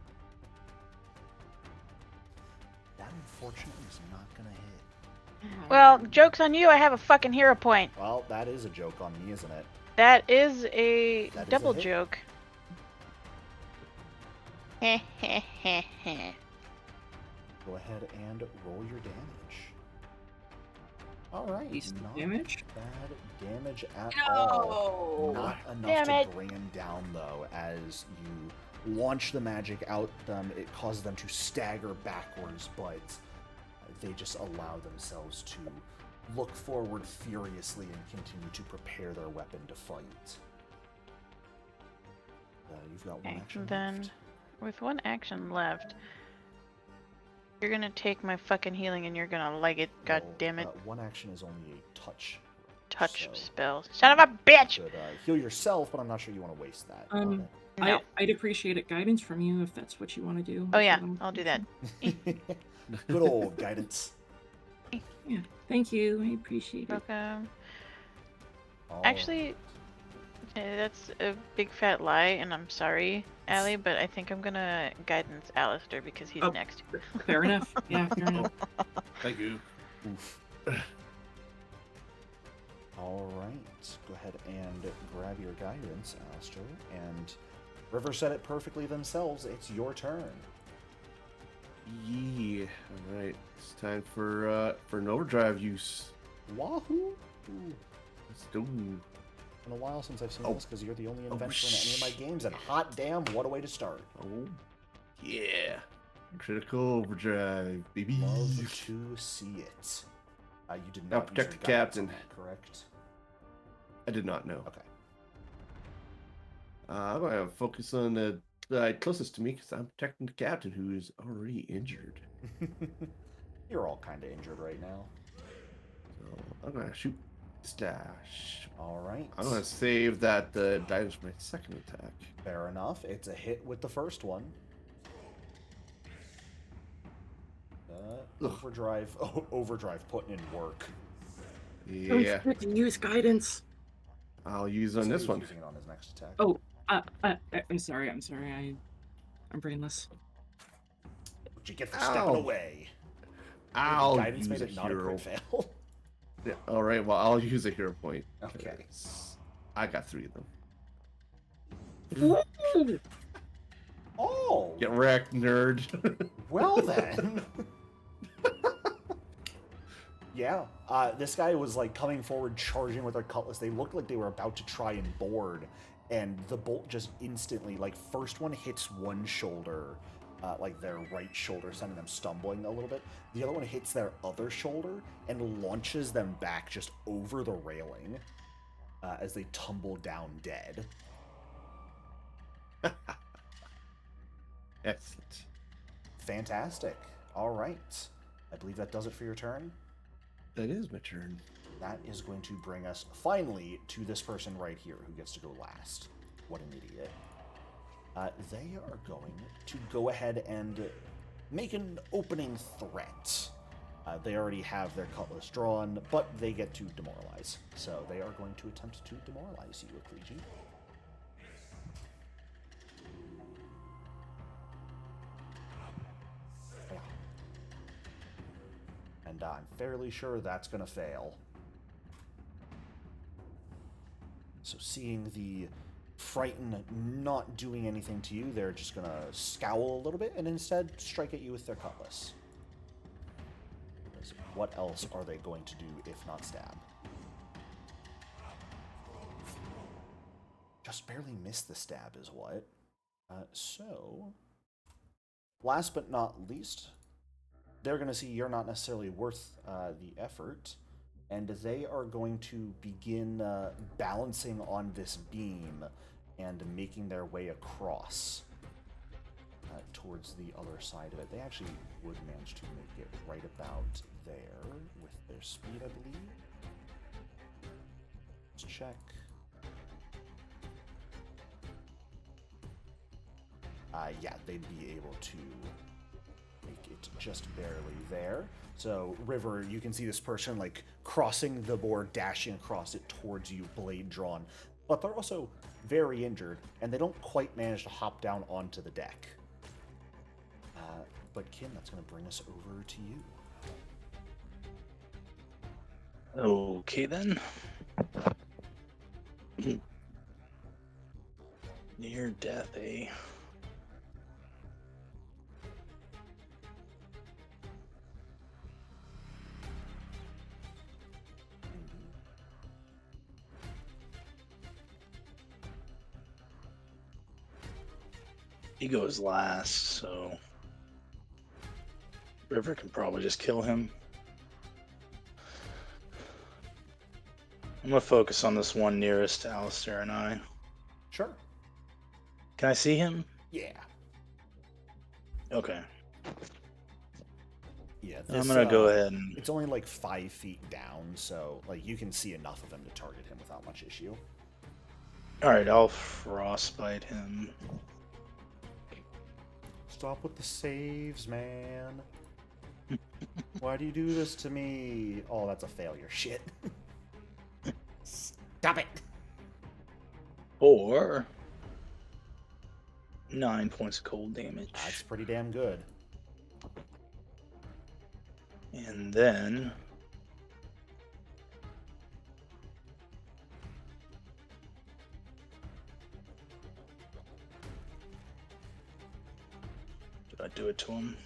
That unfortunately is not gonna hit. well, joke's on you, I have a fucking hero point. Well, that is a joke on me, isn't it? That is a That is a double hit. joke. Heh heh heh heh. Go ahead and roll your damage. Alright, Decent not damage? bad damage at all. Not enough Damn to it. bring him down, though. As you launch the magic out them, it causes them to stagger backwards, but they just allow themselves to look forward furiously and continue to prepare their weapon to fight. You've got one Okay, action then left. with one action left, you're gonna take my fucking healing and you're gonna like it. God Well, damn it. one action is only a touch. Touch so spell. Son of a bitch! you could heal yourself, but I'm not sure you want to waste that. Um, No. I'd appreciate it guidance from you if that's what you want to do. Oh if yeah, you don't- I'll do that. Good old guidance. Yeah, thank you. I appreciate it. Welcome. All Actually, right. That's a big fat lie, and I'm sorry, Allie, but I think I'm gonna guidance Alistair because he's Oh. next. Fair enough. Yeah, fair enough. Thank you. Oof. All right. Go ahead and grab your guidance, Alistair. And River said it perfectly themselves. It's your turn. Yeah. All right. It's time for an overdrive use. Wahoo! Let's do. It's been a while since I've seen Oh. this because you're the only Oh, inventor in any of my games, and hot damn, what a way to start. Oh. Yeah. Critical overdrive, baby. Love to see it. You did Now not use protect your the guidance on captain. that, correct? I did not know. Okay. I'm gonna focus on the guy closest to me because I'm protecting the captain who is already injured. You're all kind of injured right now. So I'm gonna shoot stash. All right. I'm gonna save that dice for my second attack. Fair enough. It's a hit with the first one. Overdrive putting in work. Yeah, Don't forget to use guidance. I'll use on So this he's one. using it on his next attack. Oh, I'm sorry. I'm brainless. What'd you get for stepping away? I'll Guidance use made a it not a hero. crit fail. Yeah, all right, well I'll use a hero point. Okay. 'cause I got 3 of them. Woo! Oh! Get wrecked, nerd. Well then. Yeah. This guy was like coming forward, charging with their cutlass. They looked like they were about to try and board, and the bolt just instantly, like, first one hits one shoulder, like their right shoulder, sending them stumbling a little bit. The other one hits their other shoulder and launches them back just over the railing as they tumble down dead. Excellent. Fantastic. All right. I believe that does it for your turn. That is my turn. That is going to bring us finally to this person right here who gets to go last. What an idiot. They are going to go ahead and make an opening threat. They already have their cutlass drawn, but they get to demoralize. So they are going to attempt to demoralize you, Ecclegi. And I'm fairly sure that's going to fail. So seeing the Frighten not doing anything to you, they're just going to scowl a little bit and instead strike at you with their cutlass. What else are they going to do if not stab? Just barely missed the stab is what. So, last but not least, they're going to see you're not necessarily worth the effort, and they are going to begin balancing on this beam and making their way across towards the other side of it. They actually would manage to make it right about there with their speed, I believe. Let's check. Yeah, they'd be able to make it just barely there. So, River, you can see this person like crossing the board, dashing across it towards you, blade drawn. But they're also very injured, and they don't quite manage to hop down onto the deck. But Kim, that's going to bring us over to you. Okay then. Near death, eh? He goes last, so River can probably just kill him. I'm gonna focus on this one nearest to Alistair and I. Sure. Can I see him? Yeah. Okay. Yeah. I'm gonna go ahead and... It's only like 5 feet down, so like you can see enough of him to target him without much issue. Alright, I'll frostbite him. Stop with the saves, man. Why do you do this to me? Oh, that's a failure. Shit. Stop it. Or 9 points of cold damage. That's pretty damn good. And then did I do it to him?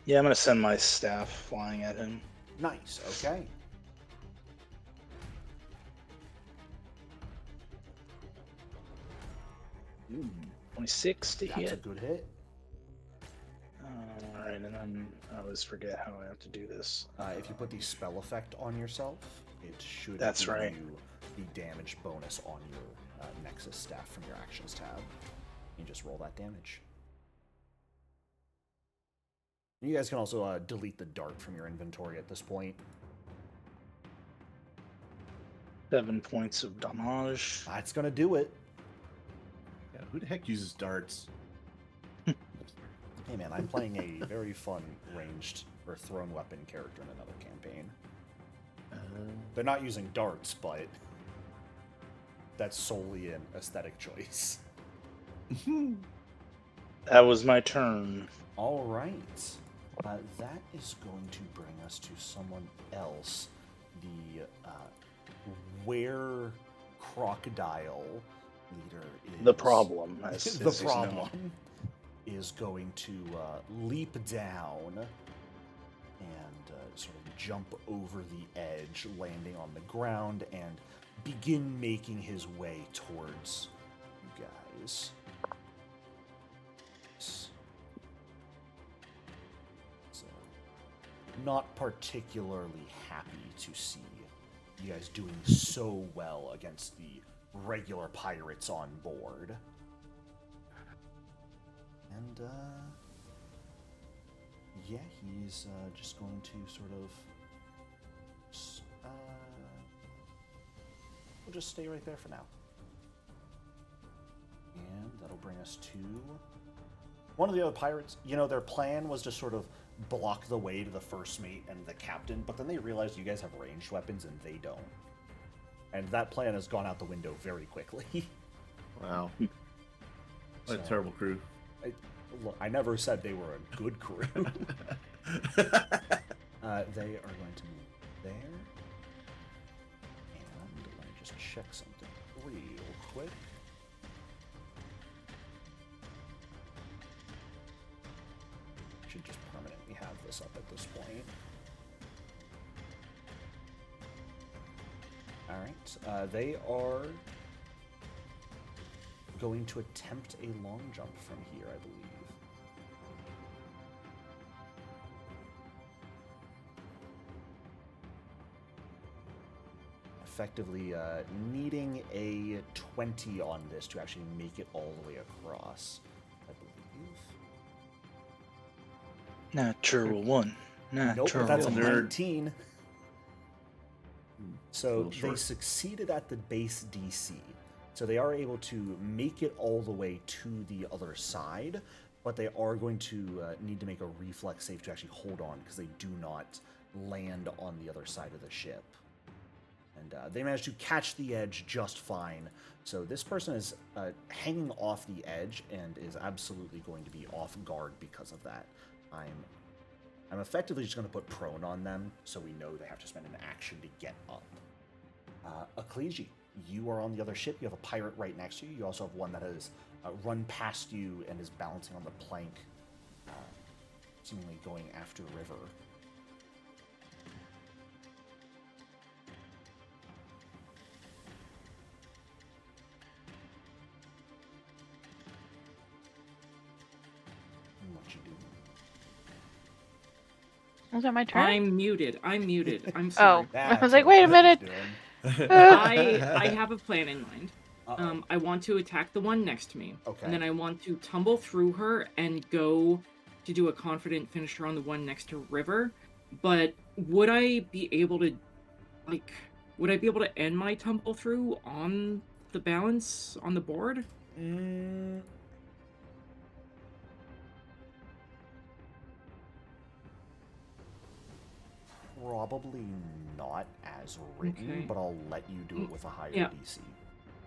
Yeah, I'm gonna send my staff flying at him. Nice. Okay. Ooh, 26 to That's a hit. good hit. Alright, and then I always forget how I have to do this. If you put the spell effect on yourself, it should That's give right. you the damage bonus on your Nexus staff from your actions tab. You just roll that damage. You guys can also delete the dart from your inventory at this point. 7 points of damage. That's gonna do it. Yeah, who the heck uses darts? Hey man, I'm playing a very fun ranged or thrown weapon character in another campaign. They're not using darts, but that's solely an aesthetic choice. That was my turn. All right. That is going to bring us to someone else. The were crocodile leader is The problem, as the he's known. problem is going to leap down and sort of jump over the edge, landing on the ground, and begin making his way towards you guys. So, not particularly happy to see you guys doing so well against the regular pirates on board. And, yeah, he's just going to sort of... we'll just stay right there for now. And that'll bring us to one of the other pirates. You know, their plan was to sort of block the way to the first mate and the captain, but then they realized you guys have ranged weapons and they don't. And that plan has gone out the window very quickly. Wow. What a terrible crew. Look, I never said they were a good crew. They are going to move there. And let me just check something real quick. Should just permanently have this up at this point. Alright, they are going to attempt a long jump from here, I believe. Effectively needing a 20 on this to actually make it all the way across, I believe. Natural one. Nope, Natural that's a one. 19. So little they short. succeeded at the base DC. So they are able to make it all the way to the other side, but they are going to need to make a reflex save to actually hold on because they do not land on the other side of the ship. And they managed to catch the edge just fine. So this person is hanging off the edge and is absolutely going to be off guard because of that. I'm effectively just going to put prone on them so we know they have to spend an action to get up. Ecclesi, you are on the other ship. You have a pirate right next to you. You also have one that has run past you and is balancing on the plank, seemingly going after River. What you do? Was that my turn? I'm muted. I'm sorry. Oh, I was like, wait a That's what minute. he's doing. I have a plan in mind. Uh-oh. I want to attack the one next to me. Okay. And then I want to tumble through her and go to do a confident finisher on the one next to River. But would I be able to end my tumble through on the balance on the board? Probably not as written, Okay. but I'll let you do it with a higher Yeah. DC.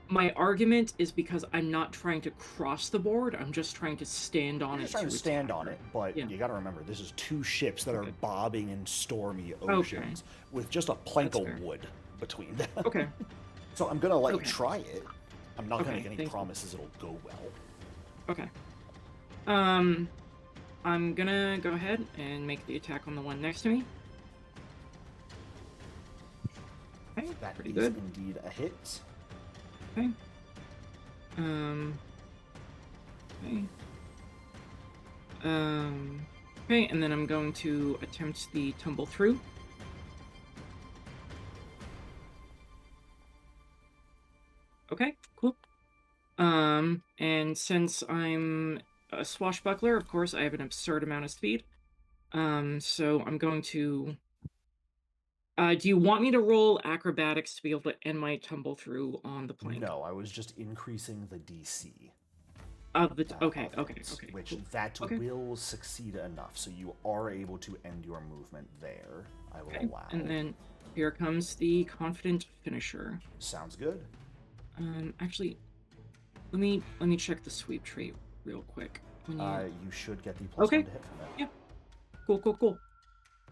My argument is because I'm not trying to cross the board. I'm just trying to stand on You're it. just trying to stand on it, but Yeah. you got to remember this is 2 ships that are Okay. bobbing in stormy oceans with just a plank That's of fair. wood between them. Okay. So I'm gonna let you Okay. try it. I'm not gonna Okay, make any thank you. promises it'll go well. Okay. I'm gonna go ahead and make the attack on the one next to me. Okay, That pretty is good. indeed a hit. Okay. Okay. Okay, and then I'm going to attempt the tumble through. Okay, cool. And since I'm a swashbuckler, of course, I have an absurd amount of speed. So I'm going to... do you want me to roll acrobatics to be able to end my tumble through on the plank? No, I was just increasing the DC. Okay, of okay, it, okay. Which Cool. that Okay. will succeed enough, so you are able to end your movement there. I will Okay, allow. and then here comes the confident finisher. Sounds good. Actually, let me check the sweep trait real quick. When you... You should get the +1 to hit from it. Yeah. Cool.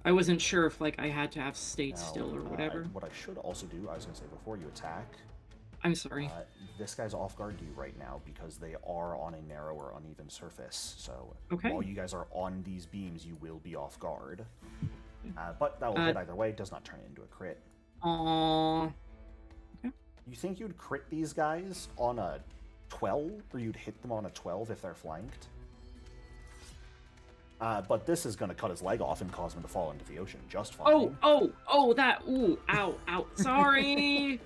I wasn't sure if like I had to have stayed Now, still or whatever. what I should also do, I was going to say before you attack, I'm sorry. this guy's off guard to you right now because they are on a narrower, uneven surface. So Okay. while you guys are on these beams, you will be off guard. But that will hit either way. Does not turn it into a crit. Aww. You think you'd crit these guys on a 12, or you'd hit them on a 12 if they're flanked? But this is going to cut his leg off and cause him to fall into the ocean just fine. Oh, that, ooh, ow, sorry.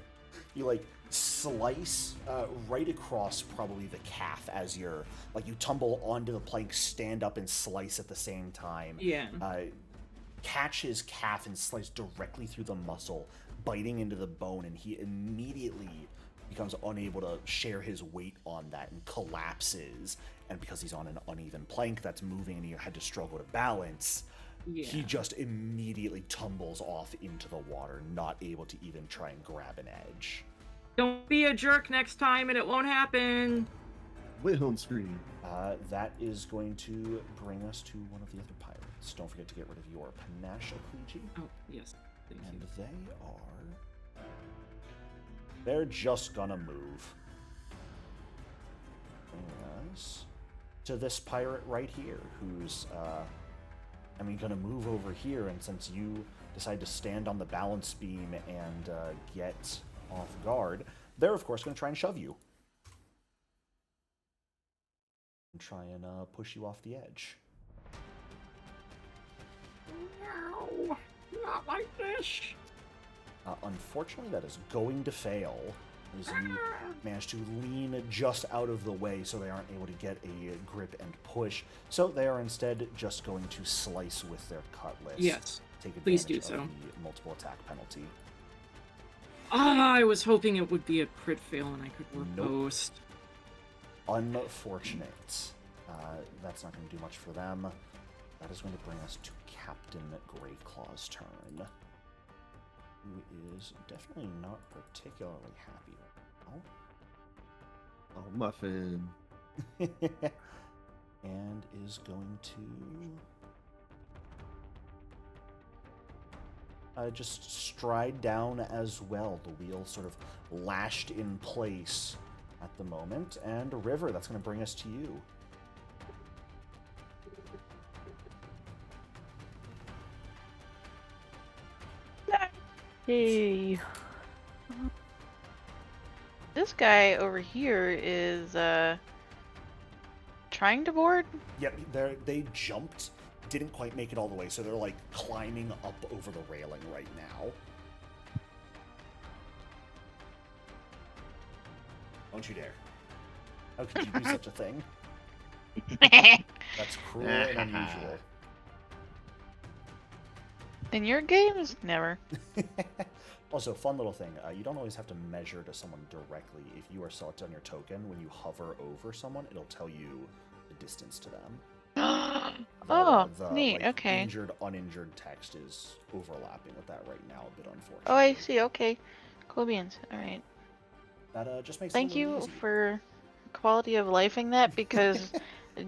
You, like, slice right across probably the calf as you're, like, you tumble onto the plank, stand up, and slice at the same time. Yeah. Catch his calf and slice directly through the muscle, biting into the bone, and he immediately becomes unable to share his weight on that and collapses. And because he's on an uneven plank that's moving and he had to struggle to balance, he just immediately tumbles off into the water, not able to even try and grab an edge. Don't be a jerk next time and it won't happen. Wilhelm scream. That is going to bring us to one of the other pirates. Don't forget to get rid of your panache, Cleegee. Oh, yes. Thank And you. they're just gonna move. Yes. To this pirate right here, who's, gonna move over here, and since you decide to stand on the balance beam and get off guard, they're of course gonna try and shove you. And try and push you off the edge. No, not like this. Unfortunately, that is going to fail, as you manage to lean just out of the way so they aren't able to get a grip and push. So they are instead just going to slice with their cutlass. Yes, Take advantage please do of so. the multiple attack penalty. I was hoping it would be a crit fail and I could riposte. Unfortunate. That's not going to do much for them. That is going to bring us to Captain Greyclaw's turn, who is definitely not particularly happy right now. Oh, muffin. And is going to just stride down as well. The wheel sort of lashed in place at the moment. And River, that's going to bring us to you. Hey. This guy over here is trying to board? Yep, they jumped, didn't quite make it all the way, so they're like climbing up over the railing right now. Don't you dare. How could you do such a thing? That's cruel and unusual. In your games, never. Also, fun little thing, you don't always have to measure to someone directly. If you are selected on your token, when you hover over someone, it'll tell you the distance to them. Oh, the neat. like Okay. injured, uninjured text is overlapping with that right now, a bit unfortunately. Oh, I see. Okay. Cool beans. All right. That just makes Thank it a little you easy. for quality of lifing that, because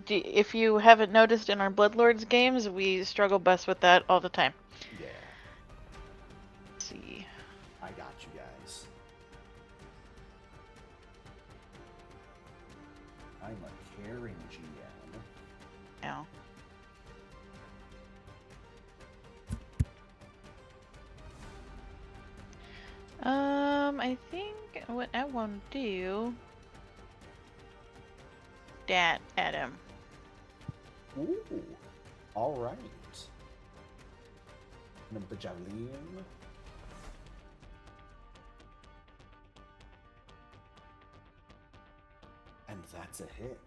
if you haven't noticed in our Bloodlords games, we struggle best with that all the time. Yeah, Let's see. I got you guys. I'm a caring GM. Now. I think what I want to do that at him. Ooh, all right. Number Javelin. And that's a hit.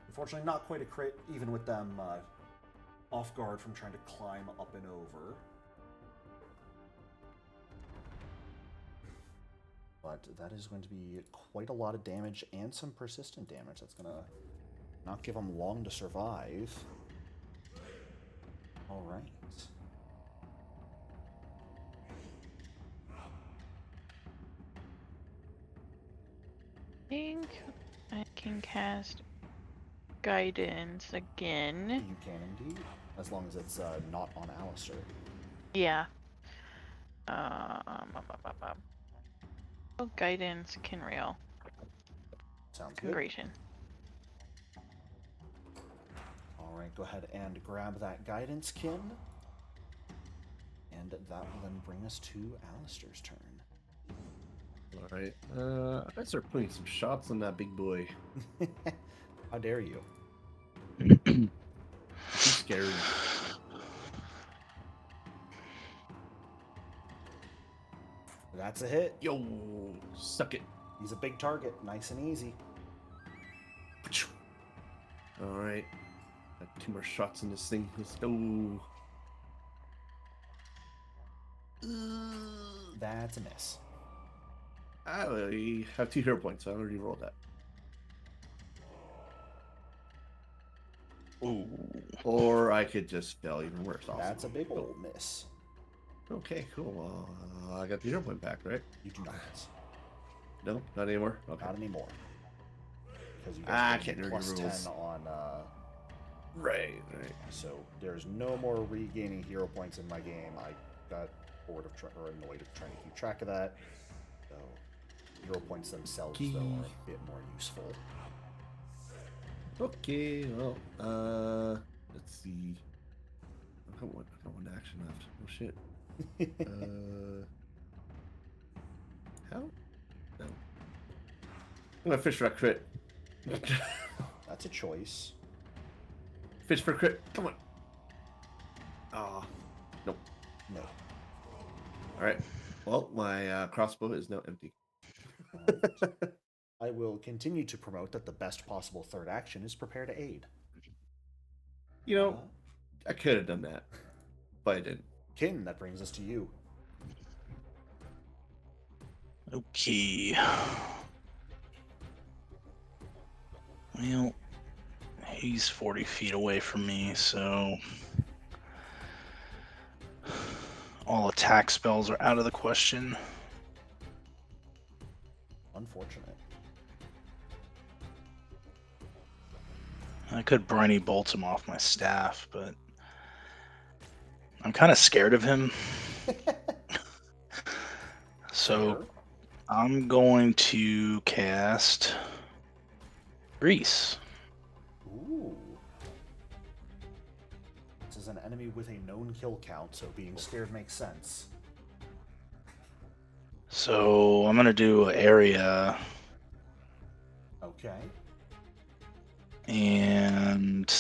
Unfortunately, not quite a crit, even with them off guard from trying to climb up and over. But that is going to be quite a lot of damage and some persistent damage. That's going to not give them long to survive. All right. I think I can cast Guidance again. You can indeed, as long as it's not on Alistair. Yeah. Oh, Guidance Kinrail. Sounds good. Congratulations. All right, go ahead and grab that guidance, Kin. And that will then bring us to Alistair's turn. All right. I start putting some shots on that big boy. How dare you? Too scary. That's a hit. Yo, suck it. He's a big target, nice and easy. All right. Got 2 more shots in this thing. Let's go. That's a miss. I have 2 hero points, so I already rolled that. Ooh. Or I could just fail even worse. Awesome. That's a big old miss. Okay, cool. Well, I got the hero point back, right? You do not miss. No, not anymore. Okay. Not anymore. Because you I guys can't get remember plus the rules. 10 on. Right. So there's no more regaining hero points in my game. I got bored of or annoyed of trying to keep track of that. So hero points themselves though are a bit more useful. Okay, well, let's see. I got one action left. Oh shit. How? No. I'm gonna fish for a crit. That's a choice. Fish for a crit. Come on. Ah, nope. No. All right. Well, my crossbow is now empty. I will continue to promote that the best possible third action is prepare to aid. You know, I could have done that, but I didn't. Kin, that brings us to you. Okay. Well, he's 40 feet away from me, so all attack spells are out of the question. Unfortunate. I could briny bolt him off my staff, but I'm kind of scared of him. So Fair. I'm going to cast Grease. Ooh. This is an enemy with a known kill count, so being scared makes sense. So I'm going to do an area, Okay. and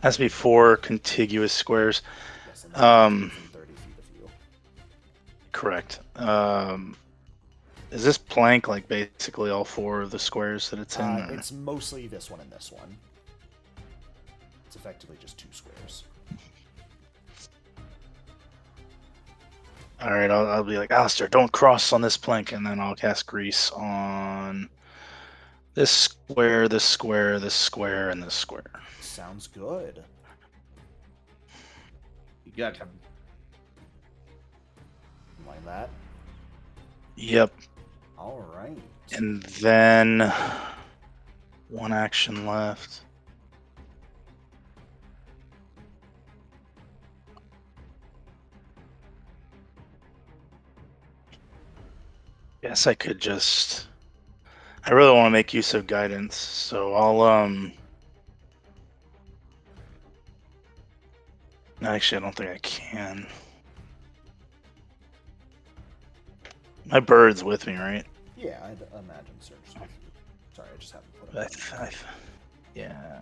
has to be 4 contiguous squares. Yes, and then within 30 feet of you. Correct. Is this plank like basically all 4 of the squares that it's in? Or? It's mostly this one and this one. It's effectively just 2 squares. All right, I'll be like, Alistair, don't cross on this plank, and then I'll cast Grease on this square, this square, this square, and this square. Sounds good. You got him. Like that. Yep. All right. And then 1 action left. Guess I could just. I really want to make use of guidance, so I'll Actually, I don't think I can. My bird's with me, right? Yeah, I'd imagine Serge's with you. Sorry, I just haven't put I, it on. yeah.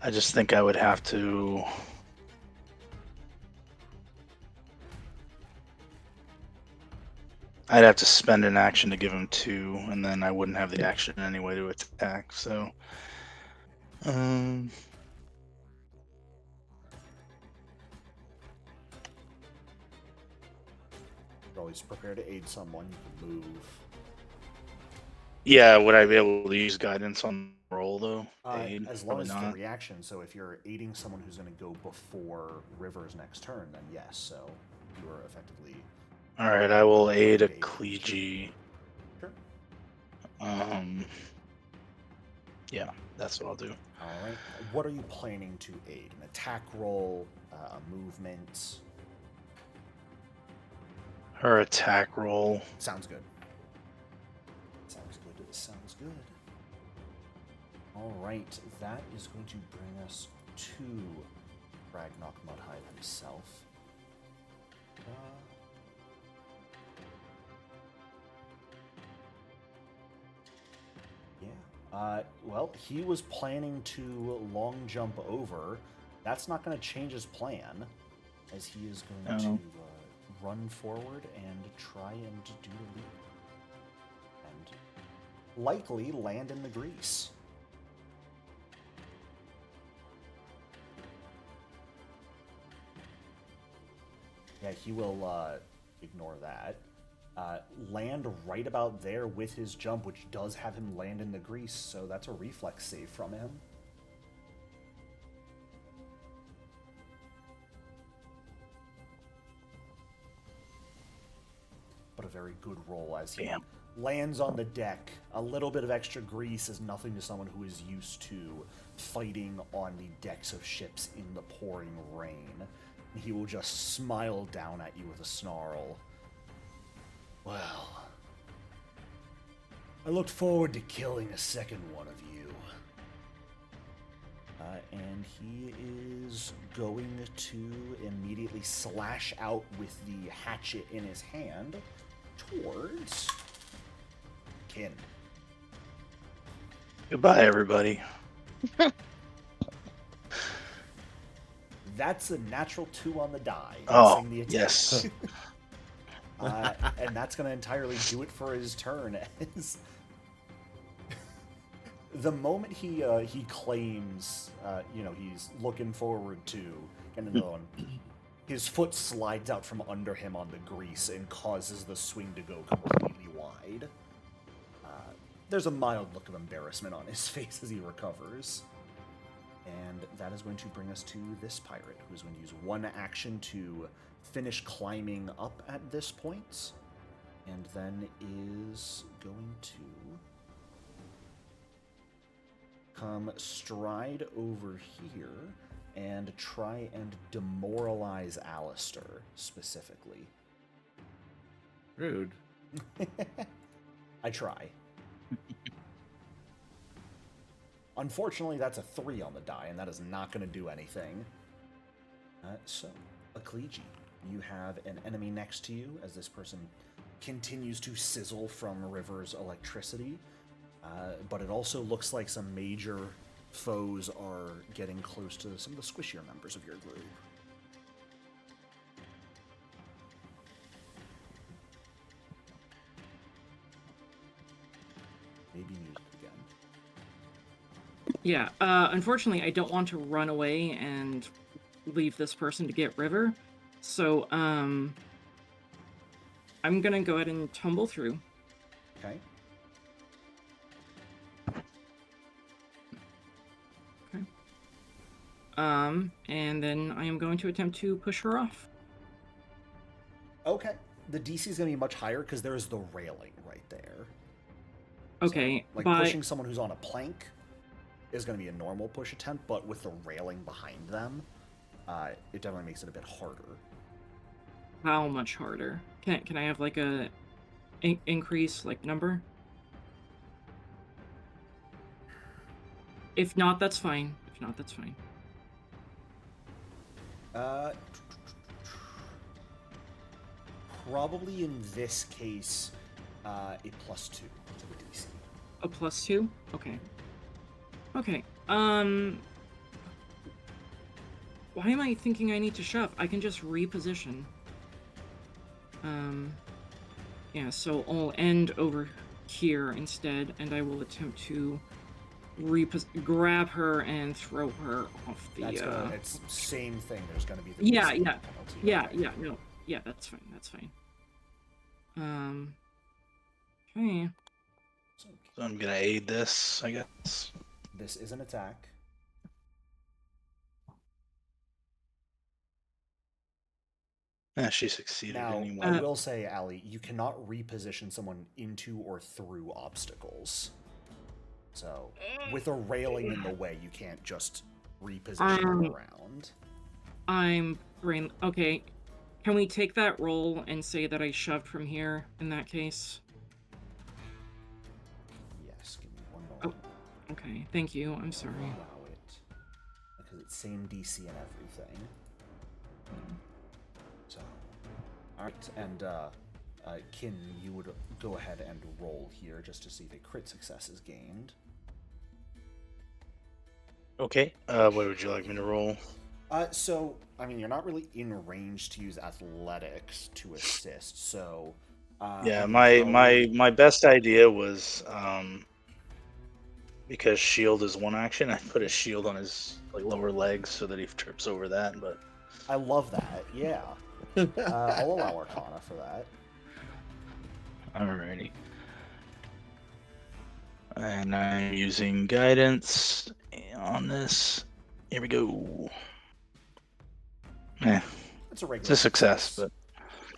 I just think I would have to. I'd have to spend an action to give him 2, and then I wouldn't have the action anyway to attack. So, You're always prepared to aid someone. You can move. yeah, would I be able to use guidance on the roll though? Aid? As long Probably as it's a not. reaction, so if you're aiding someone who's going to go before River's next turn, then yes. So you are effectively. All right, I will aid a Aid. Kleegi. Sure. Yeah, that's what I'll do. All right. What are you planning to aid? An attack roll, a movement? Her attack roll. Sounds good. Sounds good. Sounds good. All right. That is going to bring us to Ragnarok Mudhive himself. Well, he was planning to long jump over. That's not going to change his plan, as he is going to run forward and try and do the leap. And likely land in the grease. Yeah, he will ignore that. Land right about there with his jump, which does have him land in the grease, so that's a reflex save from him. But a very good roll as he lands on the deck. A little bit of extra grease is nothing to someone who is used to fighting on the decks of ships in the pouring rain. He will just smile down at you with a snarl. Well, I looked forward to killing a second one of you. And he is going to immediately slash out with the hatchet in his hand towards Kin. Goodbye, everybody. That's a natural 2 on the die. Oh, The attack. yes. And that's going to entirely do it for his turn. As the moment he claims, he's looking forward to getting another one, his foot slides out from under him on the grease and causes the swing to go completely wide. There's a mild look of embarrassment on his face as he recovers. And that is going to bring us to this pirate, who is going to use 1 action to finish climbing up at this point, and then is going to come stride over here and try and demoralize Alistair, specifically. Rude. I try. Unfortunately, that's a 3 on the die, and that is not going to do anything. So, Akleji, you have an enemy next to you as this person continues to sizzle from River's electricity, but it also looks like some major foes are getting close to some of the squishier members of your group. Maybe music again. Yeah, unfortunately, I don't want to run away and leave this person to get River, so, I'm gonna go ahead and tumble through. Okay. Okay. And then I am going to attempt to push her off. Okay. The DC is going to be much higher because there's the railing right there. Okay, So, like but pushing someone who's on a plank is going to be a normal push attempt, but with the railing behind them, it definitely makes it a bit harder. how much harder? Can I have like a increase like number? If not, that's fine. If not, that's fine. Probably in this case, a +2 to the DC. A +2? Okay. Okay. Why am I thinking I need to shove? I can just reposition. Yeah, so I'll end over here instead, and I will attempt to grab her and throw her off the. It's same thing. There's gonna be the Yeah, DC yeah, penalty. yeah, Okay. yeah. No, yeah, that's fine. That's fine. Okay. So I'm gonna aid this, I guess. This is an attack. She succeeded Now, anyway. I will say, Allie, you cannot reposition someone into or through obstacles. So, with a railing in the way, you can't just reposition them around. Okay. Can we take that roll and say that I shoved from here in that case? Yes, give me one moment. Oh, okay. Thank you. I'm sorry. Allow it. Because it's same DC and everything. So, alright, and Kin, you would go ahead and roll here just to see if a crit success is gained. Okay. What would you like me to roll? So, I mean, you're not really in range to use athletics to assist, so... Yeah, I mean, my best idea was because shield is one action, I put a shield on his like lower legs so that he trips over that, but I love that, yeah. I'll allow Arcana for that. alrighty. And I'm using guidance on this. Here we go. It's a regular It's a success, but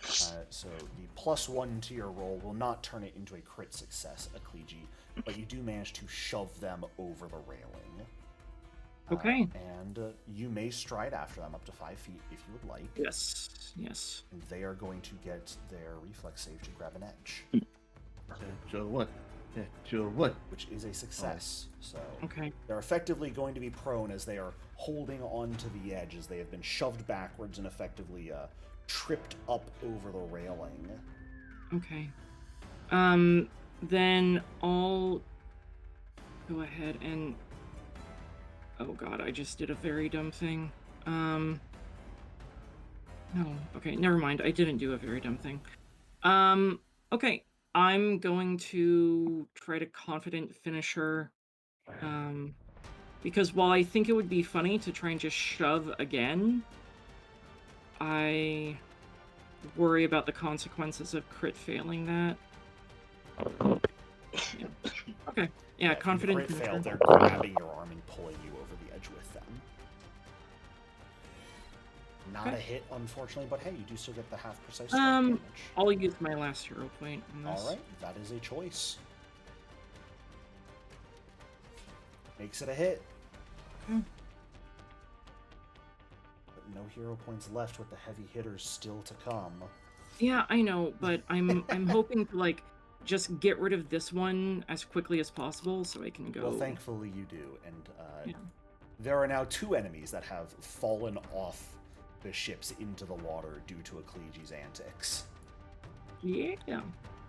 so the +1 to your roll will not turn it into a crit success, Ecclegi, but you do manage to shove them over the railing. Okay. And you may stride after them up to 5 feet if you would like. Yes. Yes. And they are going to get their reflex save to grab an edge. Natural one. Natural one. Which is a success. So Okay. they're effectively going to be prone as they are holding onto the edge as they have been shoved backwards and effectively tripped up over the railing. Okay. Then I'll go ahead and... Oh god, I just did a very dumb thing. No. Okay, never mind. I didn't do a very dumb thing. Okay. I'm going to try to confident finisher. Because while I think it would be funny to try and just shove again, I worry about the consequences of crit failing that. Yeah. Okay. Yeah, If you confident crit fail, finisher. they're grabbing your arm and pulling you over the edge with them. Not Okay. a hit, unfortunately, but hey, you do still get the half precise strike damage. I'll use my last hero point on this. Alright, that is a choice. Makes it a hit. Okay. But no hero points left with the heavy hitters still to come. Yeah, I know, but I'm hoping to like just get rid of this one as quickly as possible so I can go. Well, thankfully you do, and Yeah. there are now 2 enemies that have fallen off the ships into the water due to Ecclegi's antics. Yeah.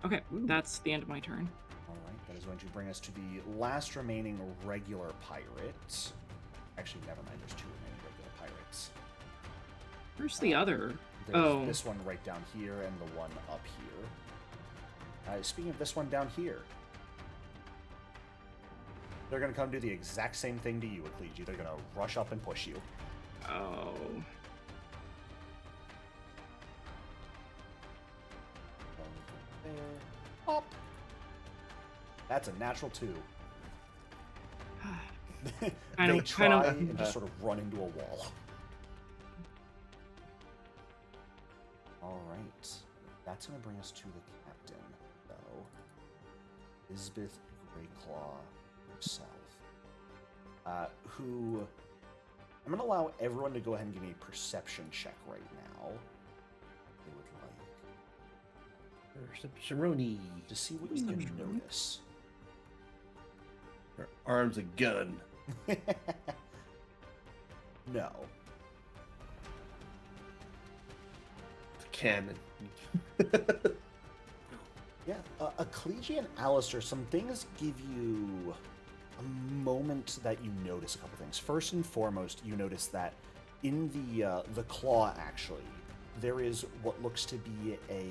Okay, that's the end of my turn. Alright, that is going to bring us to the last remaining regular pirate. Actually, never mind, there's 2 remaining regular pirates. Where's the other? There's this one right down here and the one up here. Speaking of this one down here, they're going to come do the exact same thing to you, Ecclegi. They're going to rush up and push you. Oh. There. Up. That's a natural 2. They try kind of. and just sort of run into a wall. All right, that's going to bring us to the captain, though. Elizabeth Greyclaw herself, who I'm going to allow everyone to go ahead and give me a perception check right now. They would like Perception-roni. to see what you can notice. Her arm's a gun. No. It's a cannon. Yeah, Ecclesia and Alistair, some things give you a moment that you notice a couple things. First and foremost, you notice that in the claw, actually, there is what looks to be a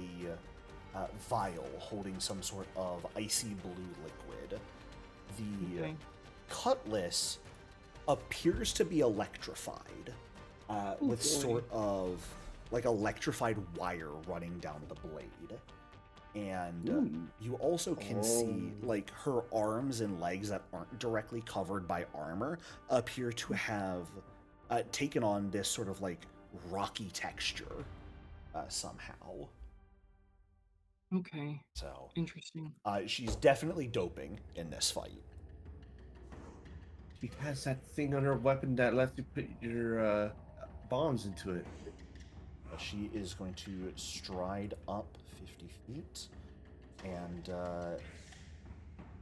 vial holding some sort of icy blue liquid. The cutlass appears to be electrified, with sort of like electrified wire running down the blade. And you also can see, like, her arms and legs that aren't directly covered by armor appear to have taken on this sort of, like, rocky texture somehow. Okay. So, Interesting. she's definitely doping in this fight. She has that thing on her weapon that lets you put your bombs into it. She is going to stride up 50 feet and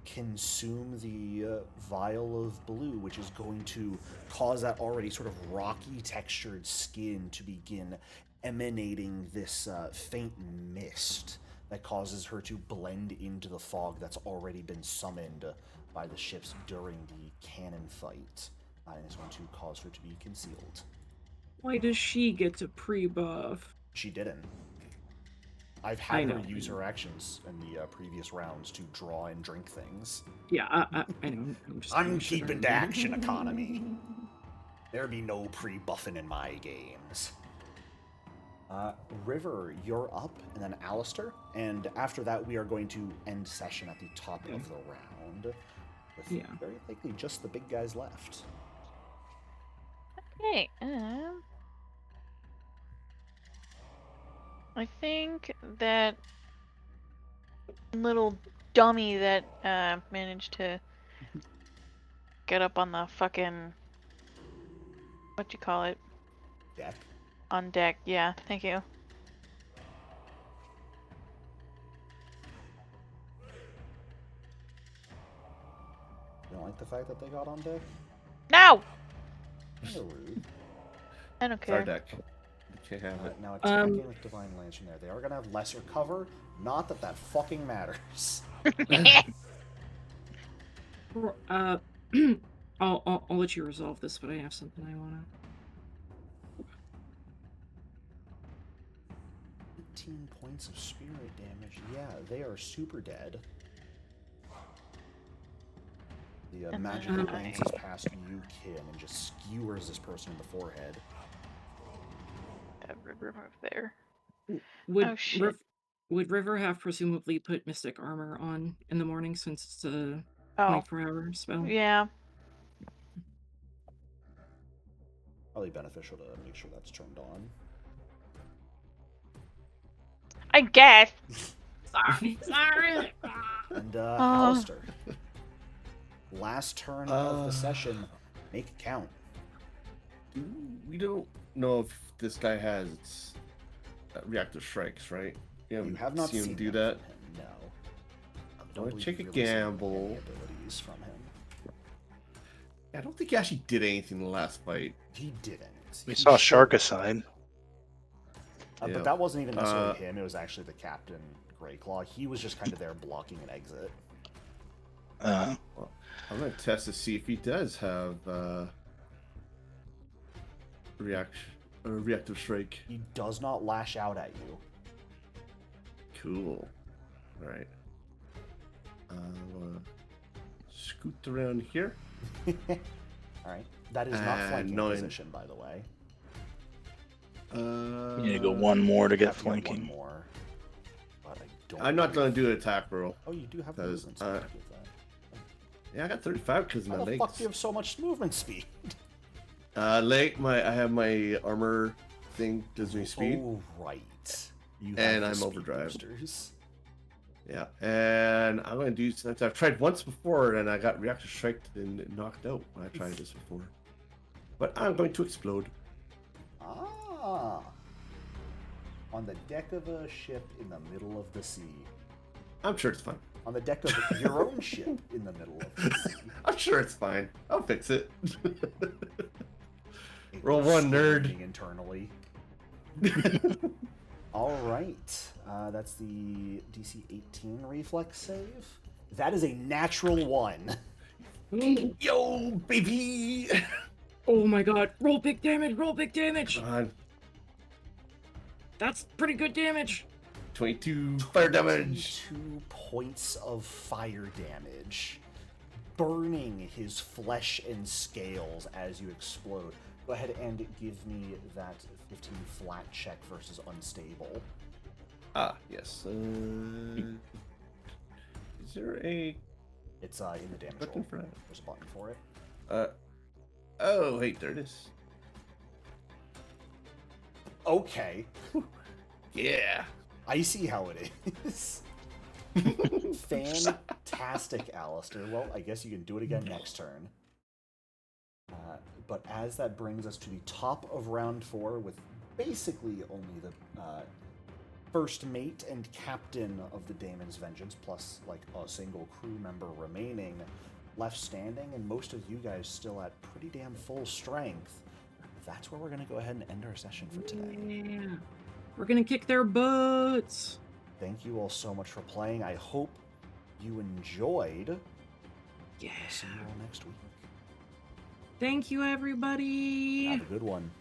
consume the vial of blue, which is going to cause that already sort of rocky textured skin to begin emanating this faint mist that causes her to blend into the fog that's already been summoned by the ships during the cannon fight, and is going to cause her to be concealed. Why does she get to pre-buff? She didn't. I've had her use her actions in the previous rounds to draw and drink things. Yeah, I know. I'm keeping the action economy. There be no pre-buffing in my games. River, you're up, and then Alistair. And after that, we are going to end session at the top of the round. With very likely just the big guys left. Okay, I think that little dummy that managed to get up on the fucking, what you call it? Deck. On deck, yeah, thank you. You don't like the fact that they got on deck? No! Kinda rude. I don't It's our care. deck. You can't have it. Now attacking with Divine Lantern there. They are gonna have lesser cover. Not that that fucking matters. I'll let you resolve this, but I have something I wanna. 18 points of spirit damage. Yeah, they are super dead. The magic glances past you, Kim, and just skewers this person in the forehead. Remove there. Would Oh shit. would River have presumably put Mystic Armor on in the morning since it's a Oh, 24-hour spell? yeah. Probably beneficial to make sure that's turned on. I guess. Sorry. And Alistair. Last turn of the session. Make it count. We don't know if this guy has reactive strikes, right? You have not seen seen him do them that. from him, no. I Wanna believe take you've a really seen gamble. any abilities from him. I don't think he actually did anything in the last fight. He didn't. We He saw showed- Sharkicide. But Yeah. that wasn't even necessarily him. It was actually the Captain Greyclaw. He was just kind of there blocking an exit. Uh, Well, I'm gonna test to see if he does have reactive strike. He does not lash out at you. Cool. All right. Scoot around here. All right. That is not flanking 9. position, by the way. you need to go one more to You get have to get one flanking. more. But I don't I'm not believe- gonna do an attack roll. Oh, you do have the Because, movement. So I'll give that. Yeah, I got 35 because of my How the legs. fuck do you have so much movement speed? I have my armor thing gives me speed. Oh, right. You And the I'm speed overdrive. boosters. Yeah, and I'm going to do since I've tried once before and I got reactor strike and knocked out when I tried this before. But I'm going to explode. Ah. On the deck of a ship in the middle of the sea. I'm sure it's fine. On the deck of your own ship in the middle of the sea. I'm sure it's fine. I'll fix it. It Roll was one, nerd. screaming internally. All right. That's the DC 18 reflex save. That is a natural 1. Yo, baby! Oh my god. Roll big damage. Roll big damage. Come on. That's pretty good damage. 22 fire damage. 2 points of fire damage, burning his flesh and scales as you explode. Go ahead and give me that 15 flat check versus unstable. Ah, yes. Is there a It's in the damage button roll. for that? There's a button for it. Oh, wait, there it is. Okay. Yeah. I see how it is. Fantastic, Alistair. Well, I guess you can do it again next turn. But as that brings us to the top of round 4, with basically only the first mate and captain of the Daemon's Vengeance, plus like a single crew member remaining left standing, and most of you guys still at pretty damn full strength, that's where we're going to go ahead and end our session for today. Yeah. We're gonna kick their butts. Thank you all so much for playing. I hope you enjoyed. Yeah. I'll see you all next week. Thank you, everybody. Have a good one.